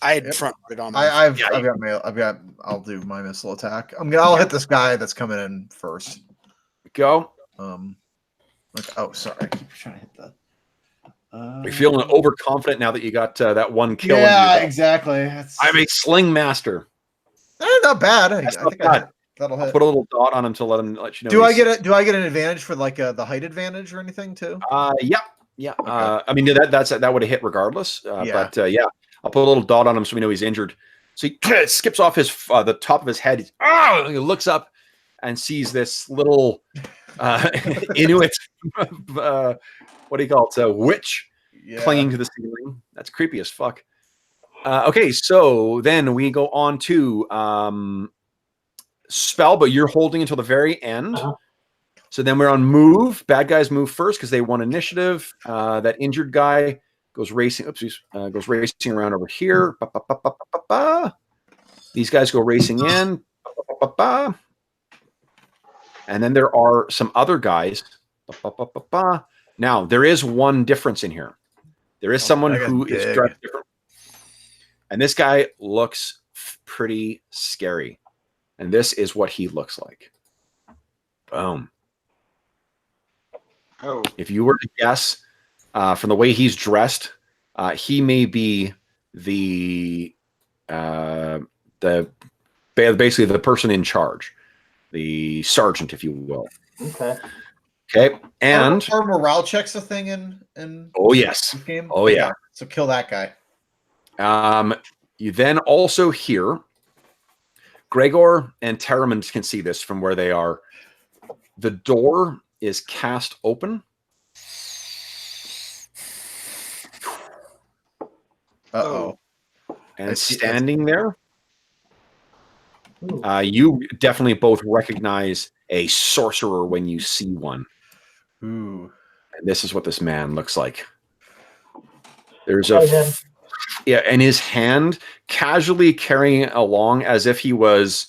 I had front it on my I've got I'll do my missile attack. I'll hit this guy that's coming in first. Go. Oh, sorry. I keep trying to hit that. You're feeling overconfident now that you got that one kill. Yeah, exactly. I'm a sling master. Not bad. I not think bad. that'll I'll hit. put a little dot on him to let you know. Do I get an advantage for the height advantage or anything too? Yeah. Okay. I mean that would have hit regardless. But yeah, I'll put a little dot on him so we know he's injured. So he skips off his the top of his head. He looks up and sees this little Inuit. What do you call it? A witch clinging to the ceiling. That's creepy as fuck. Okay, so then we go on to spell, but you're holding until the very end. So then we're on move. Bad guys move first because they won initiative. That injured guy goes racing. Goes racing around over here. These guys go racing in. And then there are some other guys. Now, there is one difference in here. There is someone who is dressed different. And this guy looks pretty scary. And this is what he looks like. Boom. Oh. If you were to guess from the way he's dressed, he may be basically the person in charge, the sergeant, if you will. Okay. And are morale checks a thing in oh yes, this game? Oh yeah. So kill that guy. You then also hear Gregor and Tavern can see this from where they are. The door is cast open. Uh-oh. And standing there You definitely both recognize a sorcerer when you see one. Ooh. And this is what this man looks like. There's in his hand, casually carrying it along as if he was,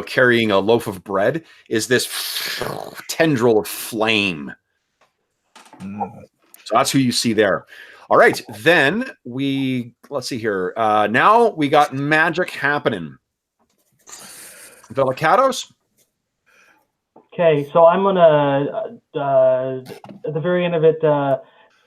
carrying a loaf of bread, is this tendril of flame. So that's who you see there. All right, then let's see here. Now we got magic happening. Velicatos? Okay, so I'm gonna at the very end of it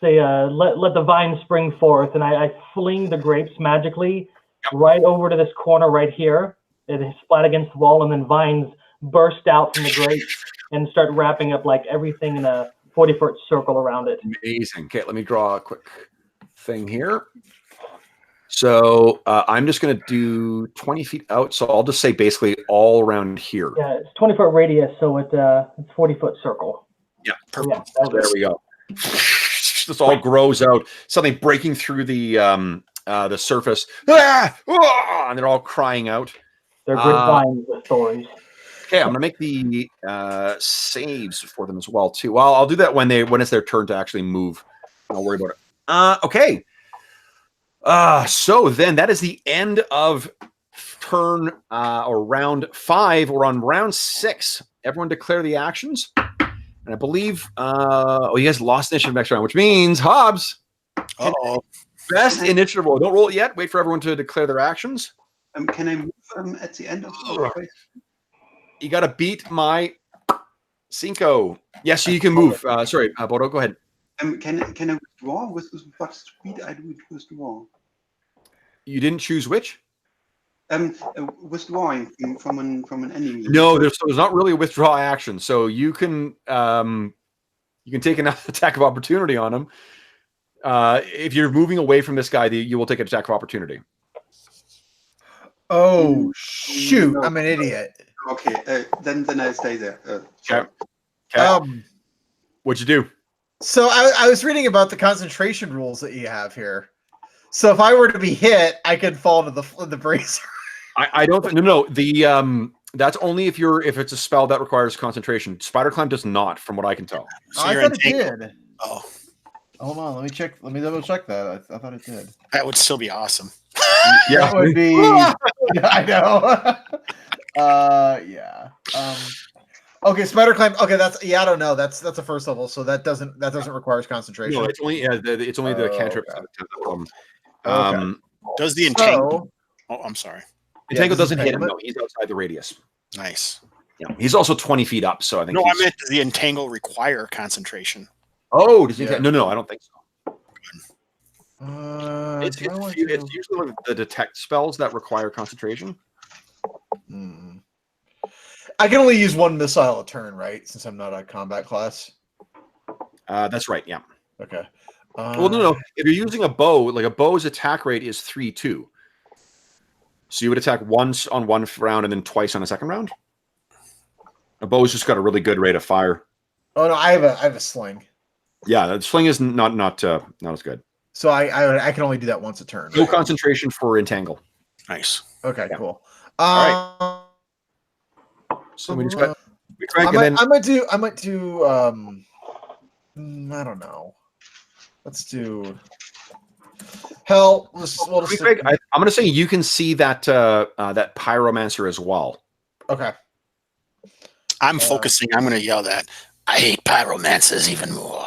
say let the vine spring forth, and I fling the grapes magically right over to this corner right here. It is splat against the wall, and then vines burst out from the grapes and start wrapping up like everything in a 40-foot circle around it. Amazing. Okay, let me draw a quick thing here. So I'm just going to do 20 feet out. So I'll just say basically all around here. Yeah, it's 20-foot radius, so it's 40-foot circle. Yeah, perfect. Yeah, so there we go. This all grows out. Something breaking through the surface. And they're all crying out. They're great vines with thorns. Okay, I'm gonna make the saves for them as well too. Well, I'll do that when it's their turn to actually move. Don't worry about it. Okay. So then that is the end of turn or round 5. We're on round 6. Everyone declare the actions. And I believe you guys lost initiative next round, which means Hobbs. Best initiative roll. Don't roll it yet. Wait for everyone to declare their actions. Can I move at the end of the race? You got to beat my Cinco. Yes, you can move. Sorry, Bodo, go ahead. Can I withdraw? With what speed I do withdraw? You didn't choose which? Withdrawing from an enemy. No, there's not really a withdraw action. So you can take an attack of opportunity on him. If you're moving away from this guy, you will take an attack of opportunity. Oh shoot! No. I'm an idiot. Okay, then I stay there. Okay. What'd you do? So I was reading about the concentration rules that you have here. So if I were to be hit, I could fall into the brazier. I don't think no. The that's only if it's a spell that requires concentration. Spider Climb does not, from what I can tell. So I thought it did. Oh, hold on. Let me check. Let me double check that. I thought it did. That would still be awesome. Yeah, that would be. Yeah, I know. Yeah. Okay, Spider Climb. Okay, I don't know. That's a first level, so that doesn't require concentration. No, it's only the cantrip. Okay. Does the entangle? Oh, I'm sorry. Entangle doesn't hit him. No, he's outside the radius. Nice. Yeah, he's also 20 feet up, so I think. No, I meant does the entangle require concentration? Oh, does he? Yeah. No, I don't think so. It's usually the detect spells that require concentration. I can only use one missile a turn, right? Since I'm not a combat class. That's right. Yeah. Okay. Well, no. If you're using a bow, like a bow's attack rate is 3/2. So you would attack once on one round and then twice on a second round. A bow's just got a really good rate of fire. Oh no, I have a sling. Yeah, the sling is not as good. So I can only do that once a turn. No concentration for entangle. Nice. Okay, cool. All right. So we just got. I might do. I don't know. Let's do. Hell, we'll just I'm going to say you can see that that pyromancer as well. Okay. I'm focusing. I'm going to yell that. I hate pyromancers even more.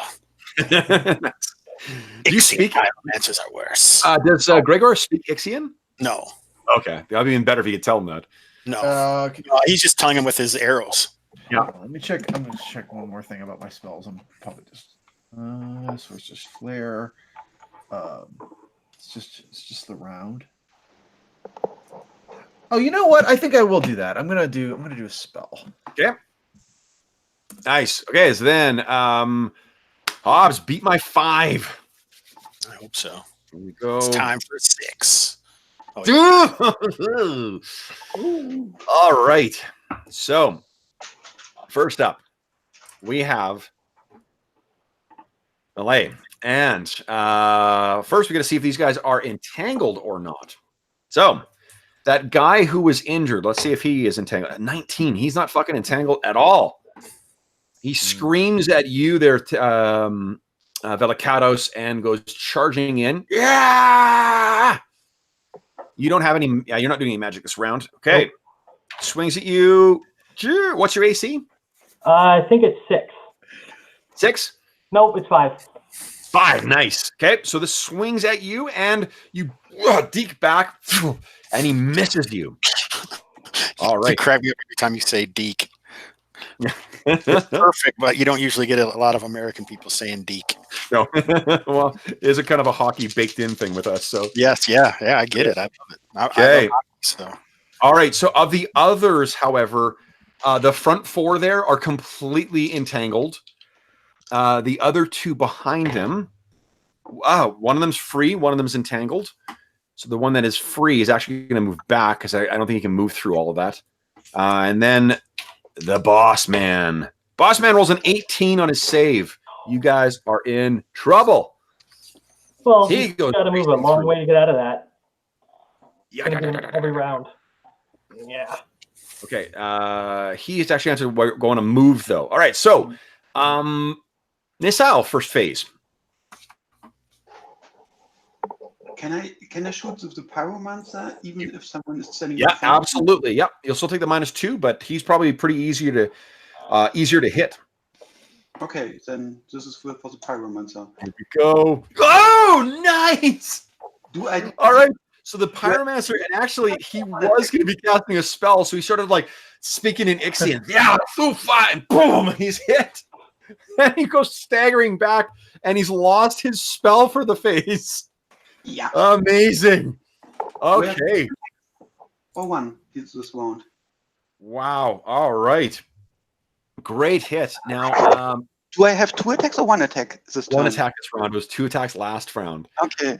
Do you speak? Pyromancers are worse. Does Gregor speak Ixian? No. Okay, that'd be even better if you could tell him that. No. He's just telling him with his arrows. Yeah. Let me check. I'm going to check one more thing about my spells. I'm probably just. So it's just flare. It's just the round. Oh, you know what? I think I will do that. I'm gonna do a spell. Okay. Nice. Okay, so then Hobbs beat my 5. I hope so. Here we go. It's time for 6. Oh, yeah. All right. So first up, we have Malay. And first, we're going to see if these guys are entangled or not. So, that guy who was injured. Let's see if he is entangled. 19. He's not fucking entangled at all. He screams at you there, Velikatos, and goes charging in. Yeah! You don't have any. Yeah, you're not doing any magic this round. Okay. Nope. Swings at you. What's your AC? I think it's 6. 6? Nope, it's 5. 5. Nice. Okay, so this swings at you, and you deke back, and he misses you. All right. You crack me up every time you say deke. It's perfect, but you don't usually get a lot of American people saying deke. No. Well, it's a kind of a hockey baked-in thing with us. So yes, yeah, I get it. I love it. Okay. I love hockey, so. All right. So of the others, however, the front 4 there are completely entangled. The other 2 behind him, one of them's free, one of them's entangled. So the one that is free is actually going to move back because I don't think he can move through all of that. And then the boss man. Boss man rolls an 18 on his save. You guys are in trouble. Well, he goes. Got to move a long way to get out of that. Yeah, every round. Yeah. Okay. He is actually going to move though. All right. So, Missile first phase. Can I shoot with the pyromancer even if someone is standing? Yeah, absolutely. Yep. You'll still take the -2, but he's probably pretty easier to hit. Okay, then this is for the pyromancer. Here we go. Oh, nice! All right. So the pyromancer, and actually he was going to be casting a spell, so he started like speaking in Ixian. Yeah, so fine. Boom! He's hit, and he goes staggering back, and he's lost his spell for the phase. Yeah. Amazing. Okay. Oh, 1 hits this round. Wow. All right. Great hit. Now, do I have 2 attacks or 1 attack this time? 1 attack this round. It was 2 attacks last round. Okay.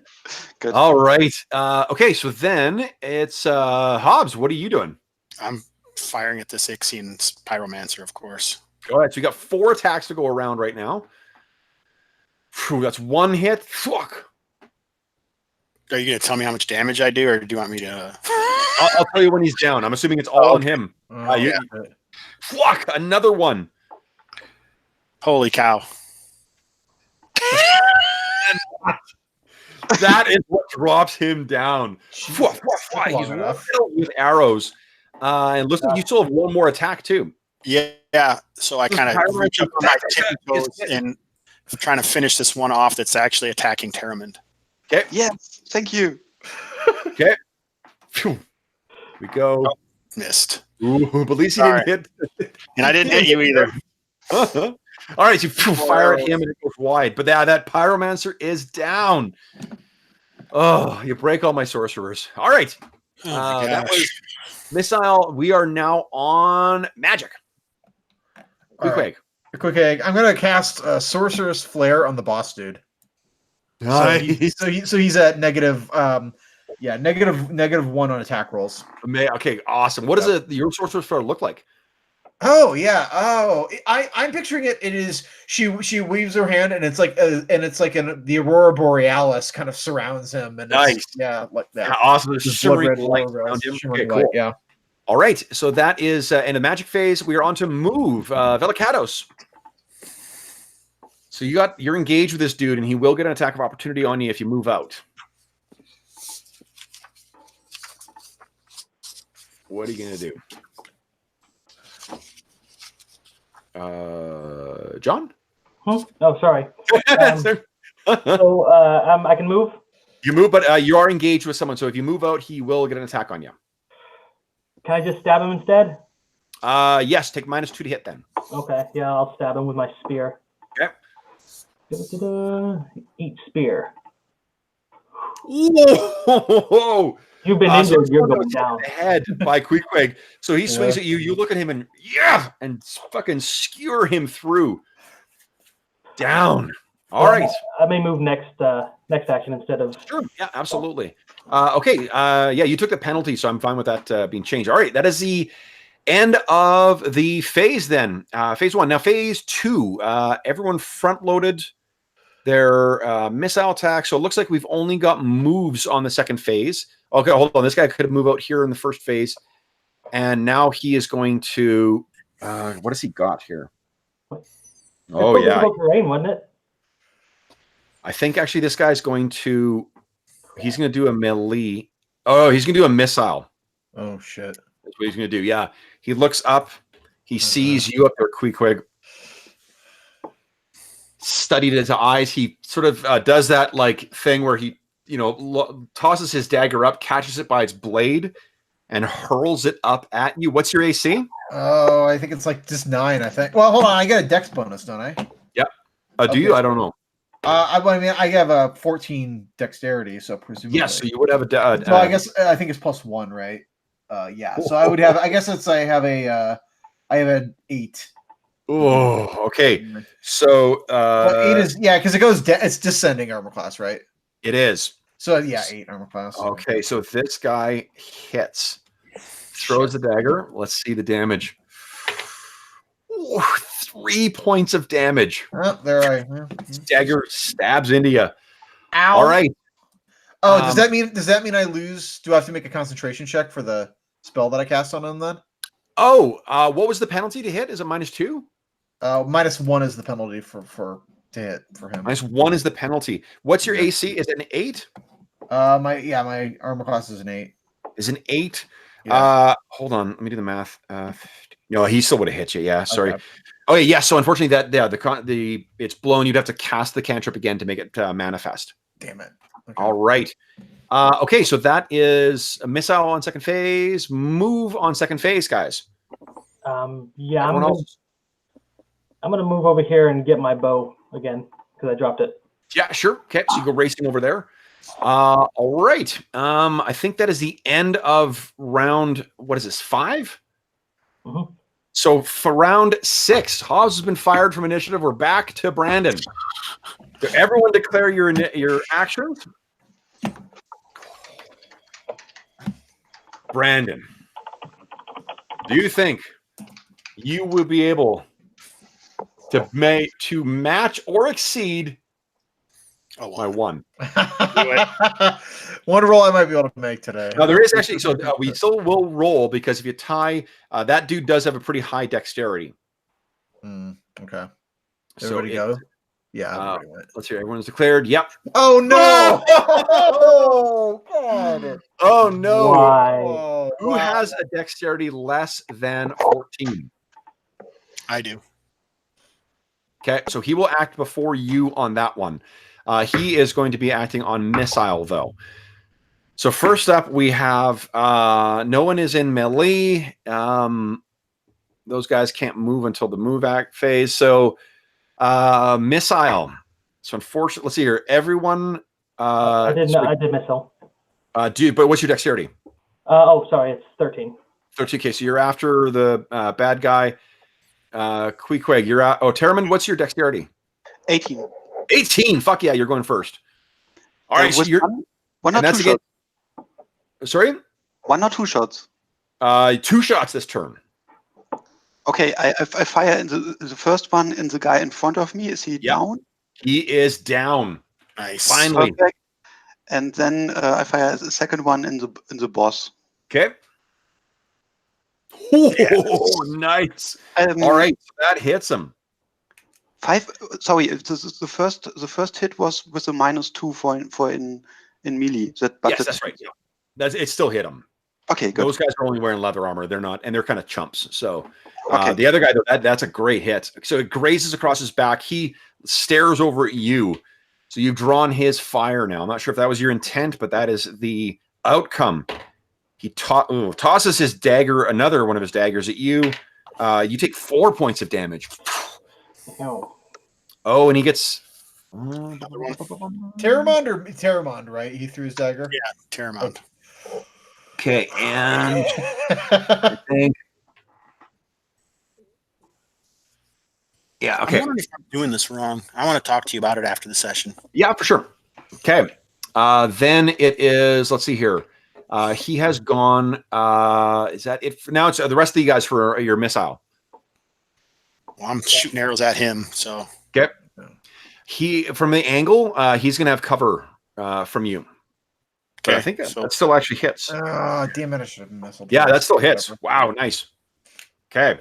Good. All right. Okay. So then it's Hobbs. What are you doing? I'm firing at this Ixian pyromancer, of course. Go ahead. So you got 4 attacks to go around right now. Whew, that's 1 hit. Fuck. Are you going to tell me how much damage I do, or do you want me to? I'll tell you when he's down. I'm assuming it's all on him. Yeah. Fuck, another 1. Holy cow. That is what drops him down. He's filled with arrows. And looks like you still have 1 more attack, too. Yeah. So I kind of reach up to my tiptoes and trying to finish this one off that's actually attacking Terramond. Okay. Yes, thank you. Okay. We go. Oh, missed. Ooh, but at least he didn't hit. And I didn't hit you either. All right, so you fire at him and it goes wide. But that pyromancer is down. Oh, you break all my sorcerers. All right. That was Missile. We are now on magic. Quick egg. Quick egg. I'm going to cast Sorcerer's Flare on the boss dude. Nice. So he's at negative -1 on attack rolls. Okay, awesome. What does your Sorcerer's Flare look like? Oh yeah. Oh, I'm picturing it. It is she weaves her hand and it's like the Aurora Borealis kind of surrounds him and nice. Like that. Yeah, awesome. There's shimmering light around him. Okay, cool. Yeah. All right. So that is in the magic phase. We are on to move. Velikatos. So you're engaged with this dude, and he will get an attack of opportunity on you if you move out. What are you gonna do? John? Oh, sorry. So I can move? You move, but you are engaged with someone. So if you move out, he will get an attack on you. Can I just stab him instead? Yes, take -2 to hit then. Okay, yeah, I'll stab him with my spear. Okay. Eat spear. Whoa! You've been injured, you're going down. Head by Queequeg. So he swings at you. You look at him and fucking skewer him through. Down. All right. I may move next action instead of. Sure. Yeah, absolutely. Okay. You took the penalty, so I'm fine with that being changed. All right. That is the end of the phase then. Phase 1. Now, phase 2. Everyone front loaded their missile attack. So it looks like we've only got moves on the second phase. Okay, hold on. This guy could move out here in the first phase, and now he is going to. What has he got here? Oh It's yeah, terrain, wasn't it? I think actually this guy's going to. He's going to do a melee. Oh, he's going to do a missile. Oh shit! That's what he's going to do. Yeah, he looks up. He sees you up there, Queequeg. Studied his eyes. He sort of does that like thing where he, tosses his dagger up, catches it by its blade, and hurls it up at you. What's your AC? Oh, I think it's like just 9. I think. Well, hold on. I get a dex bonus, don't I? Yep. Do Okay. you? I don't know. I mean, I have a 14 dexterity, so presumably. Yes, so you would have a. So I guess I think it's +1, right? Yeah. So I would have. I guess it's. I have an 8. Oh, okay. So Well, 8 is because it goes. It's descending armor class, right? it is. So yeah, 8 armor class. Okay, so this guy hits, throws the dagger. Let's see the damage. Ooh, 3 points of damage. Oh, there I. Dagger stabs into you. Ow! All right. Oh, does that mean I lose? Do I have to make a concentration check for the spell that I cast on him then? Oh, what was the penalty to hit? Is it -2? -1 is the penalty to hit for him. -1 is the penalty. What's your AC? Is it an 8? My armor class is an 8. Is an 8? Yeah. Hold on, let me do the math. No, he still would have hit you. Yeah, sorry. Okay. Oh yeah. So unfortunately, the it's blown. You'd have to cast the cantrip again to make it manifest. Damn it. Okay. All right. Okay, so that is a missile on second phase. Move on second phase, guys. Yeah, I'm gonna move over here and get my bow again because I dropped it. Yeah, sure. Okay, so you go racing over there. All right. I think that is the end of round. What is this? 5? Mm-hmm. So for round 6, Hobbs has been fired from initiative. We're back to Brandon. So everyone declare your actions. Brandon, do you think you will be able to match or exceed my 1? One roll I might be able to make today. Now there is actually, so we still will roll because if you tie, that dude does have a pretty high dexterity. Okay. So Everybody go. Yeah. Let's hear. Everyone's declared. Yep. Oh no! Oh God! Oh no! Why? Who has a dexterity less than 14? I do. Okay, so he will act before you on that one. He is going to be acting on missile though. So first up, we have no one is in melee. Those guys can't move until the move act phase. So missile. So unfortunately, let's see here. Everyone. I did missile. But what's your dexterity? Sorry, it's 13. 13. Okay, so you're after the bad guy. Queequeg, you're out. Oh, Terraman, what's your dexterity? 18. 18. Fuck yeah, you're going first. All right, so you're. One or 2 shots? Sorry? 1 or 2 shots? 2 shots this turn. Okay, I fire in the first one in the guy in front of me. Is he down? He is down. Nice. Finally. Perfect. And then I fire the second one in the boss. Okay. Oh, nice. All right, so that hits him. 5. Sorry, the first hit was with a -2 for in melee. Yes, that's right. Yeah. It still hit him. Okay, good. Those guys are only wearing leather armor. They're not, and they're kind of chumps. So okay. The other guy, though, that's a great hit. So it grazes across his back. He stares over at you. So you've drawn his fire now. I'm not sure if that was your intent, but that is the outcome. He tosses his dagger, another one of his daggers at you. You take 4 points of damage. No. Oh, and he gets Terramond, right? He threw his dagger. Yeah, Terramond. Okay, and I think. Yeah, okay. I'm wondering if I'm doing this wrong. I want to talk to you about it after the session. Yeah, for sure. Okay. Then it is, let's see here. He has gone, is that it? Now it's the rest of you guys for your missile. Well, I'm shooting arrows at him, so. Okay. From the angle, he's going to have cover from you. But I think that still actually hits. Oh, damn it! I should have missed. Yeah, that still hits. Wow, nice. Okay.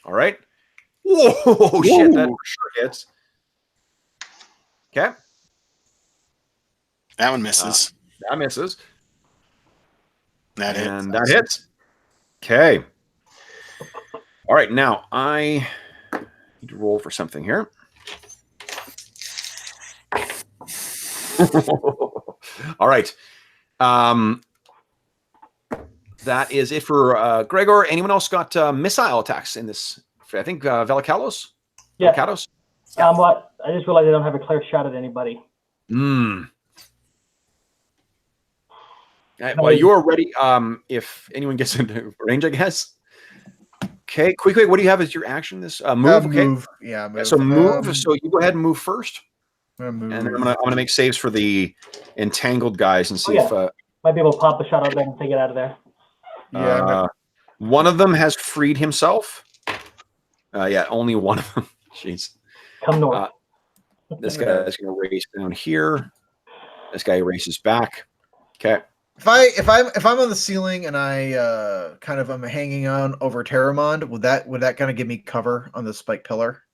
All right. Whoa, shit, that for sure hits. Okay. That one misses. That misses. That hits. And that hits. Okay. All right, now I need to roll for something here. All right. That is it for Gregor. Anyone else got missile attacks in this? I think Velikalos? Yeah. Velikalos? What? I just realized I don't have a clear shot at anybody. Well, you're ready. If anyone gets into range, I guess. Okay, quick. What do you have as your action? This move. Okay. Move. Yeah. Move. So move. So you go ahead and move first, Move. and then I'm gonna make saves for the entangled guys and see if might be able to pop a shot out there and take it out of there. Yeah. One of them has freed himself. Yeah, only one of them. Jeez. Come north. This guy is going to race down here. This guy races back. Okay. If I'm on the ceiling and I kind of am hanging on over Terramond, would that kind of give me cover on the spike pillar?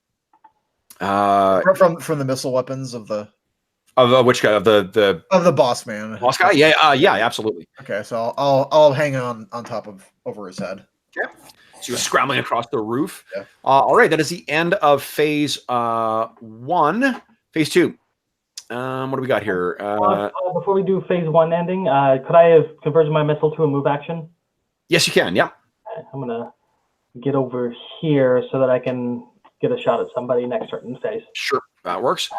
From the missile weapons of which guy? Of the boss man. Boss guy? Yeah, absolutely. Okay, so I'll hang on top of over his head. Okay. So you're scrambling across the roof. Yeah. All right, that is the end of phase 1. Phase 2. What do we got here? Before we do phase 1 ending, could I have converted my missile to a move action? Yes, you can. Yeah. I'm gonna get over here so that I can get a shot at somebody next turn phase. Sure, that works.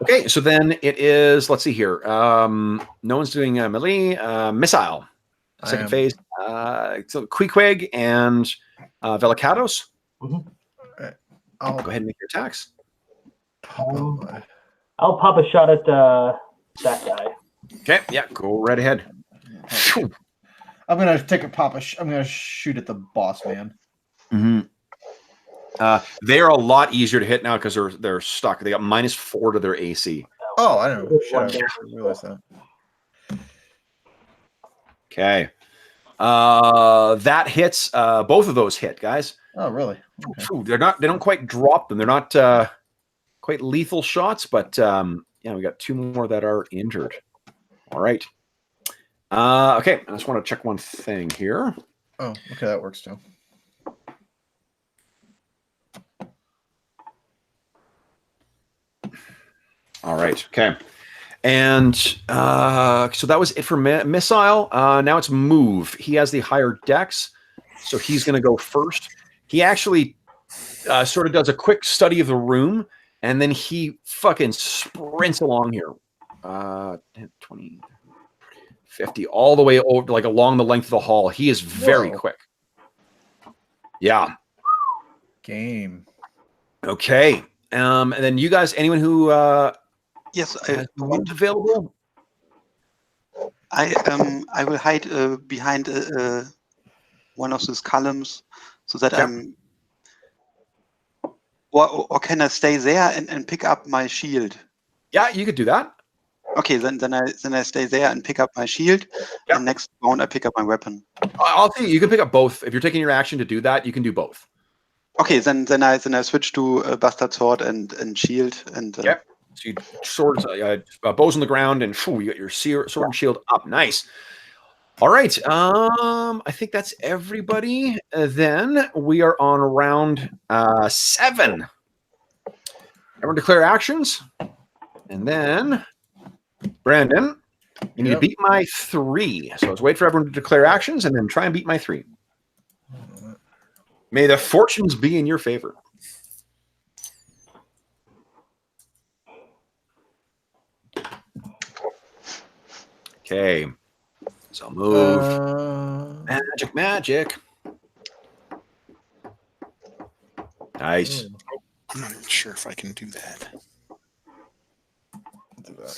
Okay, so then it is. Let's see here. No one's doing melee. Missile. Second phase. So Queequeg and Velikatos. I'll go ahead and make your attacks. I'll pop a shot at that guy. Okay, yeah, go right ahead. I'm gonna take a pop. I'm gonna shoot at the boss man. They are a lot easier to hit now because they're stuck. They got -4 to their AC. Oh, I don't know. I didn't realize that. Okay. That hits. Both of those hit, guys. Oh, really? Okay. They don't quite drop them. They're not quite lethal shots, but yeah, we got 2 more that are injured. All right. Okay, I just want to check one thing here. Oh, okay, that works too. All right. Okay. And so that was it for missile. Now it's move. He has the higher dex, so he's going to go first. He actually sort of does a quick study of the room, and then he fucking sprints along here. 10, 20, 50, all the way over, like along the length of the hall. He is very quick. Yeah. Game. Okay. And then you guys, anyone who yes, has moves available? I will hide behind one of these columns so that I'm. Or can I stay there and pick up my shield? Yeah, you could do that. Okay, then I stay there and pick up my shield, and next round I pick up my weapon. I'll tell you, you can pick up both. If you're taking your action to do that, you can do both. Okay, then I switch to bastard sword and shield and. Yep. So you swords, bows on the ground, and you got your sword and shield up. Nice. All right. I think that's everybody. Then we are on round 7. Everyone declare actions, and then Brandon, you need to beat my 3. So let's wait for everyone to declare actions, and then try and beat my 3. May the fortunes be in your favor. Okay. So move. Magic. Nice. I'm not even sure if I can do that. Do that.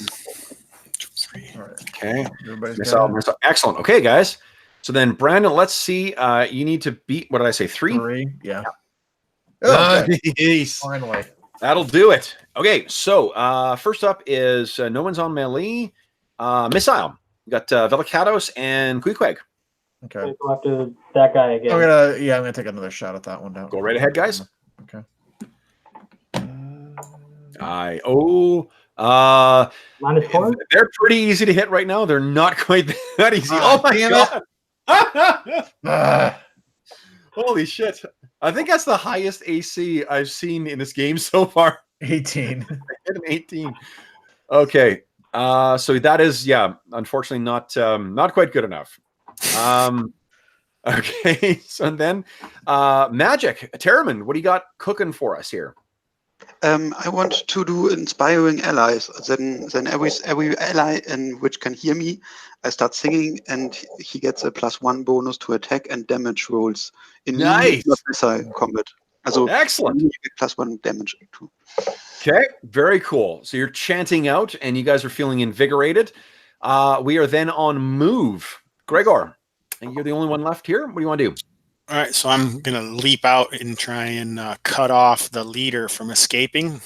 2, 3. All right. Okay. Everybody's Excellent. Okay, guys. So then, Brandon, let's see. You need to beat, what did I say, 3? 3, yeah. Oh, Nice. finally. That'll do it. Okay, so first up is no one's on melee. Missile. You got Velikatos and Queequeg. Okay. Go after that guy again. I'm gonna take another shot at that one now. Go right ahead, guys. Okay. -4? They're pretty easy to hit right now. They're not quite that easy. Ah, Oh my damn god! Ah, Holy shit! I think that's the highest AC I've seen in this game so far. 18. I hit an 18. Okay, so that is unfortunately not quite good enough. Okay, so then Magic Terriman, what do you got cooking for us here? I want to do inspiring allies. Then every ally in which can hear me, I start singing, and he gets a +1 bonus to attack and damage rolls in Nice. missile combat. Also, Excellent. you get +1 damage too. Okay, very cool. So you're chanting out, and you guys are feeling invigorated. We are then on move. Gregor, and you're the only one left here. What do you want to do? All right, so I'm going to leap out and try and cut off the leader from escaping.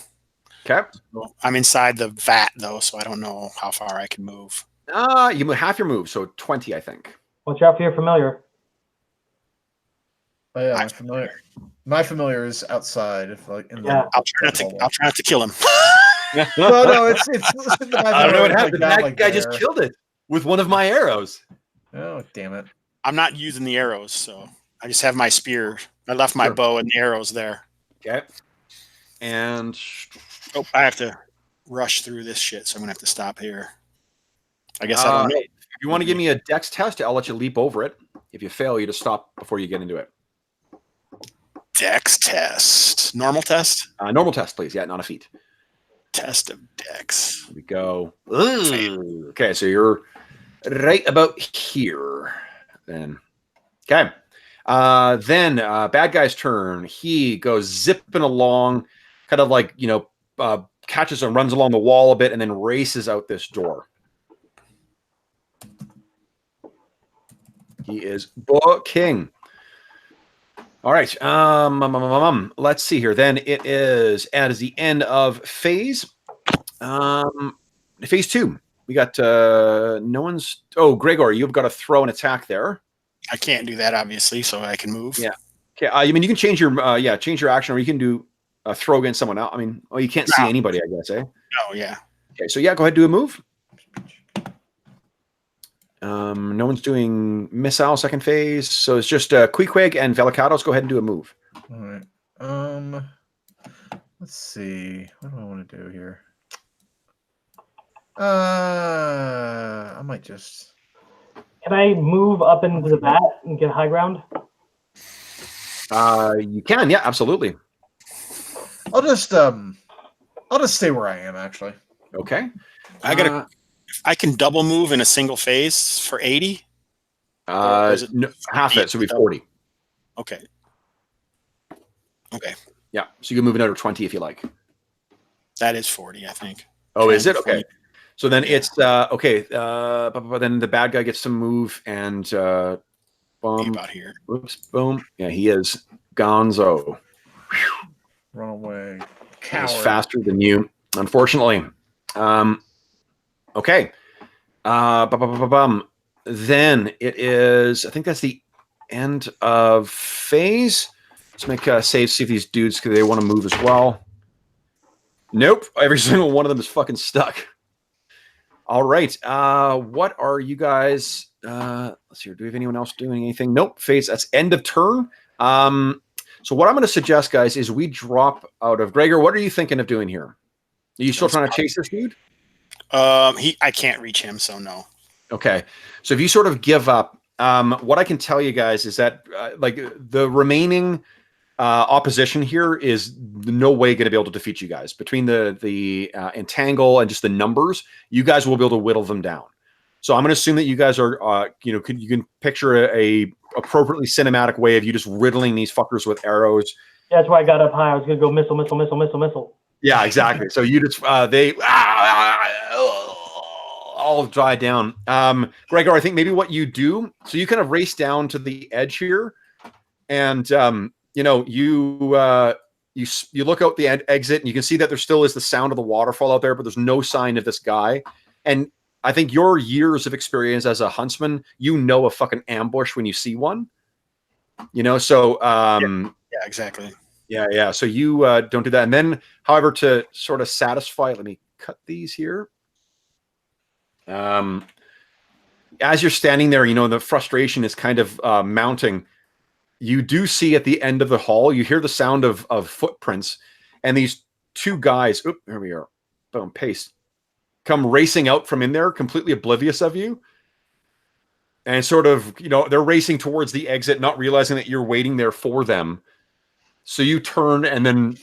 Okay. Well, I'm inside the vat, though, so I don't know how far I can move. You move half your move, so 20, I think. Watch out for your familiar. Oh, yeah, my familiar is outside. If like in the I'll try not to kill him. no, it's I don't know what happened. That guy just killed it with one of my arrows. Oh, damn it. I'm not using the arrows, so I just have my spear. I left my bow and the arrows there. Okay. And I have to rush through this shit, so I'm gonna have to stop here. I guess I don't know. If you want to give me a dex test, I'll let you leap over it. If you fail, you just stop before you get into it. Dex test. Normal test? Normal test, please. Yeah, not a feat. Test of dex. Here we go. Ooh. Okay, so you're right about here. Then. Okay. Then bad guy's turn. He goes zipping along, kind of like, catches and runs along the wall a bit and then races out this door. He is king. All right. Let's see here. Then it is at the end of phase. Phase 2. We got no one's. Oh, Gregor, you've got to throw an attack there. I can't do that, obviously, so I can move. Yeah. Okay. I mean, you can change your action, or you can do a throw against someone else. I mean, you can't see anybody, I guess, eh? Oh, yeah. Okay. So yeah, go ahead, do a move. No one's doing missile second phase, so it's just Queequeg and Velikatos. Go ahead and do a move. All right. Let's see. What do I want to do here? I might just. Can I move up into the vat and get high ground? You can, yeah, absolutely. I'll just stay where I am, actually. Okay. I can double move in a single phase for 80. No, half it, so it'll be 40. Okay. Yeah, so you can move another 20 if you like. That is 40, I think. Oh, is it? Okay. 40. So then it's okay. But then the bad guy gets to move and boom. About here. Oops, boom. Yeah, he is Gonzo. Run away. He's faster than you, unfortunately. Okay. Then it is. I think that's the end of phase. Let's make a save. See if these dudes, because they want to move as well. Nope. Every single one of them is fucking stuck. All right. What are you guys? Let's see. Do we have anyone else doing anything? Nope. Phase. That's end of turn. So what I'm going to suggest, guys, is we drop out of Gregor. What are you thinking of doing here? Are you still trying to chase this dude? I can't reach him, so no. Okay. So if you sort of give up, what I can tell you guys is that like the remaining opposition here is no way going to be able to defeat you guys. Between the entangle and just the numbers, you guys will be able to whittle them down. So I'm going to assume that you guys are, you can picture a appropriately cinematic way of you just riddling these fuckers with arrows. Yeah, that's why I got up high. I was going to go missile. Yeah, exactly. So you just they all die down. Gregor, I think maybe what you do, so you kind of race down to the edge here, and you look out the exit, and you can see that there still is the sound of the waterfall out there, but there's no sign of this guy. And I think your years of experience as a huntsman, you know a fucking ambush when you see one. So Yeah, exactly. yeah. So you don't do that. And then, however, to sort of satisfy, let me cut these here. As you're standing there, the frustration is kind of mounting. You do see at the end of the hall, you hear the sound of footprints, and these two guys, there we are, boom, paste, come racing out from in there, completely oblivious of you. And sort of, they're racing towards the exit, not realizing that you're waiting there for them. So you turn and then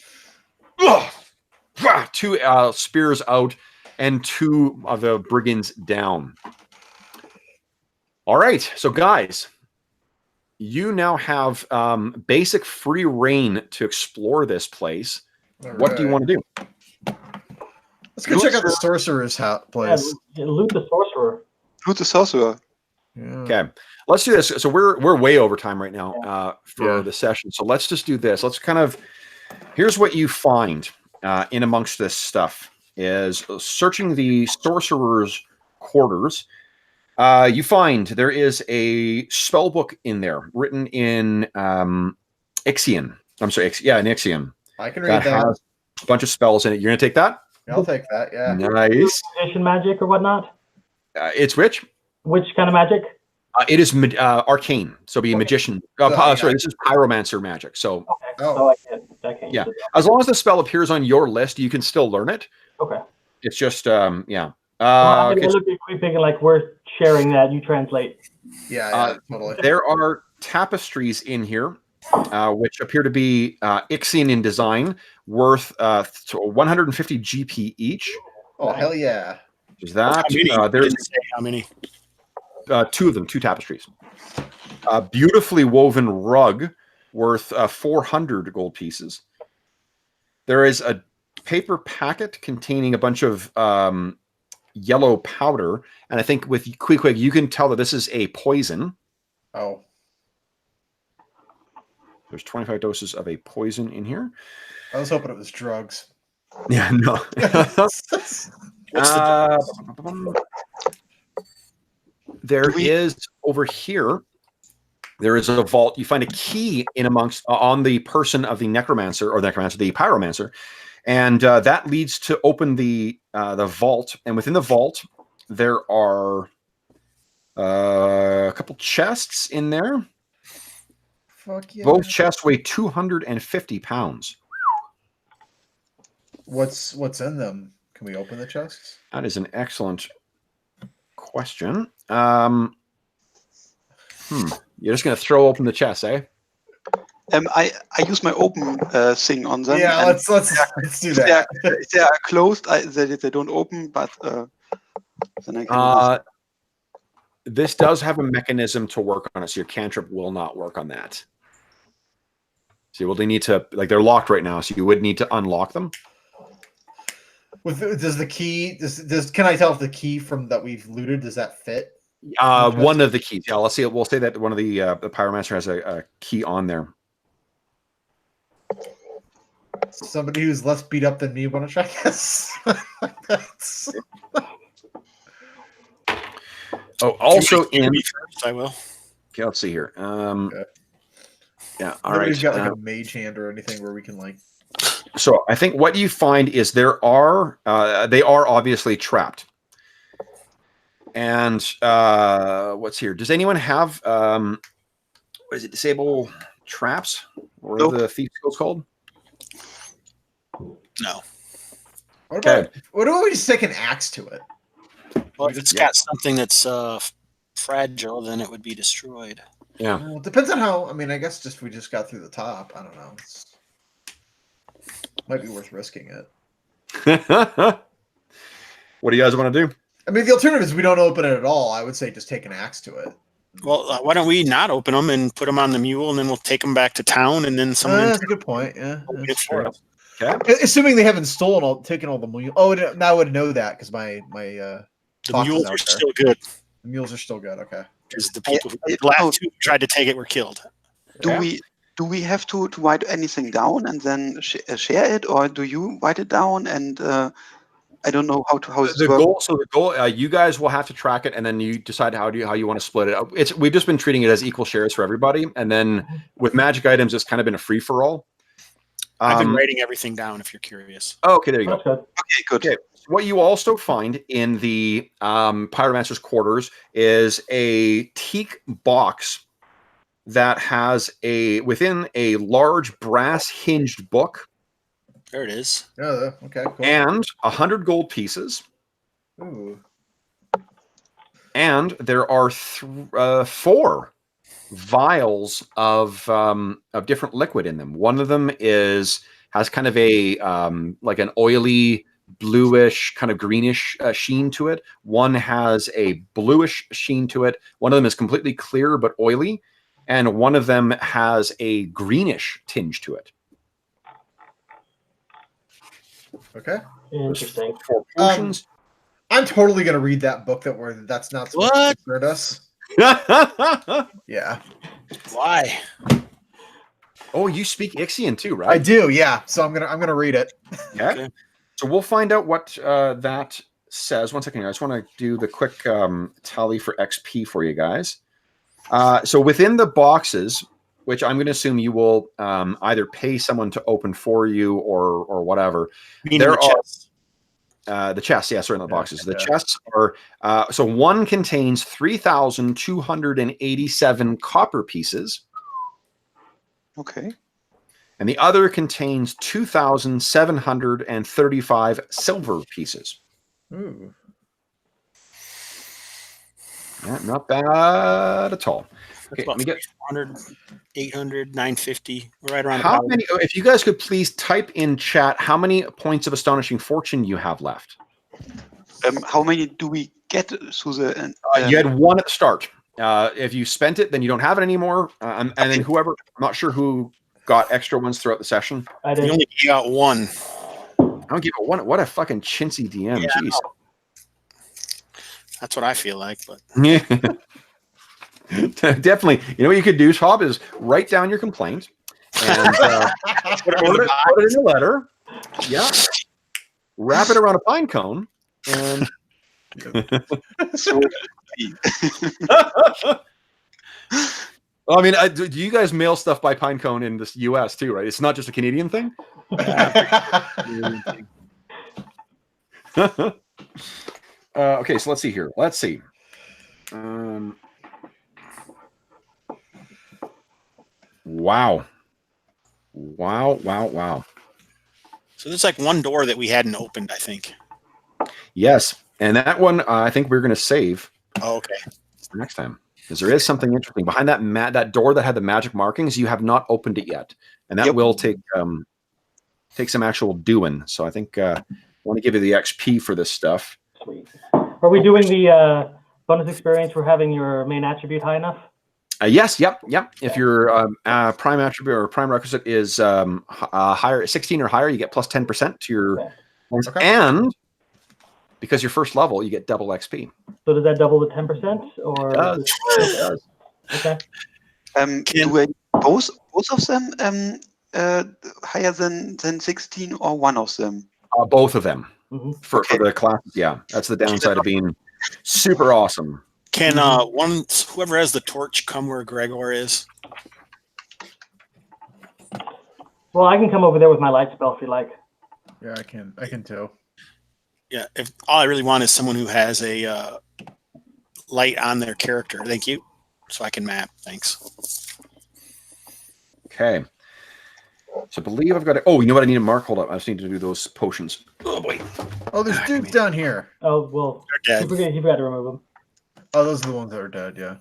two spears out and two of the brigands down. All right. So guys, you now have basic free reign to explore this place. All what do you want to do? Let's go check out the sorcerer's place. Yeah, loot the sorcerer. Loot the sorcerer. Yeah. Okay, let's do this. So we're way over time right now for the session. So let's just do this. Let's here's what you find in amongst this stuff is searching the sorcerer's quarters. You find there is a spell book in there written in Ixian. I'm sorry, in Ixian. I can read that. Has a bunch of spells in it. You're gonna take that? I'll take that. Yeah. Nice. Magician magic or whatnot? It's which? Which kind of magic? It is arcane, so be a magician. Sorry, this is pyromancer magic. So, so I can't. Yeah, as long as the spell appears on your list, you can still learn it. Okay. It's just I'm looking thinking like we're sharing that. You translate. Yeah, totally. There are tapestries in here, which appear to be Ixian in design, worth 150 GP each. Oh hell yeah! Is that there's how many? Two of them, two tapestries. Beautifully woven rug worth 400 gold pieces. There is a paper packet containing a bunch of yellow powder, and I think with Quick, you can tell that this is a poison. Oh. There's 25 doses of a poison in here. I was hoping it was drugs. Yeah, no. There is over here. There is a vault. You find a key in amongst on the person of the the pyromancer, and that leads to open the vault. And within the vault, there are a couple chests in there. Fuck yeah! Both chests weigh 250 pounds. What's in them? Can we open the chests? That is an excellent question. You're just gonna throw open the chest, eh? I use my open thing on them. Yeah, let's do that. They are closed. They don't open, but then I can. This does have a mechanism to work on it, so your cantrip will not work on that. So you will need to, they're locked right now, so you would need to unlock them. Does the key? Can I tell if the key from that we've looted does that fit? One of the keys. Yeah, let's see. We'll say that one of the pyromancer has a key on there. Somebody who's less beat up than me want to try this. Also in. I will. Okay, let's see here. Okay. Yeah. All Nobody's right. got a mage hand or anything where we can So I think what you find is they are obviously trapped. And what's here? Does anyone have what is it? Disable traps? Or the thief skills called? No. What about we just take an axe to it? Well, if it's got something that's fragile, then it would be destroyed. Yeah. Well, it depends on how. I mean, I guess we just got through the top. I don't know. Might be worth risking it. What do you guys want to do? I mean, the alternative is we don't open it at all. I would say just take an axe to it. Well, why don't we not open them and put them on the mule, and then we'll take them back to town, and then someone. That's a good point. Yeah. That's true. Okay. Assuming they haven't taken all the mule. Oh, now I would know that because my the mules are still good. The mules are still good. Okay. Because the people who last two tried to take it were killed. Do we have to write anything down and then share it, or do you write it down and I don't know how The it works. goal. So the goal. You guys will have to track it, and then you decide how you want to split it up. We've just been treating it as equal shares for everybody, and then with magic items, it's kind of been a free for all. I've been writing everything down if you're curious. Oh, okay, there you go. That's good. Okay, good. Okay. What you also find in the Pyromancer's quarters is a teak box that has within a large brass hinged book There it is. Oh, okay, cool. and 100 gold pieces. Ooh. And there are 4 vials of different liquid in them. One of them has kind of a like an oily, bluish, kind of greenish sheen to it. One has a bluish sheen to it. One of them is completely clear but oily, and one of them has a greenish tinge to it. Okay. Interesting. 4 potions. I'm totally gonna read that book that's not supposed What? to hurt us. Yeah. Why? Oh, you speak Ixian too, I right? do, yeah. So I'm gonna read it. Okay. So we'll find out what that says. One second here. I just want to do the quick tally for XP for you guys. So within the boxes, which I'm going to assume you will either pay someone to open for you or whatever. There are the chests, yes, are in the boxes. The chests are so one contains 3,287 copper pieces. Okay. And the other contains 2,735 silver pieces. Ooh. Yeah, not bad at all. Okay, Let me get 400, 800, 950. Right around. How many? If you guys could please type in chat how many points of astonishing fortune you have left. How many do we get, Suze? You had 1 at the start. If you spent it, then you don't have it anymore. And then whoever, I'm not sure who got extra ones throughout the session. I did. You only got 1. I don't give a 1. What a fucking chintzy DM. Yeah, Jeez. That's what I feel like, but Yeah. Definitely. You know what you could do, Tob, is write down your complaint and put it in a letter. Yeah. Wrap it around a pine cone and well, I mean, do you guys mail stuff by pine cone in the U.S. too, right? It's not just a Canadian thing. Okay, so let's see here. Let's see. Wow. so there's like one door that we hadn't opened, I think. Yes, and that one I think we're going to save Oh, okay. for next time because there is something interesting behind that door that had the magic markings. You have not opened it yet, and that will take some actual doing. So I think I want to give you the XP for this stuff. Sweet. Are we doing the bonus experience for having your main attribute high enough? Yes, yep. If your prime attribute or prime requisite is higher, 16 or higher, you get plus 10% to your ones. Okay. And because you're first level, you get double XP. So does that double the 10%? Or It does. It does. Okay. Do I both of them higher than 16 or one of them? Both of them for Okay. the class. Yeah, that's the downside of being super awesome. Can whoever has the torch come where Gregor is? Well, I can come over there with my light spell if you like. Yeah, I can too. Yeah, if all I really want is someone who has a light on their character. Thank you. So I can map. Thanks. Okay. So I believe I've got it. Oh, you know what I need to mark? Hold up. I just need to do those potions. Oh boy. Oh, there's dudes down here. Oh, well, They're you dead. forgot to remove them. Oh, those are the ones that are dead, yeah.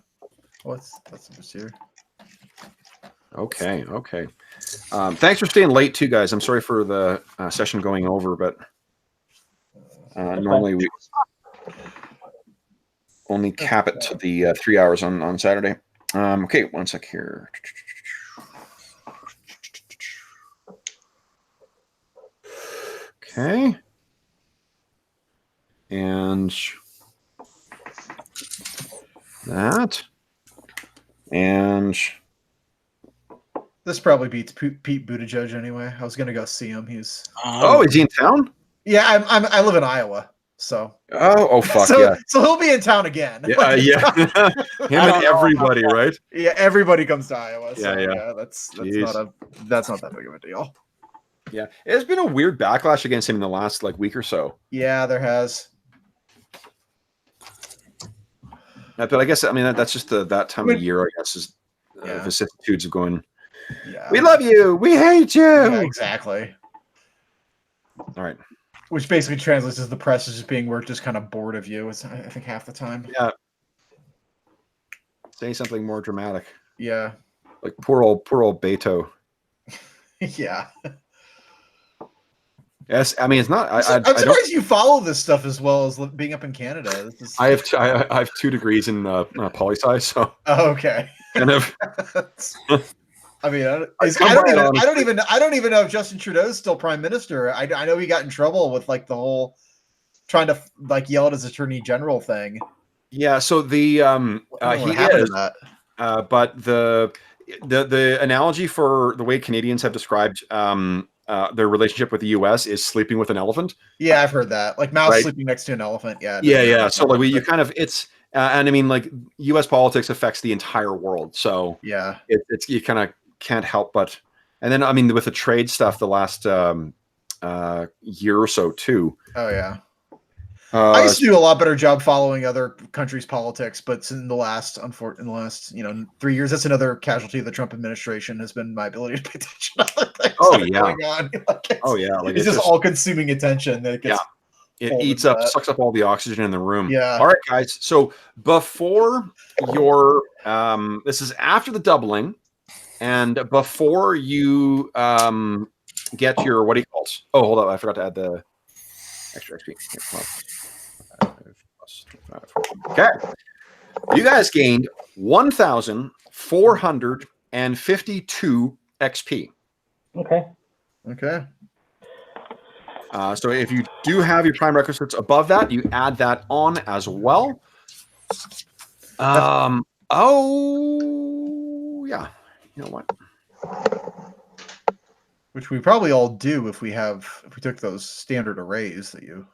That's just here. Okay. Thanks for staying late too, guys. I'm sorry for the session going over, but normally we only cap it to the 3 hours on Saturday. Okay, one sec here. Okay. And that. And This probably beats Pete Buttigieg anyway. I was gonna go see him. He's oh, is he in town? Yeah, I live in Iowa, so. Oh fuck so, yeah. So he'll be in town again. Yeah, yeah. Him I and don't know everybody, right? Yeah, everybody comes to Iowa. So Yeah, yeah. yeah, that's Jeez. not that big of a deal. Yeah, it's been a weird backlash against him in the last like week or so. Yeah, there has. But I guess that's just that time of year. I guess is Yeah. vicissitudes of going. Yeah. We love you. We hate you. Yeah, exactly. All right. Which basically translates as the press is just being we're just kind of bored of you. It's, I think half the time. Yeah. Say something more dramatic. Yeah. Like poor old Beto. Yeah. Yes, I mean it's not. I'm surprised you follow this stuff as well as being up in Canada. This is... I have 2 degrees in poli sci, so. Oh, okay. Kind of. I mean, I don't even know if Justin Trudeau's still prime minister. I know he got in trouble with like the whole trying to like yell at his attorney general thing. Yeah, so the he is, but the analogy for the way Canadians have described their relationship with the U.S. is sleeping with an elephant. Yeah, I've heard that. Like mouse right? sleeping next to an elephant. Yeah. Yeah. So like you kind of it's. And I mean, like U.S. politics affects the entire world, so yeah, it's you kind of can't help but. And then I mean, with the trade stuff, the last year or so too. Oh yeah, I used to do a lot better job following other countries' politics, but in the last 3 years, that's another casualty of the Trump administration has been my ability to pay attention to other things going on. Like it's just all-consuming attention that gets. It eats up, sucks up all the oxygen in the room. Yeah. All right, guys. So before your, this is after the doubling, and before you get your what do you call it? Oh, hold up! I forgot to add the extra XP. Okay, you guys gained 1,452 XP. Okay. So if you do have your prime requisites above that, you add that on as well. Oh yeah, you know what? Which we probably all do if we took those standard arrays that you.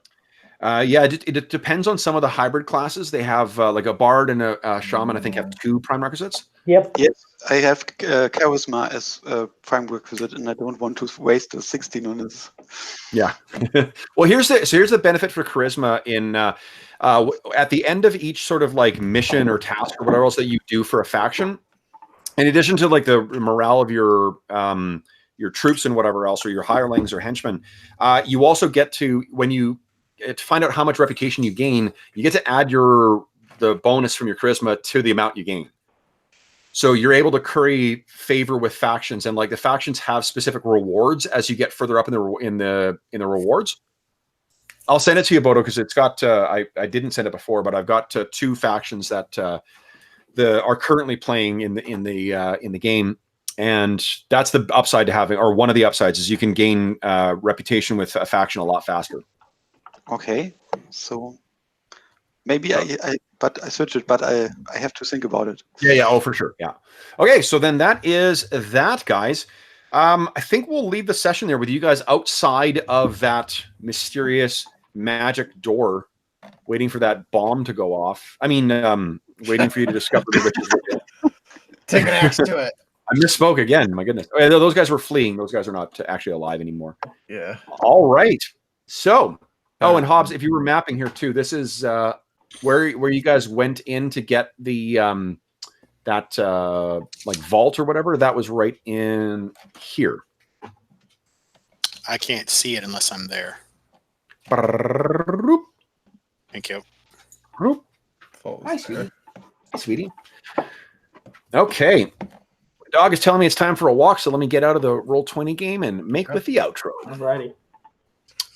Yeah, it depends on some of the hybrid classes. They have like a bard and a shaman. I think have 2 prime requisites. Yep. Yes, I have charisma as a prime requisite, and I don't want to waste a 16 on this. Yeah. Well, here's the benefit for charisma in at the end of each sort of like mission or task or whatever else that you do for a faction. In addition to like the morale of your troops and whatever else, or your hirelings or henchmen, you also get to find out how much reputation you gain. You get to add the bonus from your charisma to the amount you gain. So you're able to curry favor with factions, and like the factions have specific rewards as you get further up in the rewards. I'll send it to you, Bodo, because it's got. I didn't send it before, but I've got 2 factions that are currently playing in the game, and that's the upside to having, or one of the upsides is you can gain reputation with a faction a lot faster. Okay, so maybe I searched it, but I have to think about it. Yeah. Oh, for sure. Yeah. Okay, so then that is that, guys. I think we'll leave the session there with you guys outside of that mysterious magic door, waiting for that bomb to go off. I mean, waiting for you to discover the witches. Take an axe to it. I misspoke again. My goodness. Oh, yeah, those guys were fleeing. Those guys are not actually alive anymore. Yeah. All right. So, and Hobbs, if you were mapping here too, this is where you guys went in to get the that like vault or whatever. That was right in here. I can't see it unless I'm there. Thank you. Hi, sweetie. Hi, sweetie. Okay. My dog is telling me it's time for a walk, so let me get out of the Roll20 game and make with the outro. Alrighty.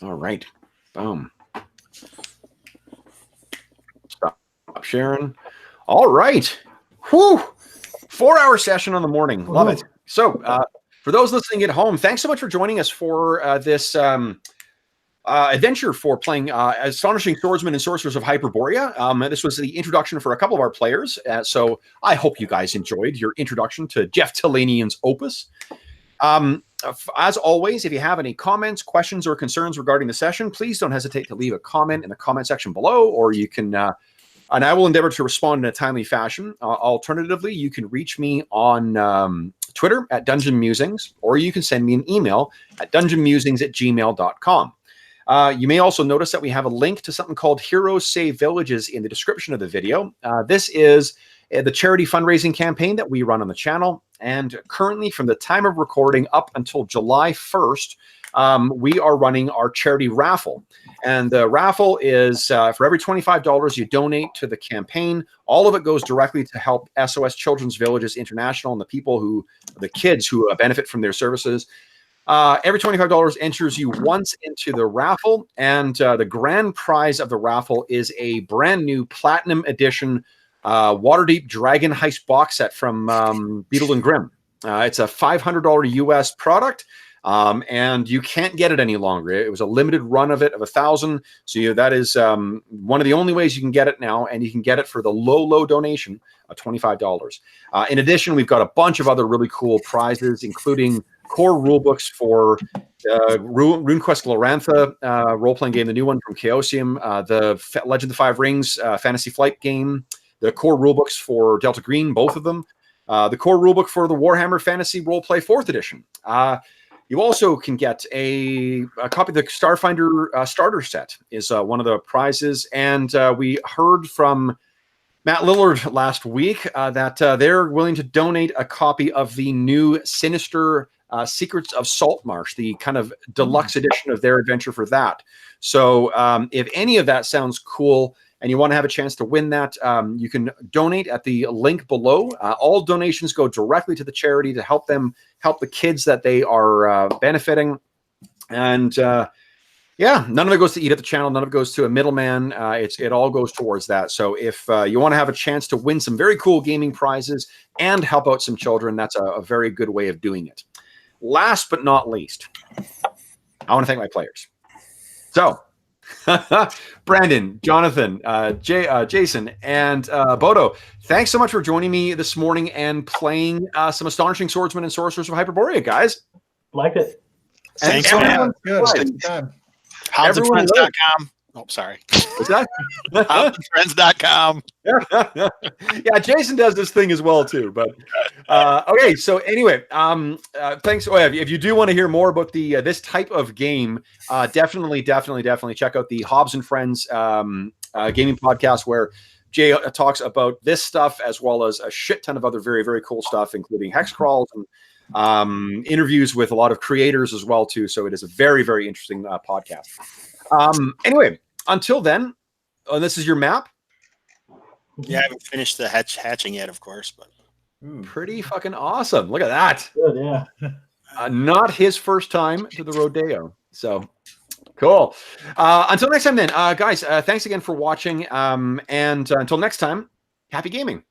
All right. Boom. Stop sharing. All right. Whew. 4-hour session on the morning. Love it. So for those listening at home, thanks so much for joining us for this adventure for playing Astonishing Swordsmen and Sorcerers of Hyperborea. This was the introduction for a couple of our players. So I hope you guys enjoyed your introduction to Jeff Talanian's opus. As always, if you have any comments, questions, or concerns regarding the session, please don't hesitate to leave a comment in the comment section below, or you can, and I will endeavor to respond in a timely fashion. Alternatively, you can reach me on Twitter at Dungeon Musings, or you can send me an email at dungeonmusings@gmail.com. You may also notice that we have a link to something called Heroes Save Villages in the description of the video. This is the charity fundraising campaign that we run on the channel. And currently, from the time of recording up until July 1st, we are running our charity raffle. And the raffle is for every $25 you donate to the campaign, all of it goes directly to help SOS Children's Villages International and the kids who benefit from their services. Every $25 enters you once into the raffle, and the grand prize of the raffle is a brand new Platinum Edition Waterdeep Dragon Heist box set from Beetle and Grimm. It's a $500 US product, and you can't get it any longer. It was a limited run of 1,000, so that is one of the only ways you can get it now, and you can get it for the low donation of $25. In addition, we've got a bunch of other really cool prizes, including core rulebooks for RuneQuest Glorantha role-playing game, the new one from Chaosium, the Legend of the Five Rings Fantasy Flight game, the core rulebooks for Delta Green, both of them, the core rulebook for the Warhammer Fantasy Roleplay 4th edition. You also can get a copy of the Starfinder starter set is one of the prizes, and we heard from Matt Lillard last week that they're willing to donate a copy of the new Sinister Secrets of Saltmarsh, the kind of deluxe edition of their adventure for that. So if any of that sounds cool and you want to have a chance to win that, you can donate at the link below. All donations go directly to the charity to help the kids that they are benefiting. And yeah, none of it goes to eat at the channel. None of it goes to a middleman. It all goes towards that. So if you want to have a chance to win some very cool gaming prizes and help out some children, that's a very good way of doing it. Last but not least, I want to thank my players. So, Brandon, Jonathan, Jason, and Bodo, thanks so much for joining me this morning and playing some Astonishing Swordsmen and Sorcerers of Hyperborea, guys. Liked it. Thanks, man. Good. HobsandFriends.com. Oh, sorry. What's that? HobsandFriends.com. Yeah, Jason does this thing as well too. But okay, so anyway, thanks. Oh, if you do want to hear more about the this type of game, definitely check out the Hobbs and Friends gaming podcast, where Jay talks about this stuff as well as a shit ton of other very, very cool stuff, including hex crawls and interviews with a lot of creators as well too. So it is a very, very interesting podcast. Anyway, until then, this is your map. Yeah, I haven't finished the hatching yet, of course, but Pretty fucking awesome. Look at that. Good, yeah. Not his first time to the rodeo. So cool. Until next time then, guys, thanks again for watching. And until next time, happy gaming.